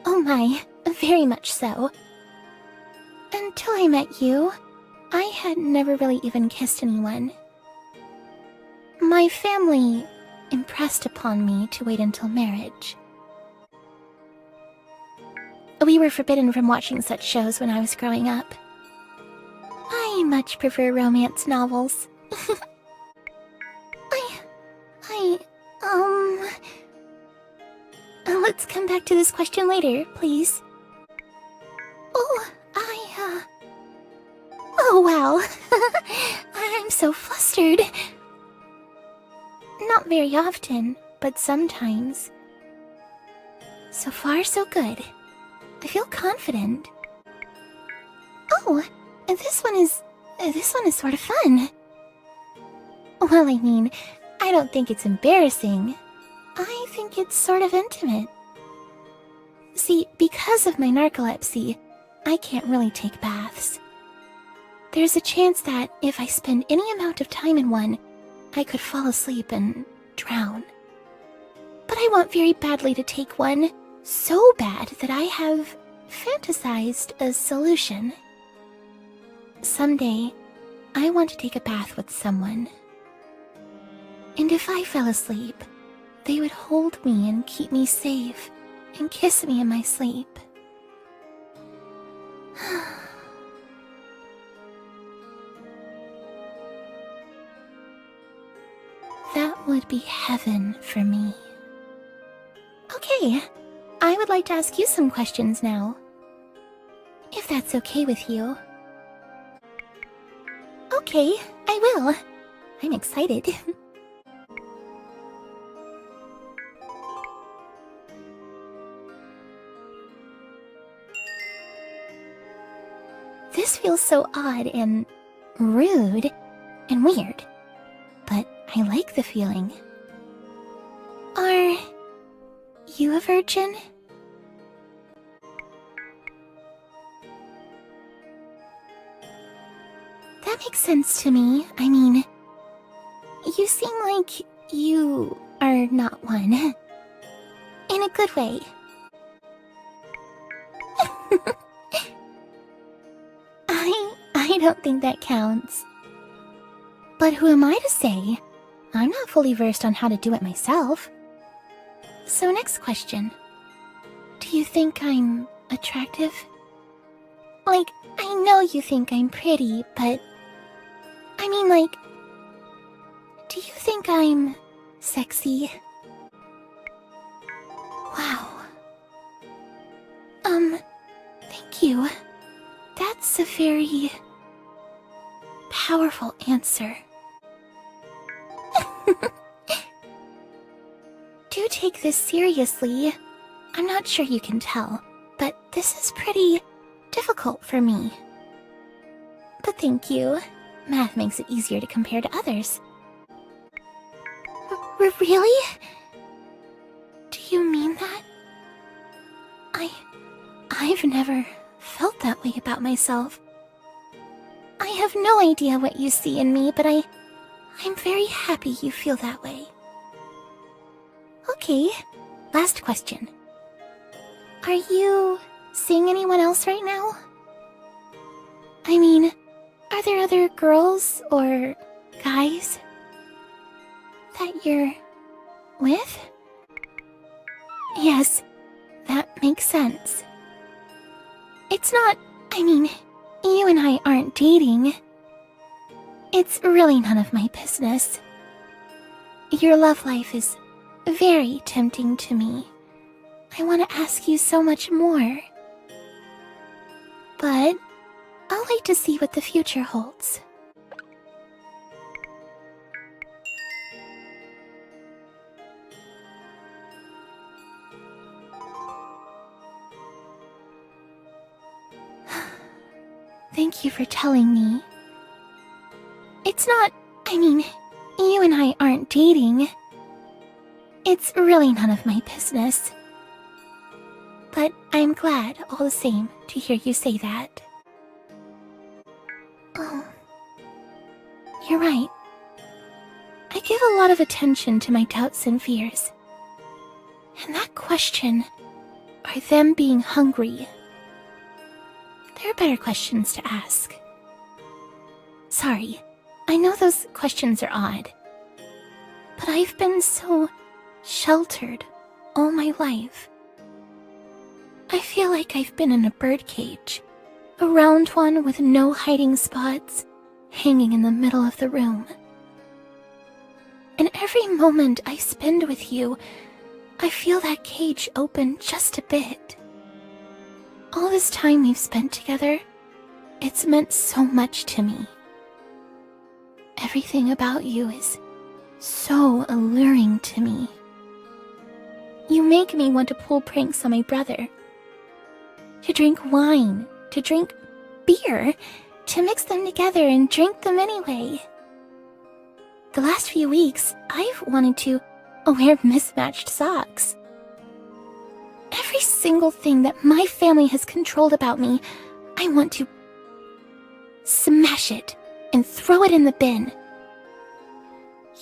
Oh my, very much so. Until I met you, I had never really even kissed anyone. My family impressed upon me to wait until marriage. We were forbidden from watching such shows when I was growing up. I much prefer romance novels. Let's come back to this question later, please. Oh, wow. I'm so flustered. Not very often, but sometimes. So far, so good. I feel confident. Oh, this one is sort of fun. Well, I mean, I don't think it's embarrassing. I think it's sort of intimate. See, because of my narcolepsy, I can't really take baths. There's a chance that if I spend any amount of time in one, I could fall asleep and drown. But I want very badly to take one, so bad that I have fantasized a solution. Someday, I want to take a bath with someone. And if I fell asleep, they would hold me and keep me safe and kiss me in my sleep. That would be heaven for me. Okay, I would like to ask you some questions now. If that's okay with you. Okay, I will. I'm excited. This feels so odd and rude and weird, but I like the feeling. Are you a virgin? That makes sense to me. I mean, you seem like you are not one. In a good way. I don't think that counts. But who am I to say? I'm not fully versed on how to do it myself. So next question. Do you think I'm attractive? Like, I know you think I'm pretty, but... I mean, like... Do you think I'm sexy? Wow. Thank you. That's a very... powerful answer. Do take this seriously. I'm not sure you can tell, but this is pretty difficult for me. But thank you. Math makes it easier to compare to others. Really? Do you mean that? I've never felt that way about myself. I have no idea what you see in me, but I'm very happy you feel that way. Okay, last question. Are you seeing anyone else right now? I mean, are there other girls or guys that you're with? Yes, that makes sense. It's not, I mean, you and I aren't dating. It's really none of my business. Your love life is very tempting to me. I want to ask you so much more. But I'll wait to see what the future holds. Thank you for telling me. It's not, you and I aren't dating. It's really none of my business. But I'm glad, all the same, to hear you say that. Oh, you're right. I give a lot of attention to my doubts and fears. And that question, are them being hungry? There are better questions to ask. Sorry, I know those questions are odd. But I've been so sheltered all my life. I feel like I've been in a birdcage, a round one with no hiding spots, hanging in the middle of the room. And every moment I spend with you, I feel that cage open just a bit. All this time we've spent together, it's meant so much to me. Everything about you is so alluring to me. You make me want to pull pranks on my brother. To drink wine, to drink beer, to mix them together and drink them anyway. The last few weeks, I've wanted to wear mismatched socks. Every single thing that my family has controlled about me, I want to smash it and throw it in the bin.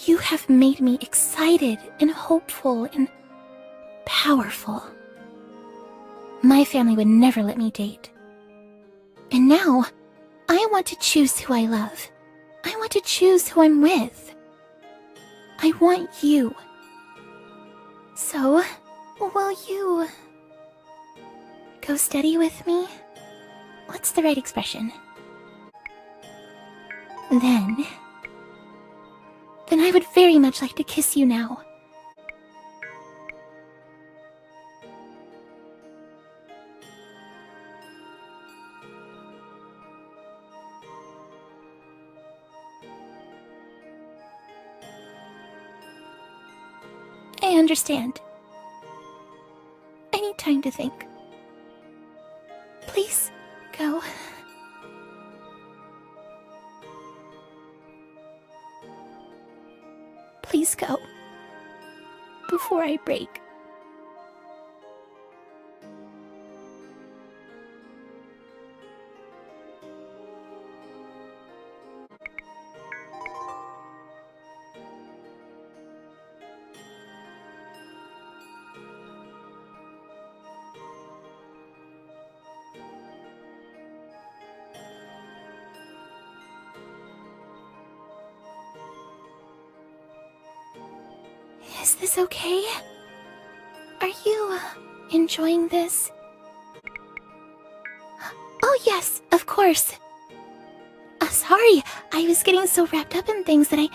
You have made me excited and hopeful and powerful. My family would never let me date. And now, I want to choose who I love. I want to choose who I'm with. I want you. So, will you go steady with me? What's the right expression? Then I would very much like to kiss you now. I understand. I need time to think. Please, go. Please go. Before I break. Is this okay? Are you enjoying this? Oh yes, of course. Sorry, I was getting so wrapped up in things that I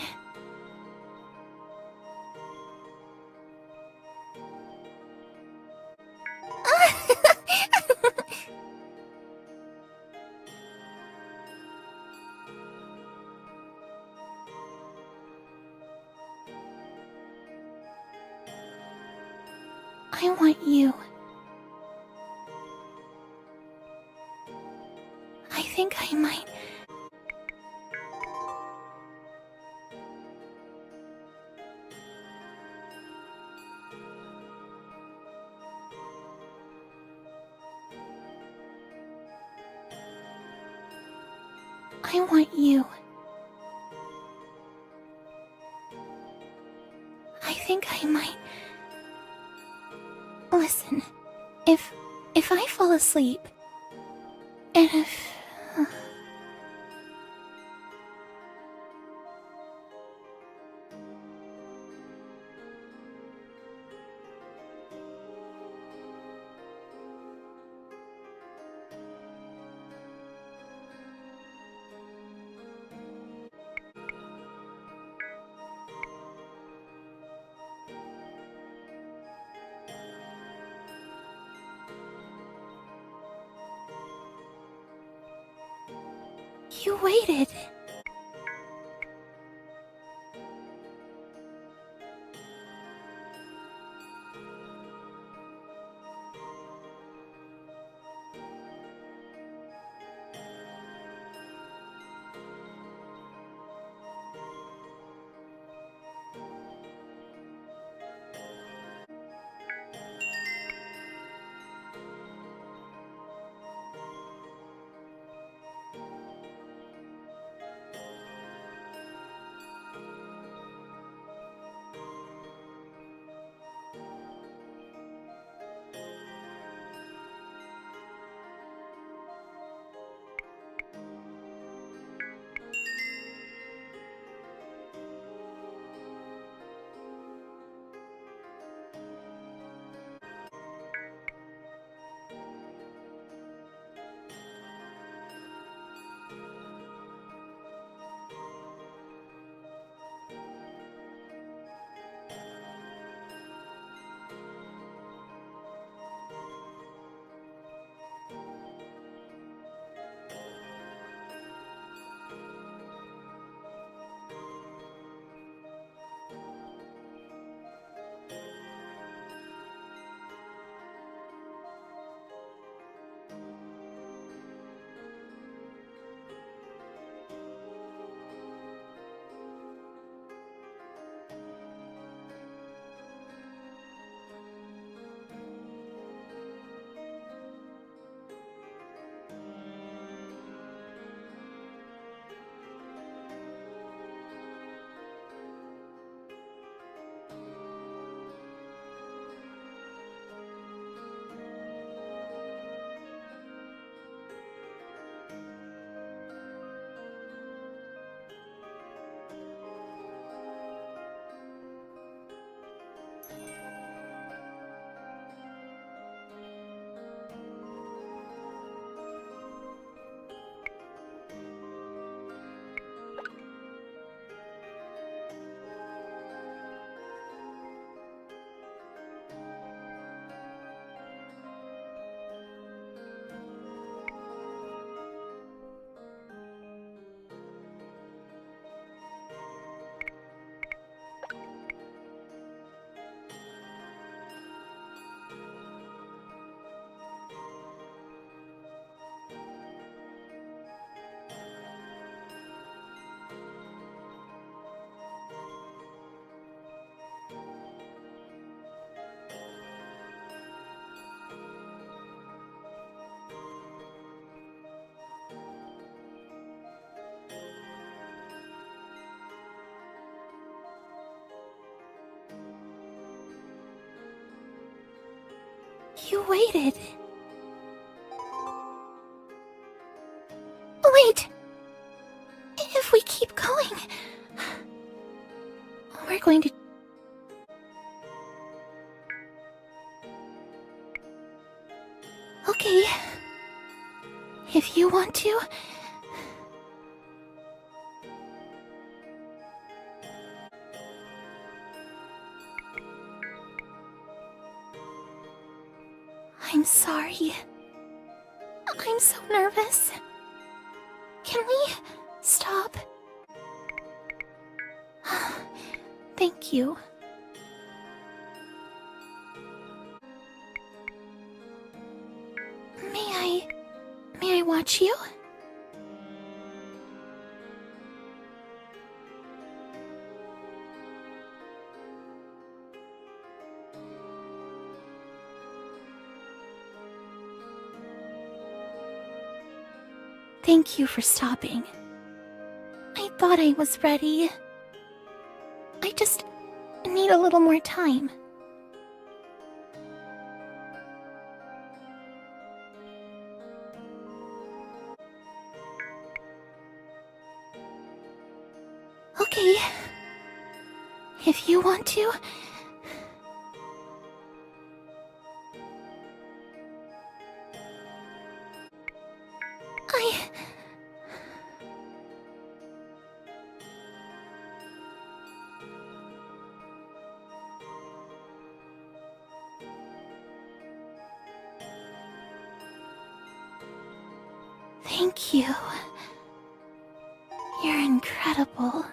want you. I think I might. I want you. I think I might. Listen, if I fall asleep, and if... You waited. You waited. Wait! If we keep going, we're going to... Okay. If you want to... I'm sorry. I'm so nervous. Can we stop? Thank you. May I watch you? Thank you for stopping. I thought I was ready. I just need a little more time. Okay. If you want to... Thank you. You're incredible.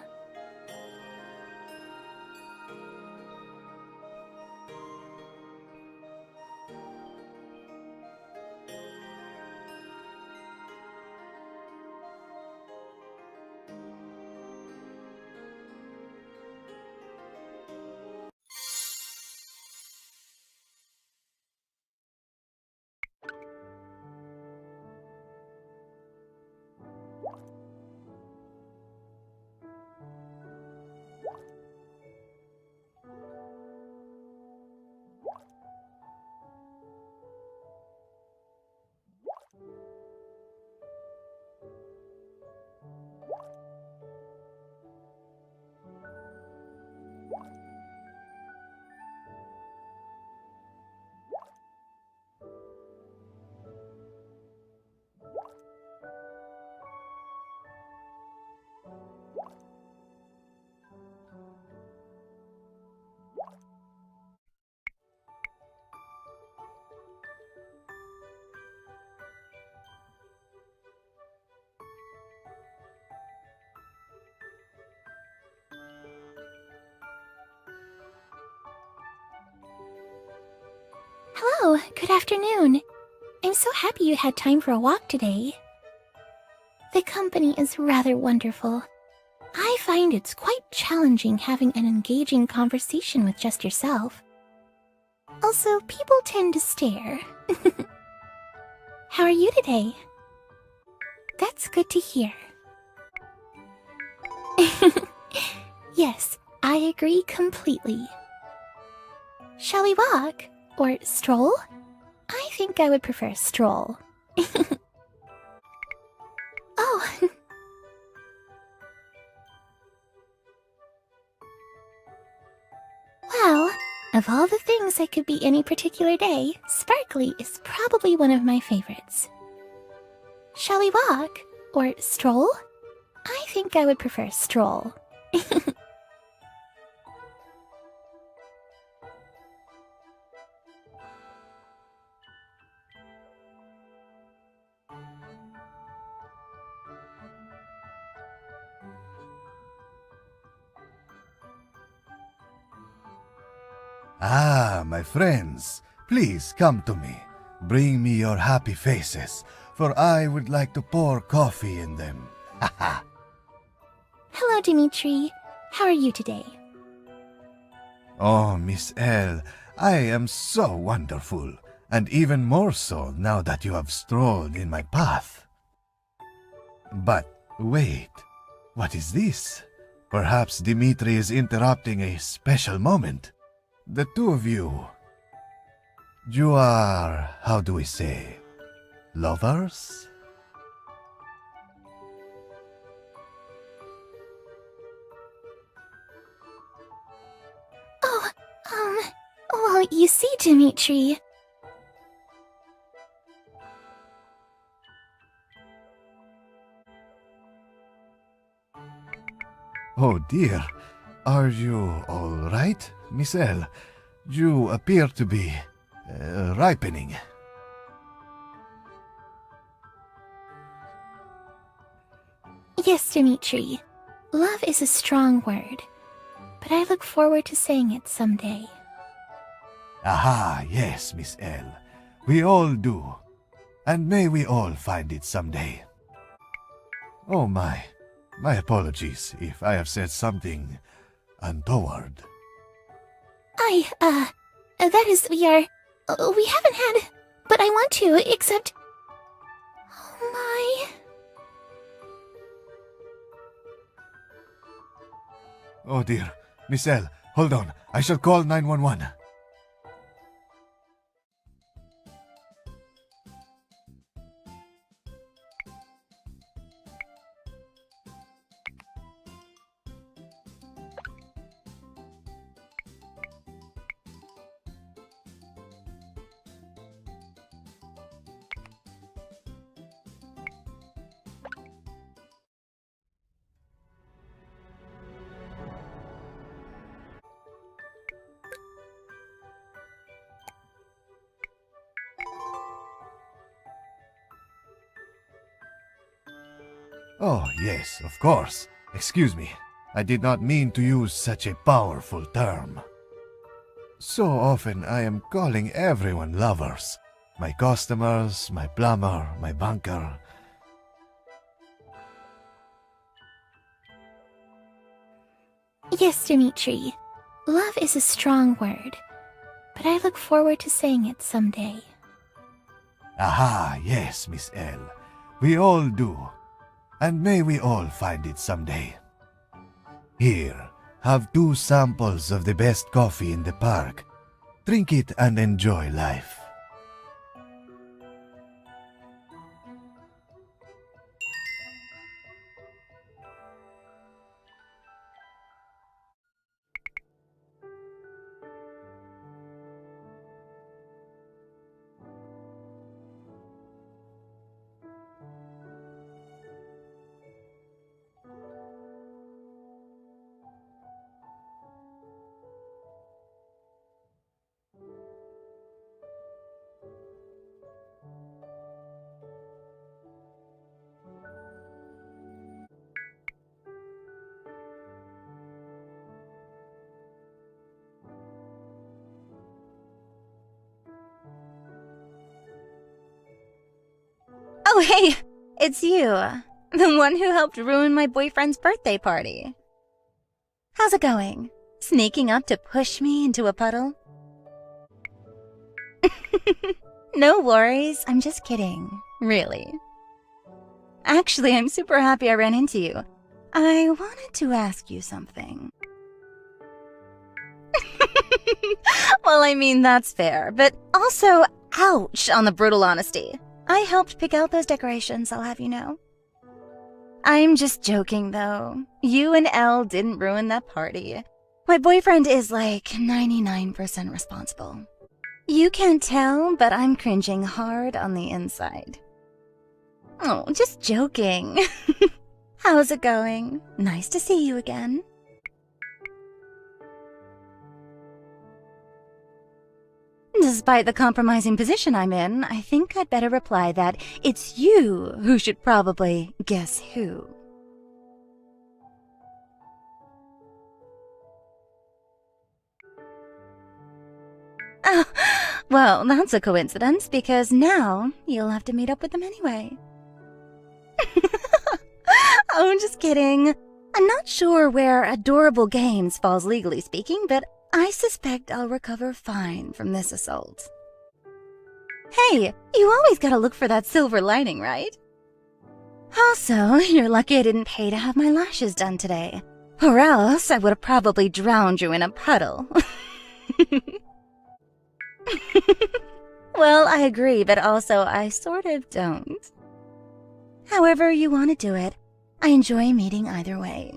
Hello, good afternoon. I'm so happy you had time for a walk today. The company is rather wonderful. I find it's quite challenging having an engaging conversation with just yourself. Also, people tend to stare. How are you today? That's good to hear. Yes, I agree completely. Shall we walk? Or stroll? I think I would prefer stroll. Oh. Well, of all the things that could be any particular day, sparkly is probably one of my favorites. Shall we walk? Or stroll? I think I would prefer stroll. Ah, my friends, please come to me. Bring me your happy faces, for I would like to pour coffee in them. Haha. Hello, Dimitri. How are you today? Oh, Miss Elle, I am so wonderful, and even more so now that you have strolled in my path. But wait, what is this? Perhaps Dimitri is interrupting a special moment. The two of you. You are, how do we say, lovers? Oh, well, you see, Dimitri. Oh dear, are you all right, Miss Elle? You appear to be ripening. Yes, Dimitri. Love is a strong word, but I look forward to saying it someday. Aha, yes, Miss Elle. We all do. And may we all find it someday. Oh my apologies if I have said something untoward. That is, we haven't had, but I want to, except... Oh my... Oh dear, Miss Elle, hold on, I shall call 911. Oh, yes, of course. Excuse me. I did not mean to use such a powerful term. So often I am calling everyone lovers. My customers, my plumber, my banker. Yes, Dimitri. Love is a strong word, but I look forward to saying it someday. Aha, yes, Miss Elle. We all do. And may we all find it someday. Here, have 2 samples of the best coffee in the park. Drink it and enjoy life. Oh, hey, it's you. The one who helped ruin my boyfriend's birthday party. How's it going? Sneaking up to push me into a puddle? No worries, I'm just kidding. Really. Actually, I'm super happy I ran into you. I wanted to ask you something. Well, I mean, that's fair, but also, ouch on the brutal honesty. I helped pick out those decorations, I'll have you know. I'm just joking, though. You and Elle didn't ruin that party. My boyfriend is like 99% responsible. You can't tell, but I'm cringing hard on the inside. Oh, just joking. How's it going? Nice to see you again. Despite the compromising position I'm in, I think I'd better reply that it's you who should probably guess who. Oh, well, that's a coincidence, because now you'll have to meet up with them anyway. Oh, I'm just kidding. I'm not sure where adorable games falls legally speaking, but I suspect I'll recover fine from this assault. Hey, you always gotta look for that silver lining, right? Also, you're lucky I didn't pay to have my lashes done today, or else I would have probably drowned you in a puddle. Well, I agree, but also I sort of don't. However you want to do it, I enjoy meeting either way.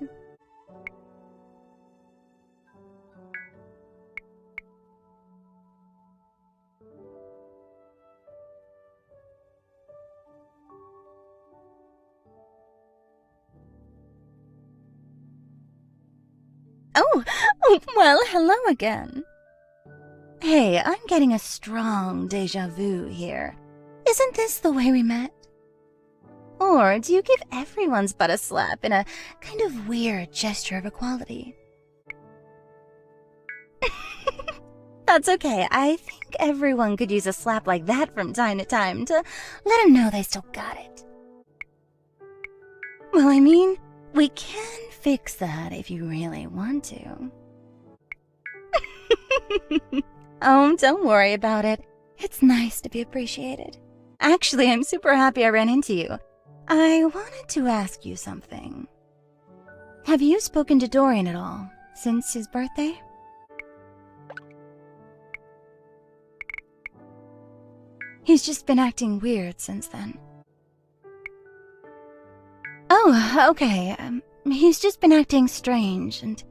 Oh, well, hello again. Hey, I'm getting a strong déjà vu here. Isn't this the way we met? Or do you give everyone's butt a slap in a kind of weird gesture of equality? That's okay. I think everyone could use a slap like that from time to time to let them know they still got it. Well, I mean, we can fix that if you really want to. Oh, don't worry about it. It's nice to be appreciated. Actually, I'm super happy I ran into you. I wanted to ask you something. Have you spoken to Dorian at all since his birthday? He's just been acting weird since then. Oh, okay. He's just been acting strange and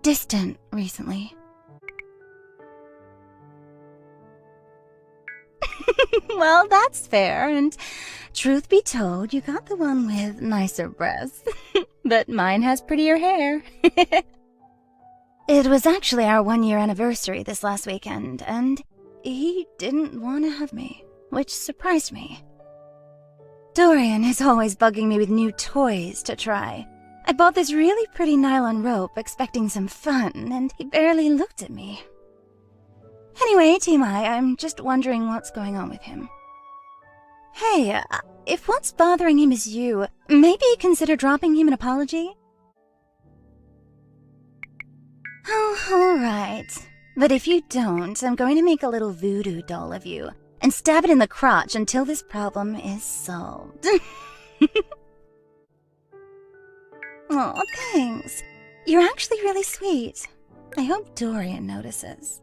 distant recently. Well, that's fair, and truth be told, you got the one with nicer breasts. But mine has prettier hair. It was actually our 1-year anniversary this last weekend, and he didn't want to have me, which surprised me. Dorian is always bugging me with new toys to try. I bought this really pretty nylon rope expecting some fun, and he barely looked at me. Anyway, TMI, I'm just wondering what's going on with him. Hey, if what's bothering him is you, maybe consider dropping him an apology? Oh, alright. But if you don't, I'm going to make a little voodoo doll of you and stab it in the crotch until this problem is solved. Aw, thanks. You're actually really sweet. I hope Dorian notices.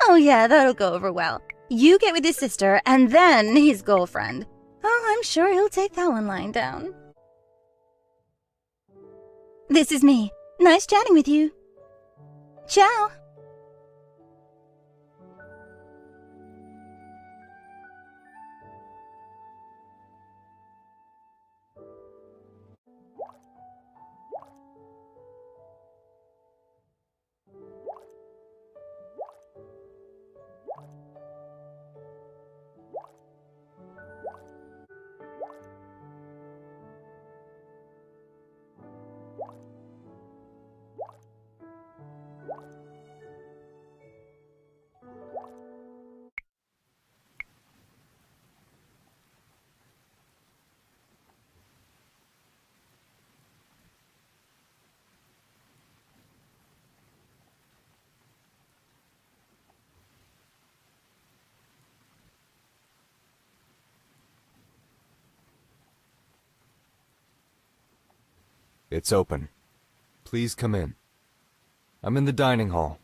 Oh yeah, that'll go over well. You get with his sister, and then his girlfriend. Oh, I'm sure he'll take that one lying down. This is me. Nice chatting with you. Ciao! It's open. Please come in. I'm in the dining hall.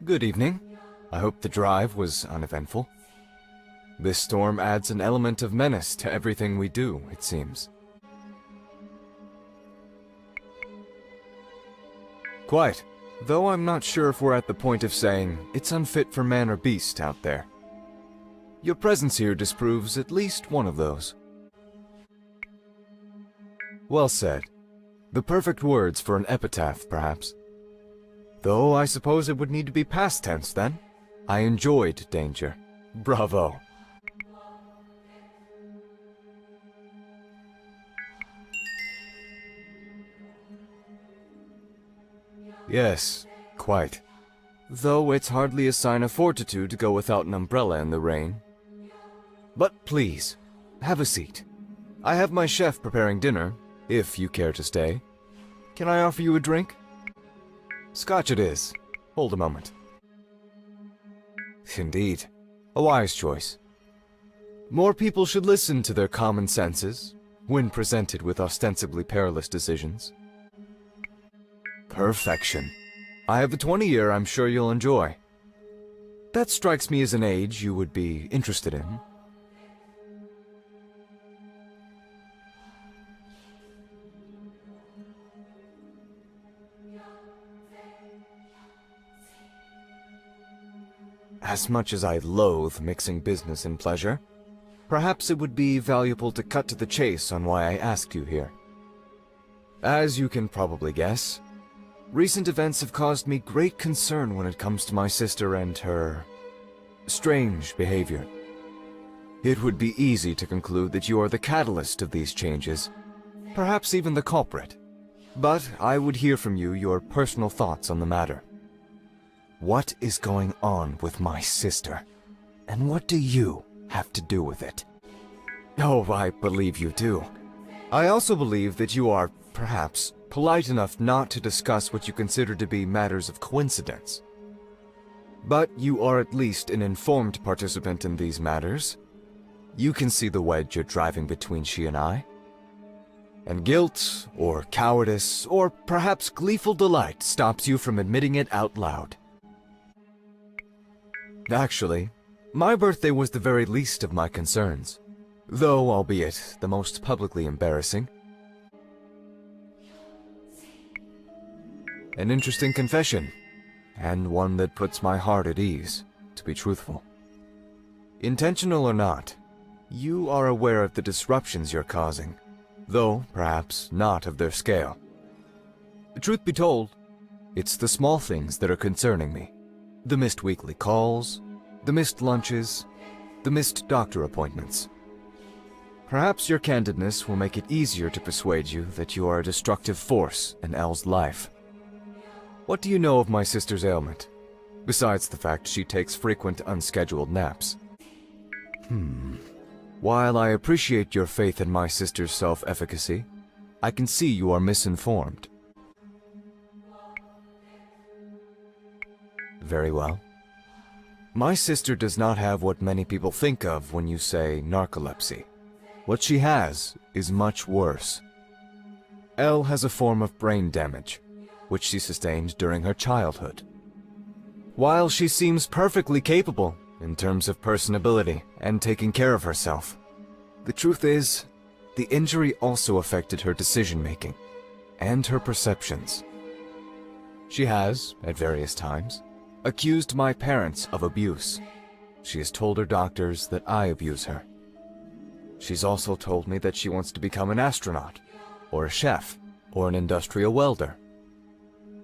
Good evening. I hope the drive was uneventful. This storm adds an element of menace to everything we do, it seems. Quite. Though I'm not sure if we're at the point of saying it's unfit for man or beast out there. Your presence here disproves at least one of those. Well said. The perfect words for an epitaph, perhaps. Though I suppose it would need to be past tense then. I enjoyed danger. Bravo. Yes, quite. Though it's hardly a sign of fortitude to go without an umbrella in the rain. But please, have a seat. I have my chef preparing dinner, if you care to stay. Can I offer you a drink? Scotch it is. Hold a moment. Indeed, a wise choice. More people should listen to their common senses when presented with ostensibly perilous decisions. Perfection. I have a 20-year I'm sure you'll enjoy. That strikes me as an age you would be interested in. As much as I loathe mixing business and pleasure, perhaps it would be valuable to cut to the chase on why I asked you here. As you can probably guess, recent events have caused me great concern when it comes to my sister and her strange behavior. It would be easy to conclude that you are the catalyst of these changes, perhaps even the culprit. But I would hear from you your personal thoughts on the matter. What is going on with my sister? And what do you have to do with it? Oh, I believe you do. I also believe that you are, perhaps, polite enough not to discuss what you consider to be matters of coincidence. But you are at least an informed participant in these matters. You can see the wedge you're driving between she and I. And guilt, or cowardice, or perhaps gleeful delight stops you from admitting it out loud. Actually, my birthday was the very least of my concerns, though albeit the most publicly embarrassing. An interesting confession, and one that puts my heart at ease, to be truthful. Intentional or not, you are aware of the disruptions you're causing, though perhaps not of their scale. The truth be told, it's the small things that are concerning me. The missed weekly calls, the missed lunches, the missed doctor appointments. Perhaps your candidness will make it easier to persuade you that you are a destructive force in Elle's life. What do you know of my sister's ailment, besides the fact she takes frequent unscheduled naps? While I appreciate your faith in my sister's self-efficacy, I can see you are misinformed. Very well. My sister does not have what many people think of when you say narcolepsy. What she has is much worse. Elle has a form of brain damage, which she sustained during her childhood. While she seems perfectly capable in terms of personability and taking care of herself, the truth is, the injury also affected her decision-making and her perceptions. She has, at various times, accused my parents of abuse. She has told her doctors that I abuse her. She's also told me that she wants to become an astronaut, or a chef, or an industrial welder.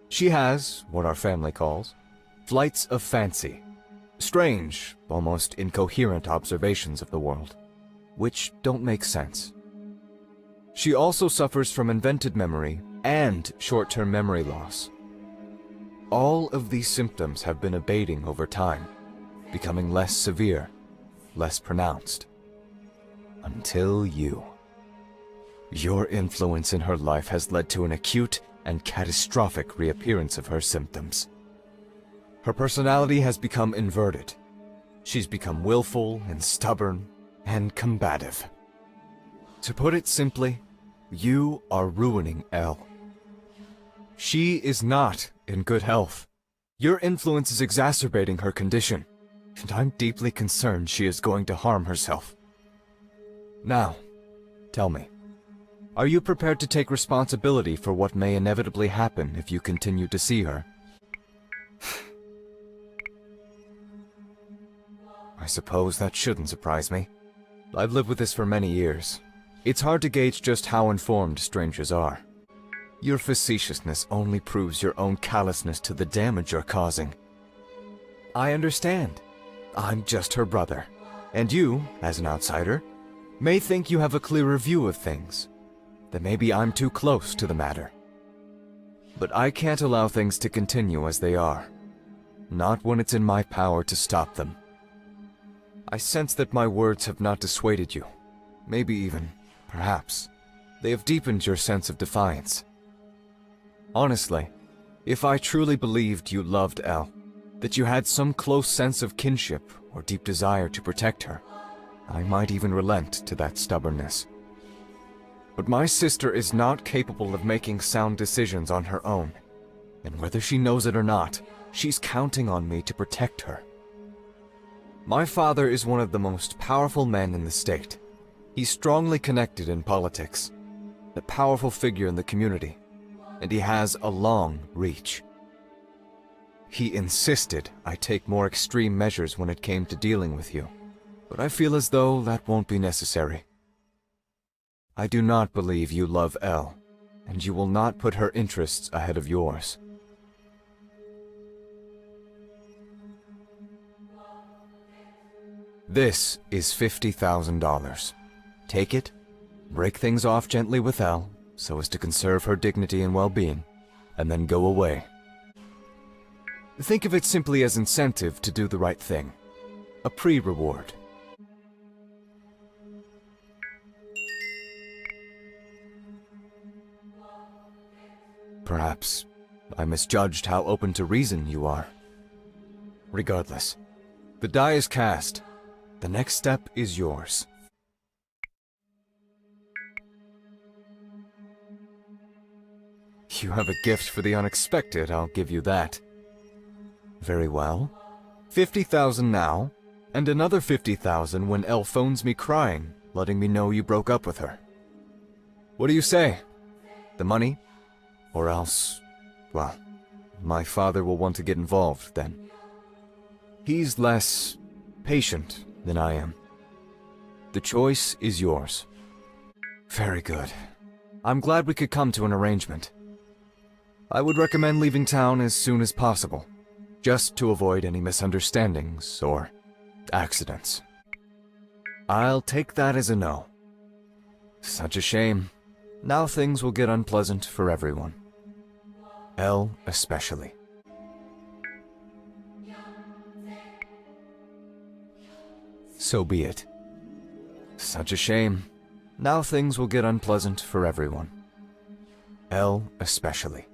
She has, what our family calls, flights of fancy. Strange, almost incoherent observations of the world, which don't make sense. She also suffers from invented memory and short-term memory loss. All of these symptoms have been abating over time, becoming less severe, less pronounced. Until you. Your influence in her life has led to an acute and catastrophic reappearance of her symptoms. Her personality has become inverted. She's become willful and stubborn and combative. To put it simply, you are ruining Elle. She is not in good health. Your influence is exacerbating her condition, and I'm deeply concerned she is going to harm herself. Now, tell me, are you prepared to take responsibility for what may inevitably happen if you continue to see her? I suppose that shouldn't surprise me. I've lived with this for many years. It's hard to gauge just how informed strangers are. Your facetiousness only proves your own callousness to the damage you're causing. I understand. I'm just her brother, and you, as an outsider, may think you have a clearer view of things, that maybe I'm too close to the matter. But I can't allow things to continue as they are, not when it's in my power to stop them. I sense that my words have not dissuaded you. Maybe even, perhaps, they have deepened your sense of defiance. Honestly, If I truly believed you loved Elle, that you had some close sense of kinship or deep desire to protect her, I might even relent to that stubbornness. But my sister is not capable of making sound decisions on her own, and whether she knows it or not, she's counting on me to protect her. My father is one of the most powerful men in the state. He's strongly connected in politics, a powerful figure in the community, and he has a long reach. He insisted I take more extreme measures when it came to dealing with you, but I feel as though that won't be necessary. I do not believe you love Elle, and you will not put her interests ahead of yours. This is $50,000. Take it, break things off gently with Elle, so as to conserve her dignity and well-being, and then go away. Think of it simply as incentive to do the right thing. A pre-reward. Perhaps I misjudged how open to reason you are. Regardless, the die is cast. The next step is yours. You have a gift for the unexpected, I'll give you that. Very well. 50,000 now, and another 50,000 when Elle phones me crying, letting me know you broke up with her. What do you say? The money? Or else, well, my father will want to get involved then. He's less patient than I am. The choice is yours. Very good. I'm glad we could come to an arrangement. I would recommend leaving town as soon as possible, just to avoid any misunderstandings or accidents. I'll take that as a no. Such a shame. Now things will get unpleasant for everyone. Elle especially. So be it. Such a shame. Now things will get unpleasant for everyone. Elle especially.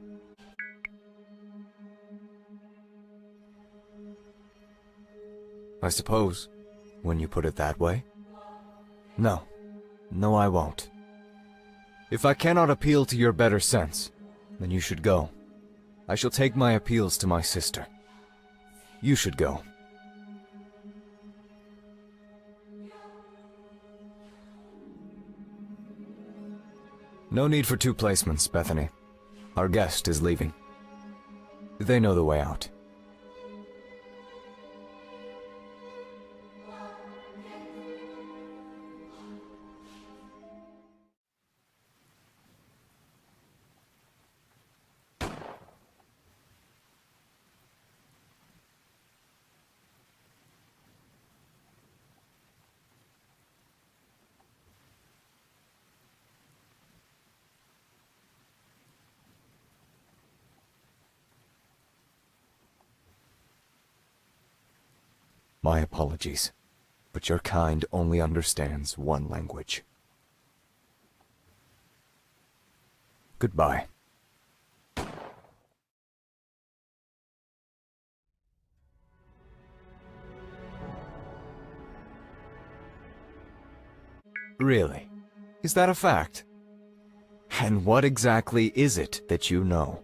I suppose, when you put it that way. No. No, I won't. If I cannot appeal to your better sense, then you should go. I shall take my appeals to my sister. You should go. No need for two placements, Bethany. Our guest is leaving. They know the way out. My apologies, but your kind only understands one language. Goodbye. Really? Is that a fact? And what exactly is it that you know?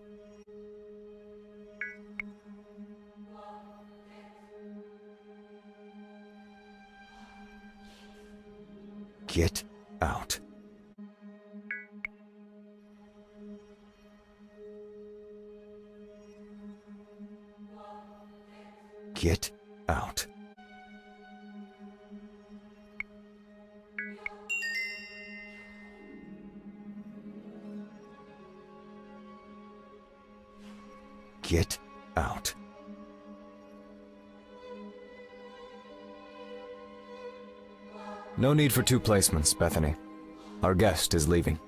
Get out. Get out. Get out. No need for two placements, Bethany. Our guest is leaving.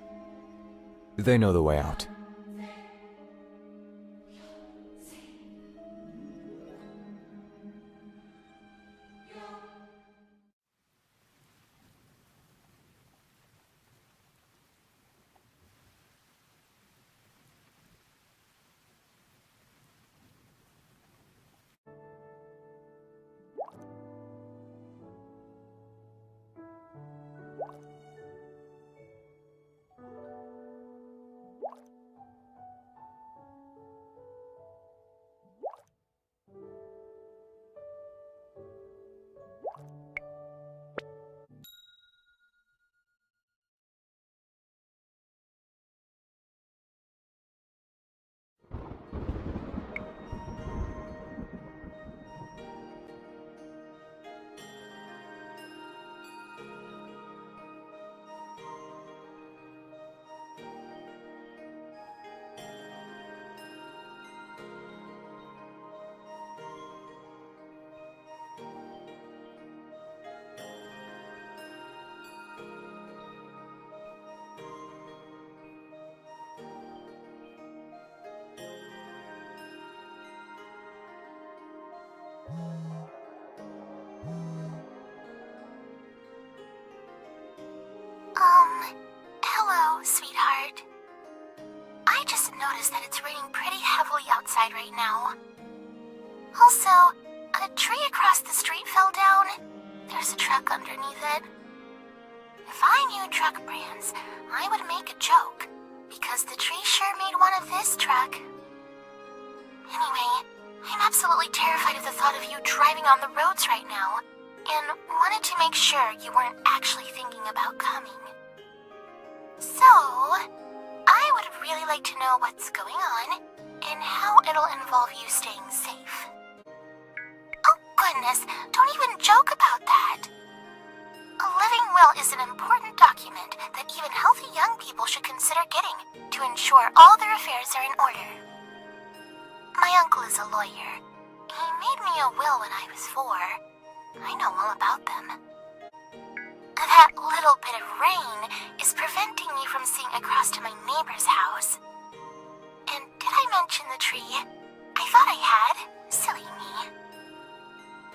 They know the way out. Hello, sweetheart. I just noticed that it's raining pretty heavily outside right now. Also, a tree across the street fell down. There's a truck underneath it. If I knew truck brands, I would make a joke, because the tree sure made one of this truck. Anyway, I'm absolutely terrified of the thought of you driving on the roads right now, and wanted to make sure you weren't actually thinking about coming. So, I would really like to know what's going on, and how it'll involve you staying safe. Oh goodness, don't even joke about that. A living will is an important document that even healthy young people should consider getting to ensure all their affairs are in order. My uncle is a lawyer. He made me a will when I was 4. I know all about them. That little bit of rain is preventing me from seeing across to my neighbor's house. And did I mention the tree? I thought I had. Silly me.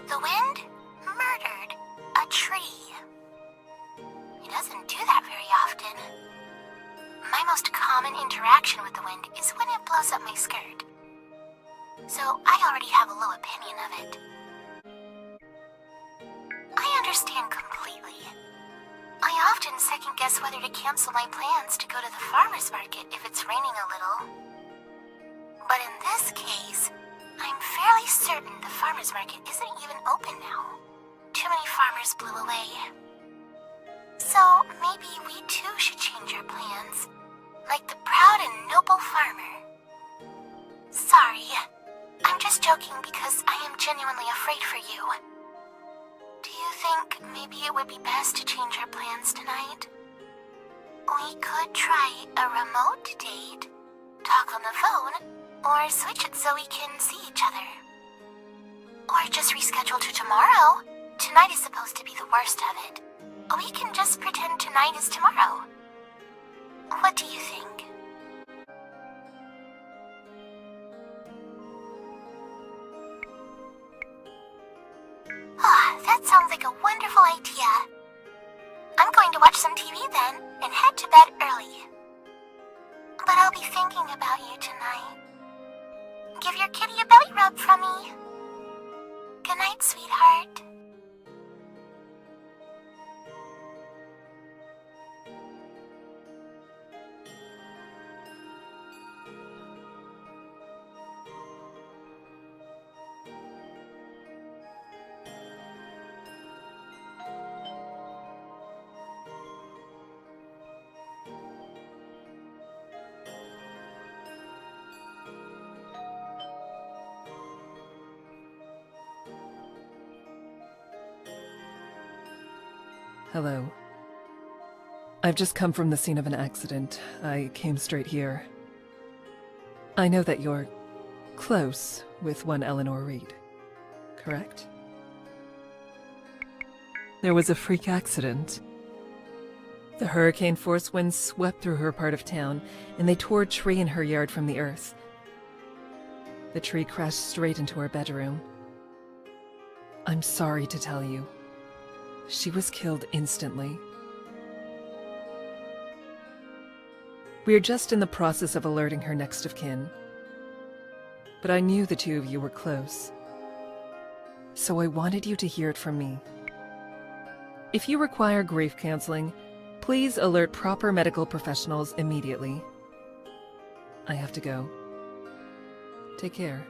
The wind murdered a tree. It doesn't do that very often. My most common interaction with the wind is when it blows up my skirt. So I already have a low opinion of it. I understand completely. I often second guess whether to cancel my plans to go to the farmer's market if it's raining a little. But in this case, I'm fairly certain the farmer's market isn't even open now. Too many farmers blew away. So maybe we too should change our plans, like the proud and noble farmer. Sorry, I'm just joking because I am genuinely afraid for you. Do you think maybe it would be best to change our plans tonight? We could try a remote date, talk on the phone, or switch it so we can see each other. Or just reschedule to tomorrow. Tonight is supposed to be the worst of it. We can just pretend tonight is tomorrow. What do you think? That sounds like a wonderful idea. I'm going to watch some TV then, and head to bed early. But I'll be thinking about you tonight. Give your kitty a belly rub from me. Good night, sweetheart. Hello. I've just come from the scene of an accident. I came straight here. I know that you're close with one Eleanor Reed, correct? There was a freak accident. The hurricane-force winds swept through her part of town, and they tore a tree in her yard from the earth. The tree crashed straight into her bedroom. I'm sorry to tell you. She was killed instantly. We're just in the process of alerting her next of kin. But I knew the two of you were close. So I wanted you to hear it from me. If you require grief counseling, please alert proper medical professionals immediately. I have to go. Take care.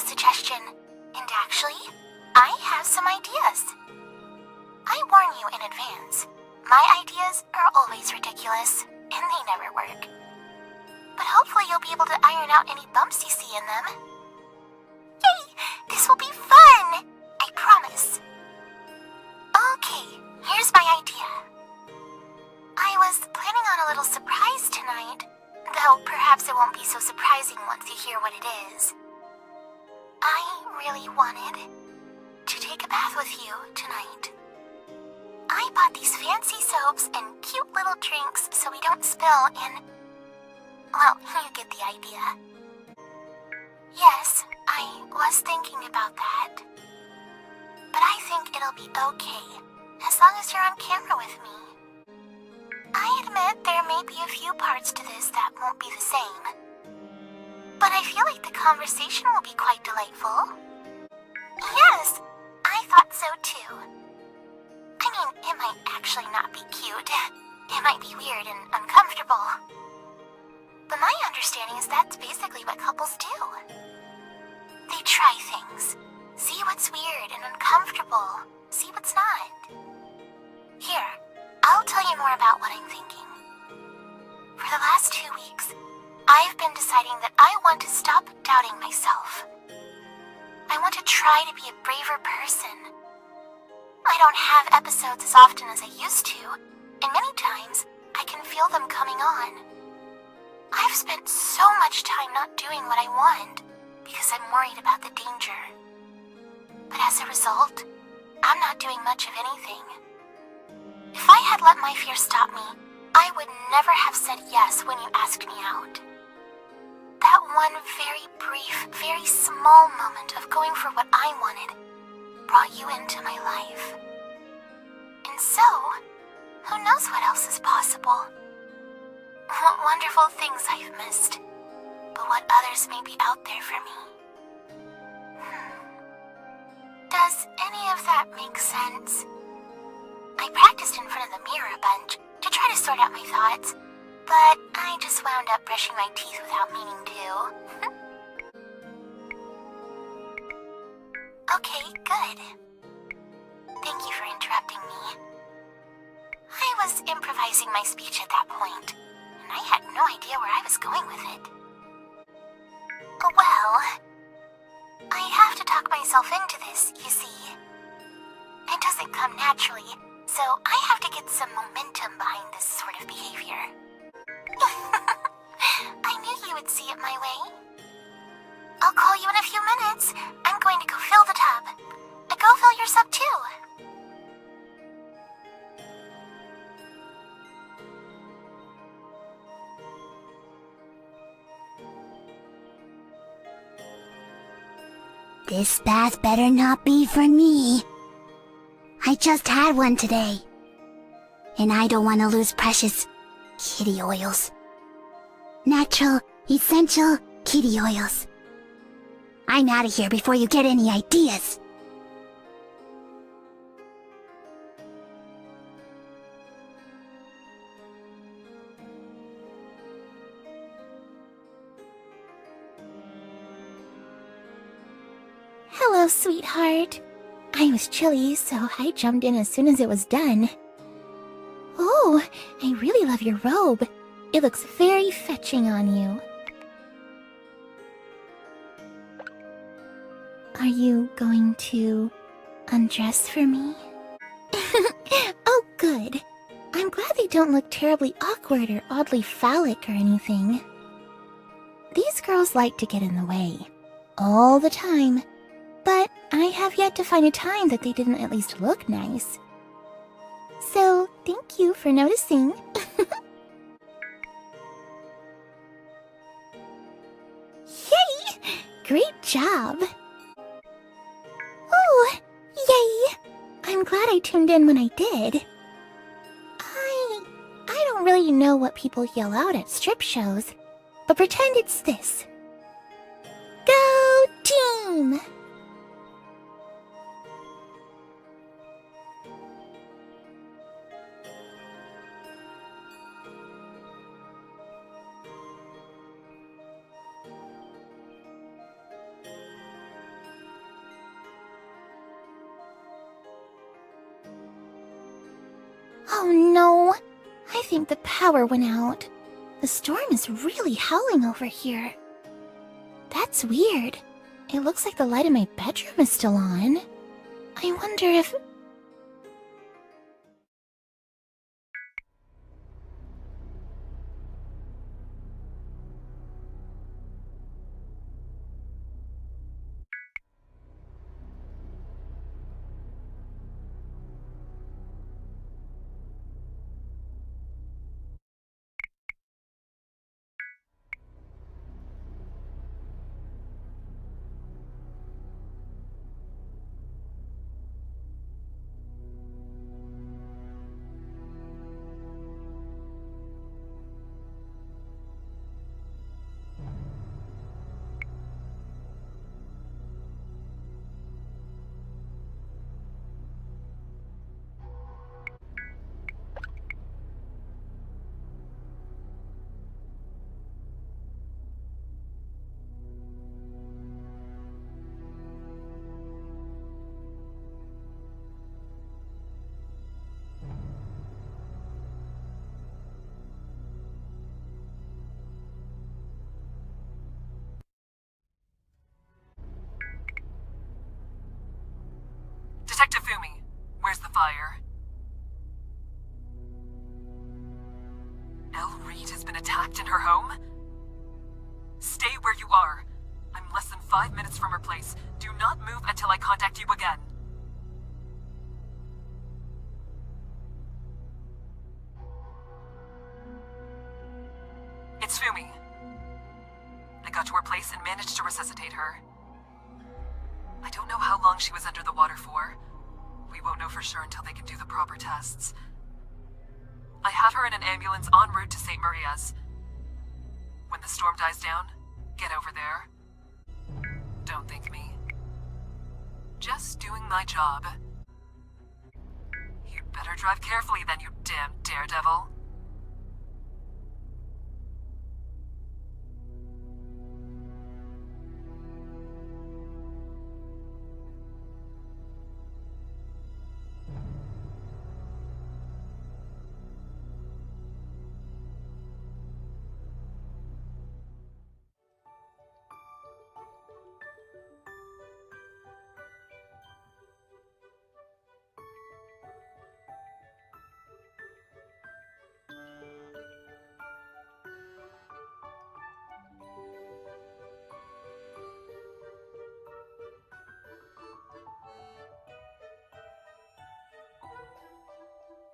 Suggestion. And actually, I have some ideas. I warn you in advance. My ideas are always ridiculous, and they never work. But hopefully you'll be able to iron out any bumps you see in them. Yay! This will be fun! I promise. Okay, here's my idea. I was planning on a little surprise tonight, though perhaps it won't be so surprising once you hear what it is. I really wanted to take a bath with you tonight. I bought these fancy soaps and cute little drinks so we don't spill in... Well, you get the idea. Yes, I was thinking about that. But I think it'll be okay, as long as you're on camera with me. I admit there may be a few parts to this that won't be the same. But I feel like the conversation will be quite delightful. Yes, I thought so too. I mean, it might actually not be cute. It might be weird and uncomfortable. But my understanding is that's basically what couples do. They try things, see what's weird and uncomfortable, see what's not. Here, I'll tell you more about what I'm thinking. For the last 2 weeks, I've been deciding that I want to stop doubting myself. I want to try to be a braver person. I don't have episodes as often as I used to, and many times I can feel them coming on. I've spent so much time not doing what I want because I'm worried about the danger. But as a result, I'm not doing much of anything. If I had let my fear stop me, I would never have said yes when you asked me out. That one very brief, very small moment of going for what I wanted brought you into my life. And so, who knows what else is possible? What wonderful things I've missed, but what others may be out there for me. Does any of that make sense? I practiced in front of the mirror a bunch to try to sort out my thoughts, but I just wound up brushing my teeth without meaning to. Okay, good. Thank you for interrupting me. I was improvising my speech at that point, and I had no idea where I was going with it. Well, I have to talk myself into this, you see. It doesn't come naturally, so I have to get some momentum behind this sort of behavior. I knew you would see it my way. I'll call you in a few minutes. I'm going to go fill the tub. Go fill yours up too. This bath better not be for me. I just had one today. And I don't want to lose precious kitty oils. Natural, essential kitty oils. I'm out of here before you get any ideas. Hello, sweetheart. I was chilly, so I jumped in as soon as it was done. Oh, I really love your robe. It looks very fetching on you. Are you going to undress for me? Oh, good. I'm glad they don't look terribly awkward or oddly phallic or anything. These girls like to get in the way. All the time. But I have yet to find a time that they didn't at least look nice. So, thank you for noticing. Yay! Great job! Oh, yay! I'm glad I tuned in when I did. I don't really know what people yell out at strip shows, but pretend it's this. Go team! Oh no! I think the power went out. The storm is really howling over here. That's weird. It looks like the light in my bedroom is still on. I wonder if... fire. Elle Reed has been attacked in her home? Stay where you are. I'm less than 5 minutes from her place. Do not move until I contact you again. It's Fumi. I got to her place and managed to resuscitate her. I don't know how long she was under the water for. We won't know for sure until they can do the proper tests. I have her in an ambulance en route to St. Maria's. When the storm dies down, get over there. Don't thank me. Just doing my job. You'd better drive carefully then, you damn daredevil.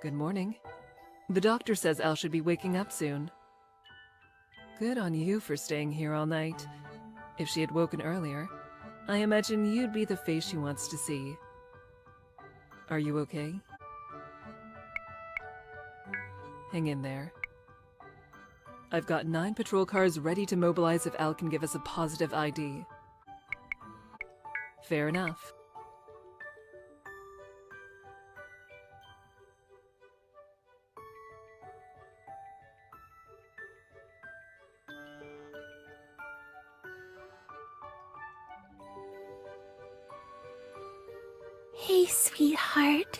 Good morning. The doctor says Elle should be waking up soon. Good on you for staying here all night. If she had woken earlier, I imagine you'd be the face she wants to see. Are you okay? Hang in there. I've got 9 patrol cars ready to mobilize if Elle can give us a positive ID. Fair enough. Hey, sweetheart.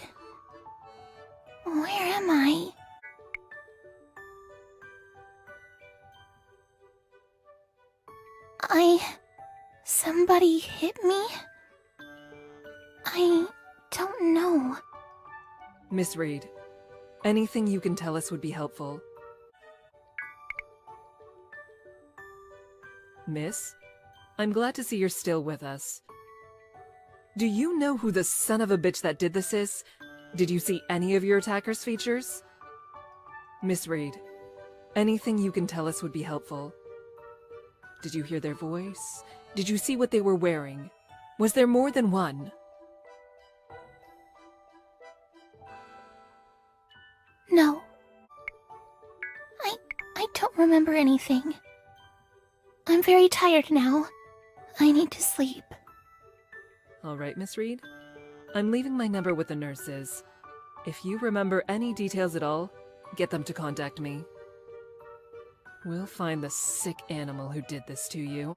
Where am I? Somebody hit me? I don't know. Miss Reed, anything you can tell us would be helpful. Miss, I'm glad to see you're still with us. Do you know who the son of a bitch that did this is? Did you see any of your attacker's features? Miss Reed, anything you can tell us would be helpful. Did you hear their voice? Did you see what they were wearing? Was there more than one? No. I don't remember anything. I'm very tired now. I need to sleep. All right, Miss Reed. I'm leaving my number with the nurses. If you remember any details at all, get them to contact me. We'll find the sick animal who did this to you.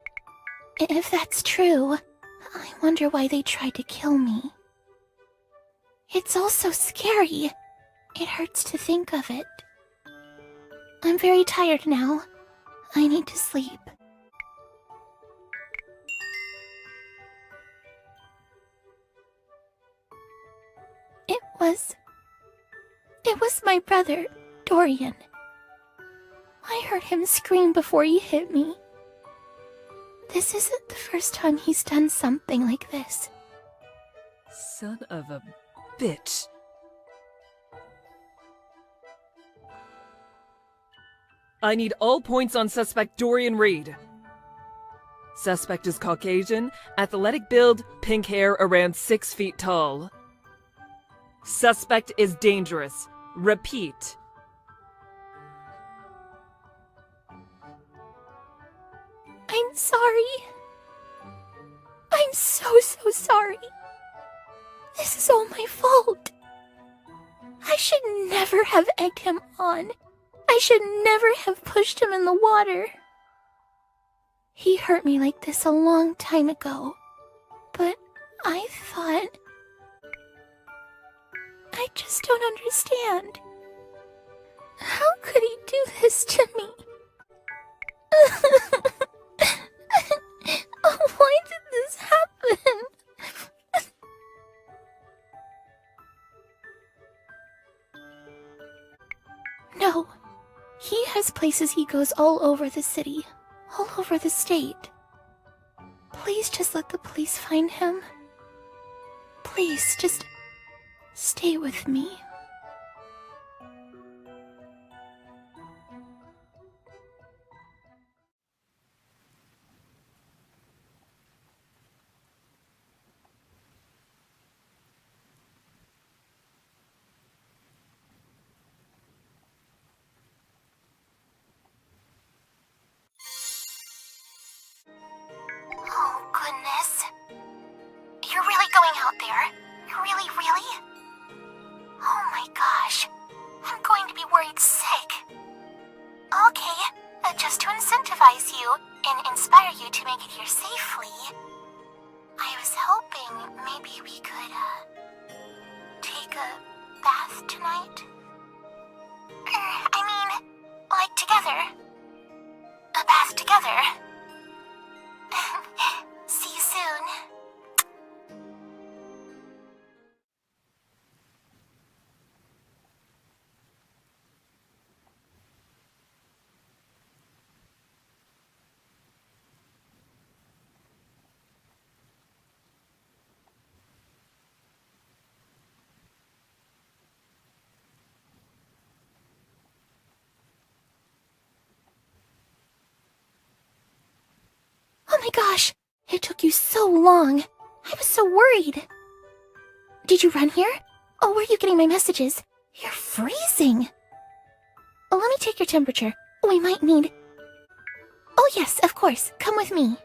If that's true, I wonder why they tried to kill me. It's all so scary. It hurts to think of it. I'm very tired now. I need to sleep. It was my brother, Dorian. I heard him scream before he hit me. This isn't the first time he's done something like this. Son of a bitch. I need all points on suspect Dorian Reed. Suspect is Caucasian, athletic build, pink hair, around 6 feet tall. Suspect is dangerous. Repeat. I'm sorry. I'm so sorry. This is all my fault. I should never have egged him on. I should never have pushed him in the water. He hurt me like this a long time ago. But I thought... I just don't understand. How could he do this to me? Why did this happen? places he goes all over the city, all over the state. Please just let the police find him. Please just stay with me. Oh, goodness. You're really going out there? Really, really? Oh my gosh. I'm going to be worried sick. Okay, just to incentivize you and inspire you to make it here safely, I was hoping maybe we could, take a bath tonight? I mean, like together. A bath together. See you soon. Oh my gosh! It took you so long. I was so worried. Did you run here? Oh, were you getting my messages? You're freezing. Oh, let me take your temperature. We might need... Oh yes, of course. Come with me.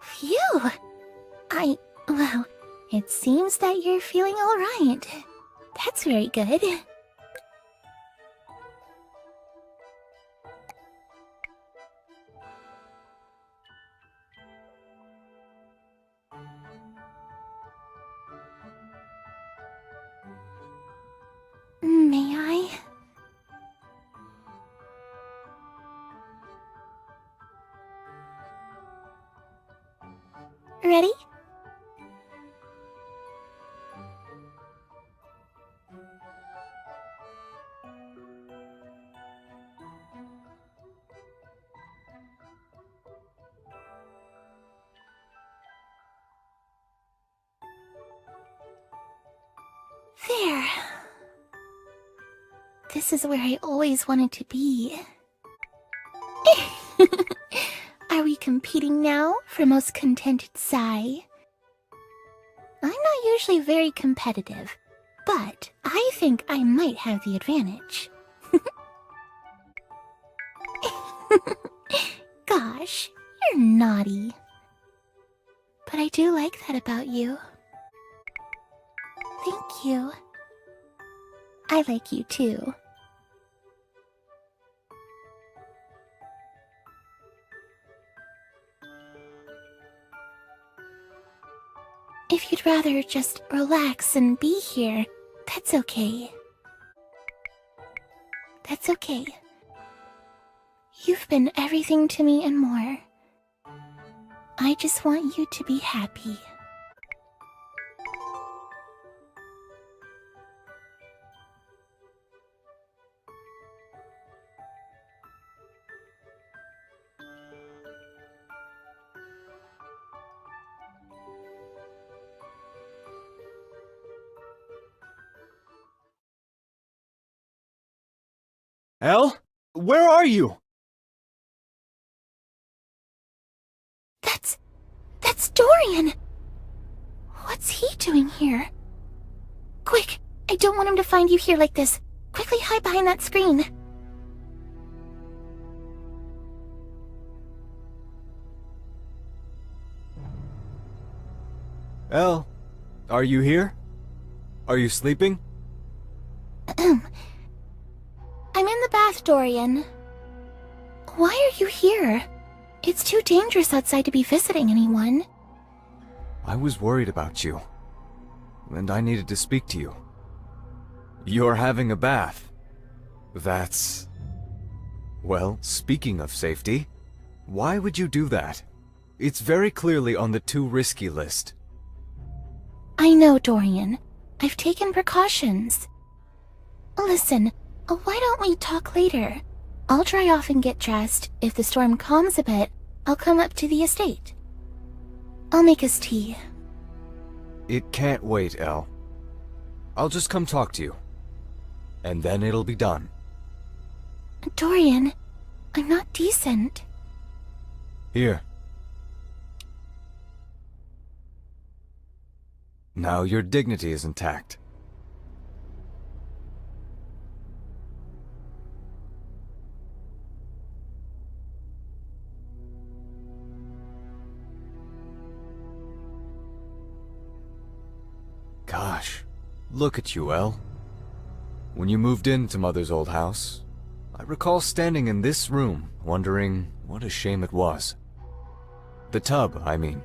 Phew! Well, it seems that you're feeling all right. That's very good. May I? Ready? There. This is where I always wanted to be. Are we competing now for most contented sigh? I'm not usually very competitive, but I think I might have the advantage. Gosh, you're naughty. But I do like that about you. Thank you. I like you too. If you'd rather just relax and be here, that's okay. That's okay. You've been everything to me and more. I just want you to be happy. Elle? Where are you? That's Dorian! What's he doing here? Quick! I don't want him to find you here like this. Quickly hide behind that screen. Elle, are you here? Are you sleeping? I'm in the bath, Dorian. Why are you here? It's too dangerous outside to be visiting anyone. I was worried about you, and I needed to speak to you. You're having a bath. That's... Well, speaking of safety, Why would you do that? It's very clearly on the too risky list. I know, Dorian. I've taken precautions. Listen, why don't we talk later? I'll dry off and get dressed. If the storm calms a bit, I'll come up to the estate. I'll make us tea. It can't wait, Elle. I'll just come talk to you. And then it'll be done. Dorian, I'm not decent. Here. Now your dignity is intact. Gosh, look at you, Elle. When you moved into Mother's old house, I recall standing in this room, wondering what a shame it was. The tub, I mean.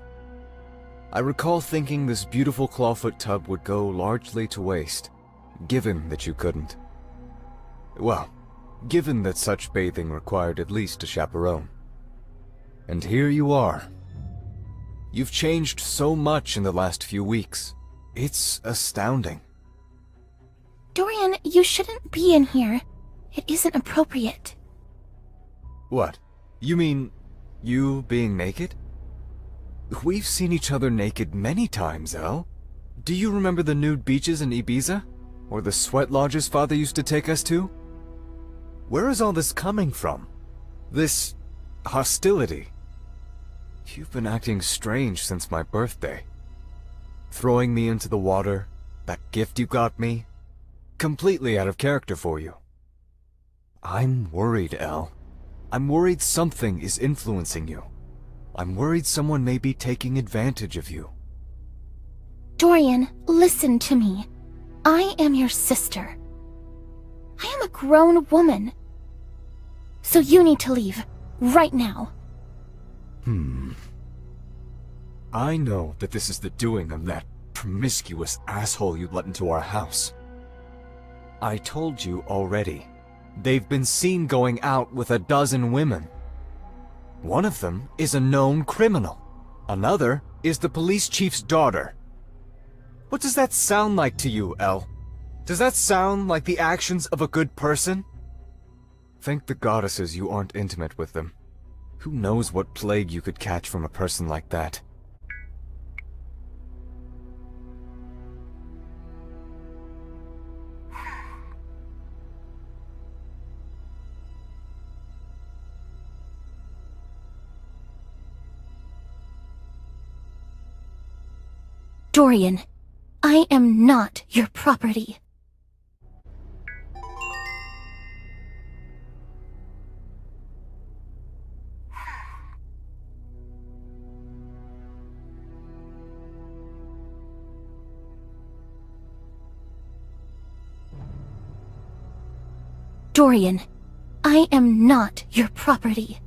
I recall thinking this beautiful clawfoot tub would go largely to waste, given that you couldn't. Well, given that such bathing required at least a chaperone. And here you are. You've changed so much in the last few weeks. It's astounding. Dorian, you shouldn't be in here. It isn't appropriate. What? You mean you being naked? We've seen each other naked many times, Elle. Do you remember the nude beaches in Ibiza? Or the sweat lodges Father used to take us to? Where is all this coming from? This hostility? You've been acting strange since my birthday. Throwing me into the water, that gift you got me, completely out of character for you. I'm worried, Elle. I'm worried something is influencing you. I'm worried someone may be taking advantage of you. Dorian, listen to me. I am your sister. I am a grown woman. So you need to leave, right now. I know that this is the doing of that promiscuous asshole you let into our house. I told you already. They've been seen going out with a dozen women. One of them is a known criminal. Another is the police chief's daughter. What does that sound like to you, Elle? Does that sound like the actions of a good person? Thank the goddesses you aren't intimate with them. Who knows what plague you could catch from a person like that? Dorian, I am not your property. Dorian, I am not your property.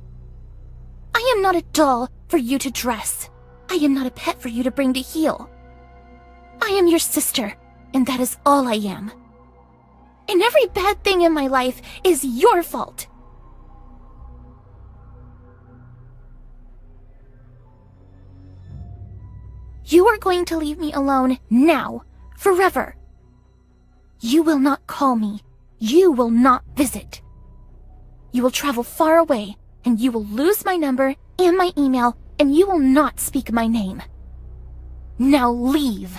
I am not a doll for you to dress. I am not a pet for you to bring to heel. I am your sister, and that is all I am. And every bad thing in my life is your fault. You are going to leave me alone now, forever. You will not call me. You will not visit. You will travel far away, and you will lose my number and my email, and you will not speak my name. Now leave.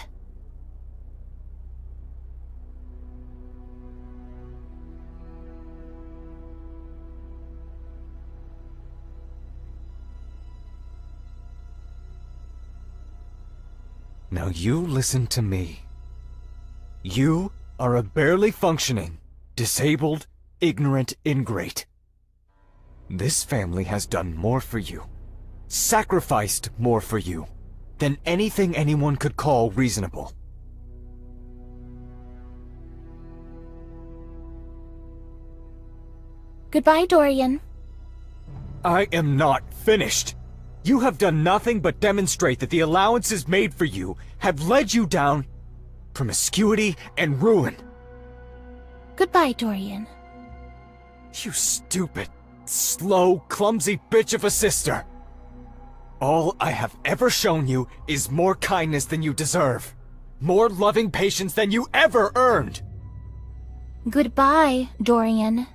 Now you listen to me. You are a barely functioning, disabled, ignorant ingrate. This family has done more for you, sacrificed more for you, than anything anyone could call reasonable. Goodbye, Dorian. I am not finished. You have done nothing but demonstrate that the allowances made for you have led you down promiscuity and ruin. Goodbye, Dorian. You stupid, slow, clumsy bitch of a sister. All I have ever shown you is more kindness than you deserve. More loving patience than you ever earned. Goodbye, Dorian.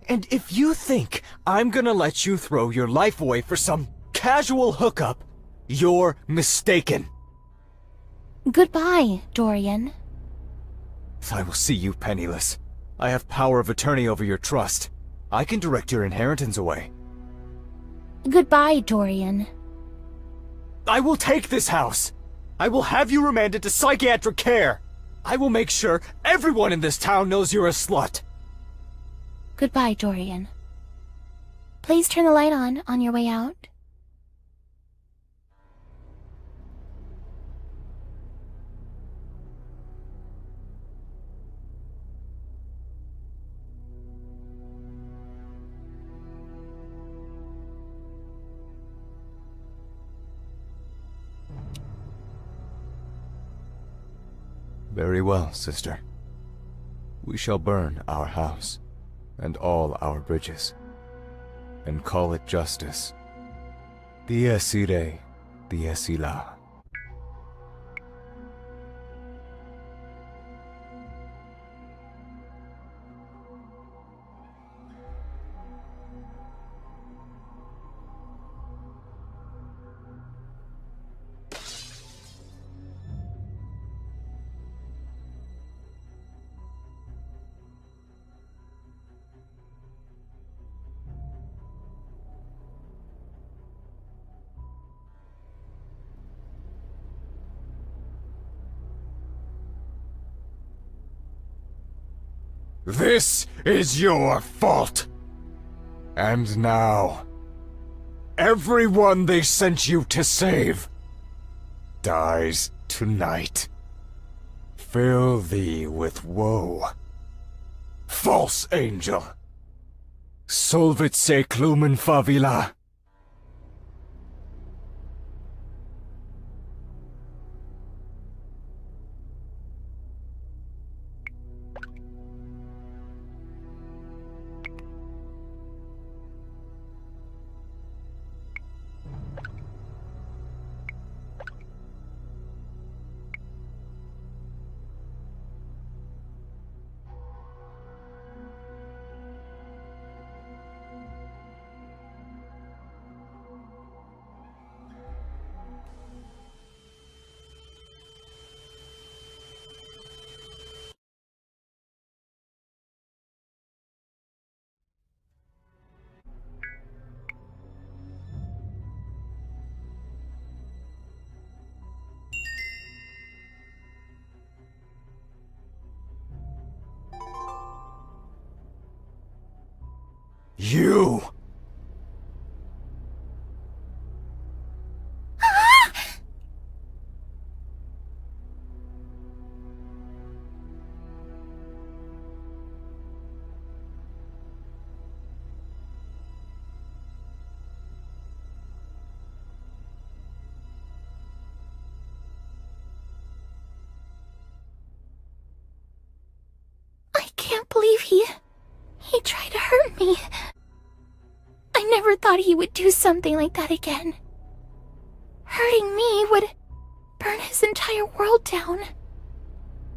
And if you think I'm gonna let you throw your life away for some casual hookup, you're mistaken. Goodbye, Dorian. I will see you penniless. I have power of attorney over your trust. I can direct your inheritance away. Goodbye, Dorian. I will take this house. I will have you remanded to psychiatric care. I will make sure everyone in this town knows you're a slut. Goodbye, Dorian. Please turn the light on your way out. Very well, sister. We shall burn our house and all our bridges, and call it justice. Dies irae, dies illa. This is your fault. And now, everyone they sent you to save dies tonight. Fill thee with woe. False angel. Solvit se clumen favila. You! I can't believe he tried to hurt me. I never thought he would do something like that again. Hurting me would burn his entire world down.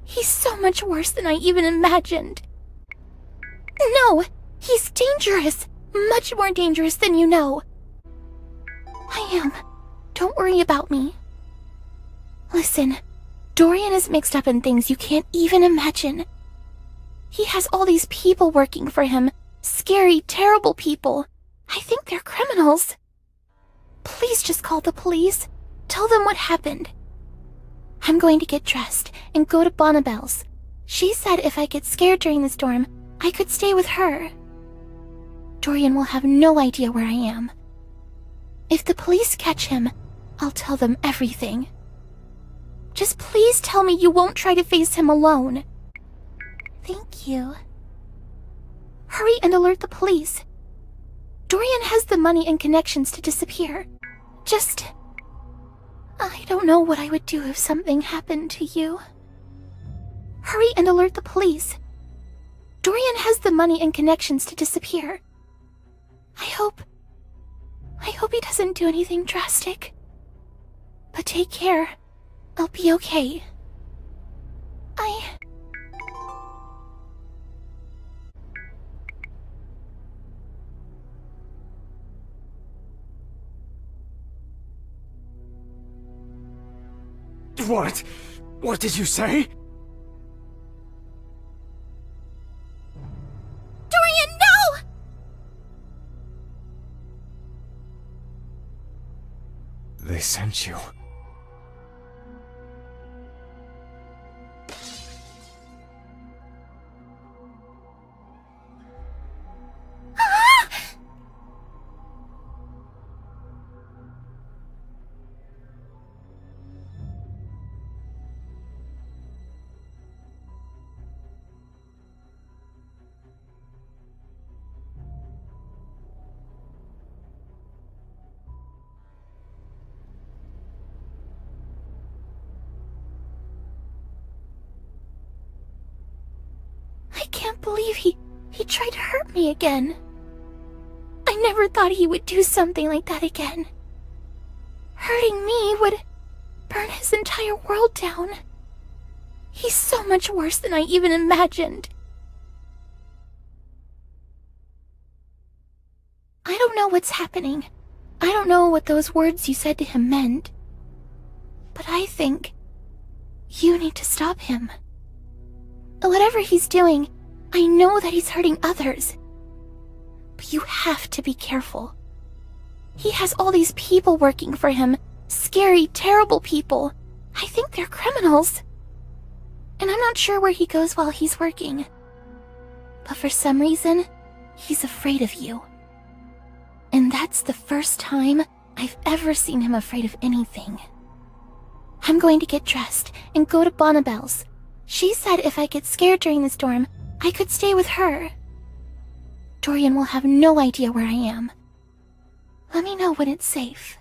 He's so much worse than I even imagined. No, he's dangerous. Much more dangerous than you know. I am. Don't worry about me. Listen, Dorian is mixed up in things you can't even imagine. He has all these people working for him. Scary, terrible people. I think they're criminals. Please just call the police. Tell them what happened. I'm going to get dressed and go to Bonnabelle's. She said if I get scared during the storm, I could stay with her. Dorian will have no idea where I am. If the police catch him, I'll tell them everything. Just please tell me you won't try to face him alone. Thank you. Hurry and alert the police. Dorian has the money and connections to disappear. I don't know what I would do if something happened to you. Hurry and alert the police. Dorian has the money and connections to disappear. I hope he doesn't do anything drastic. But take care. I'll be okay. What? What did you say? Dorian, no! They sent you. I can't believe he tried to hurt me again. I never thought he would do something like that again. Hurting me would burn his entire world down. He's so much worse than I even imagined. I don't know what's happening. I don't know what those words you said to him meant. But I think you need to stop him. Whatever he's doing, I know that he's hurting others. But you have to be careful. He has all these people working for him. Scary, terrible people. I think they're criminals. And I'm not sure where he goes while he's working. But for some reason, he's afraid of you. And that's the first time I've ever seen him afraid of anything. I'm going to get dressed and go to Bonnabelle's. She said if I get scared during the storm, I could stay with her. Dorian will have no idea where I am. Let me know when it's safe.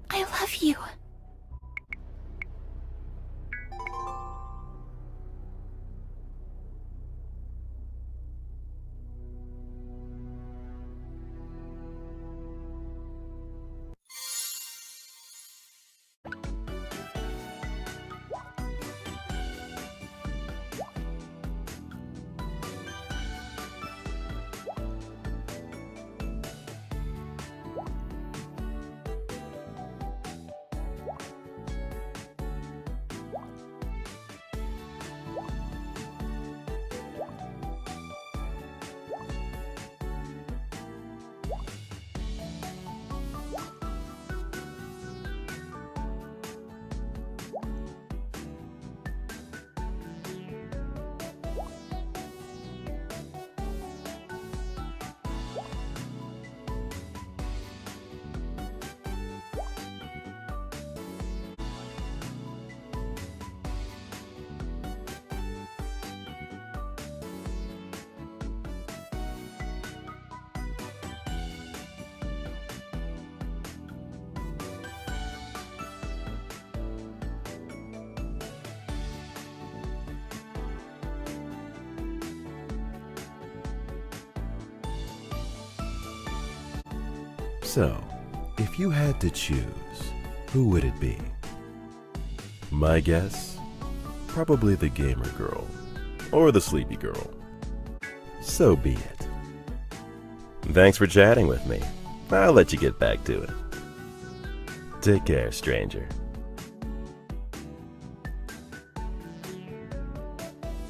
I love you. So, if you had to choose, who would it be? My guess? Probably the gamer girl, or the sleepy girl. So be it. Thanks for chatting with me. I'll let you get back to it. Take care, stranger.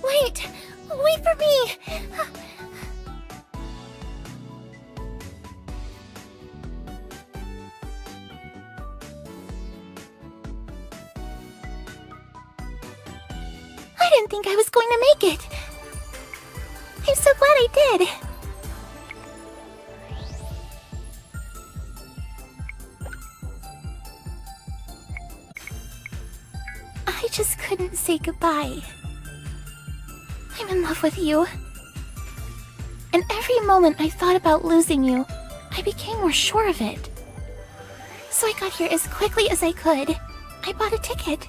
Wait for me! I didn't think I was going to make it. I'm so glad I did. I just couldn't say goodbye. I'm in love with you. And every moment I thought about losing you, I became more sure of it. So I got here as quickly as I could. I bought a ticket.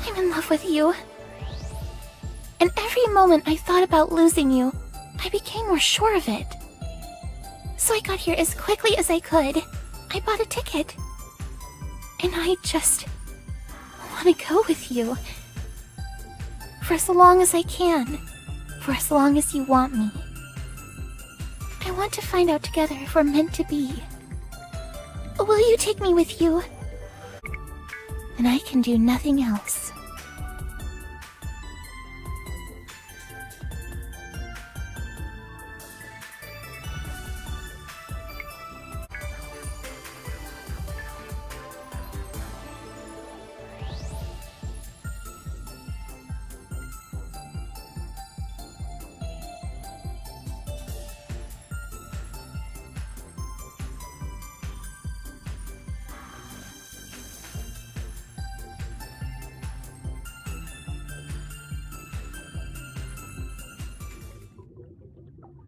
I'm in love with you. And every moment I thought about losing you, I became more sure of it. So I got here as quickly as I could. I bought a ticket. And I just want to go with you. For as long as I can. For as long as you want me. I want to find out together if we're meant to be. Will you take me with you? And I can do nothing else.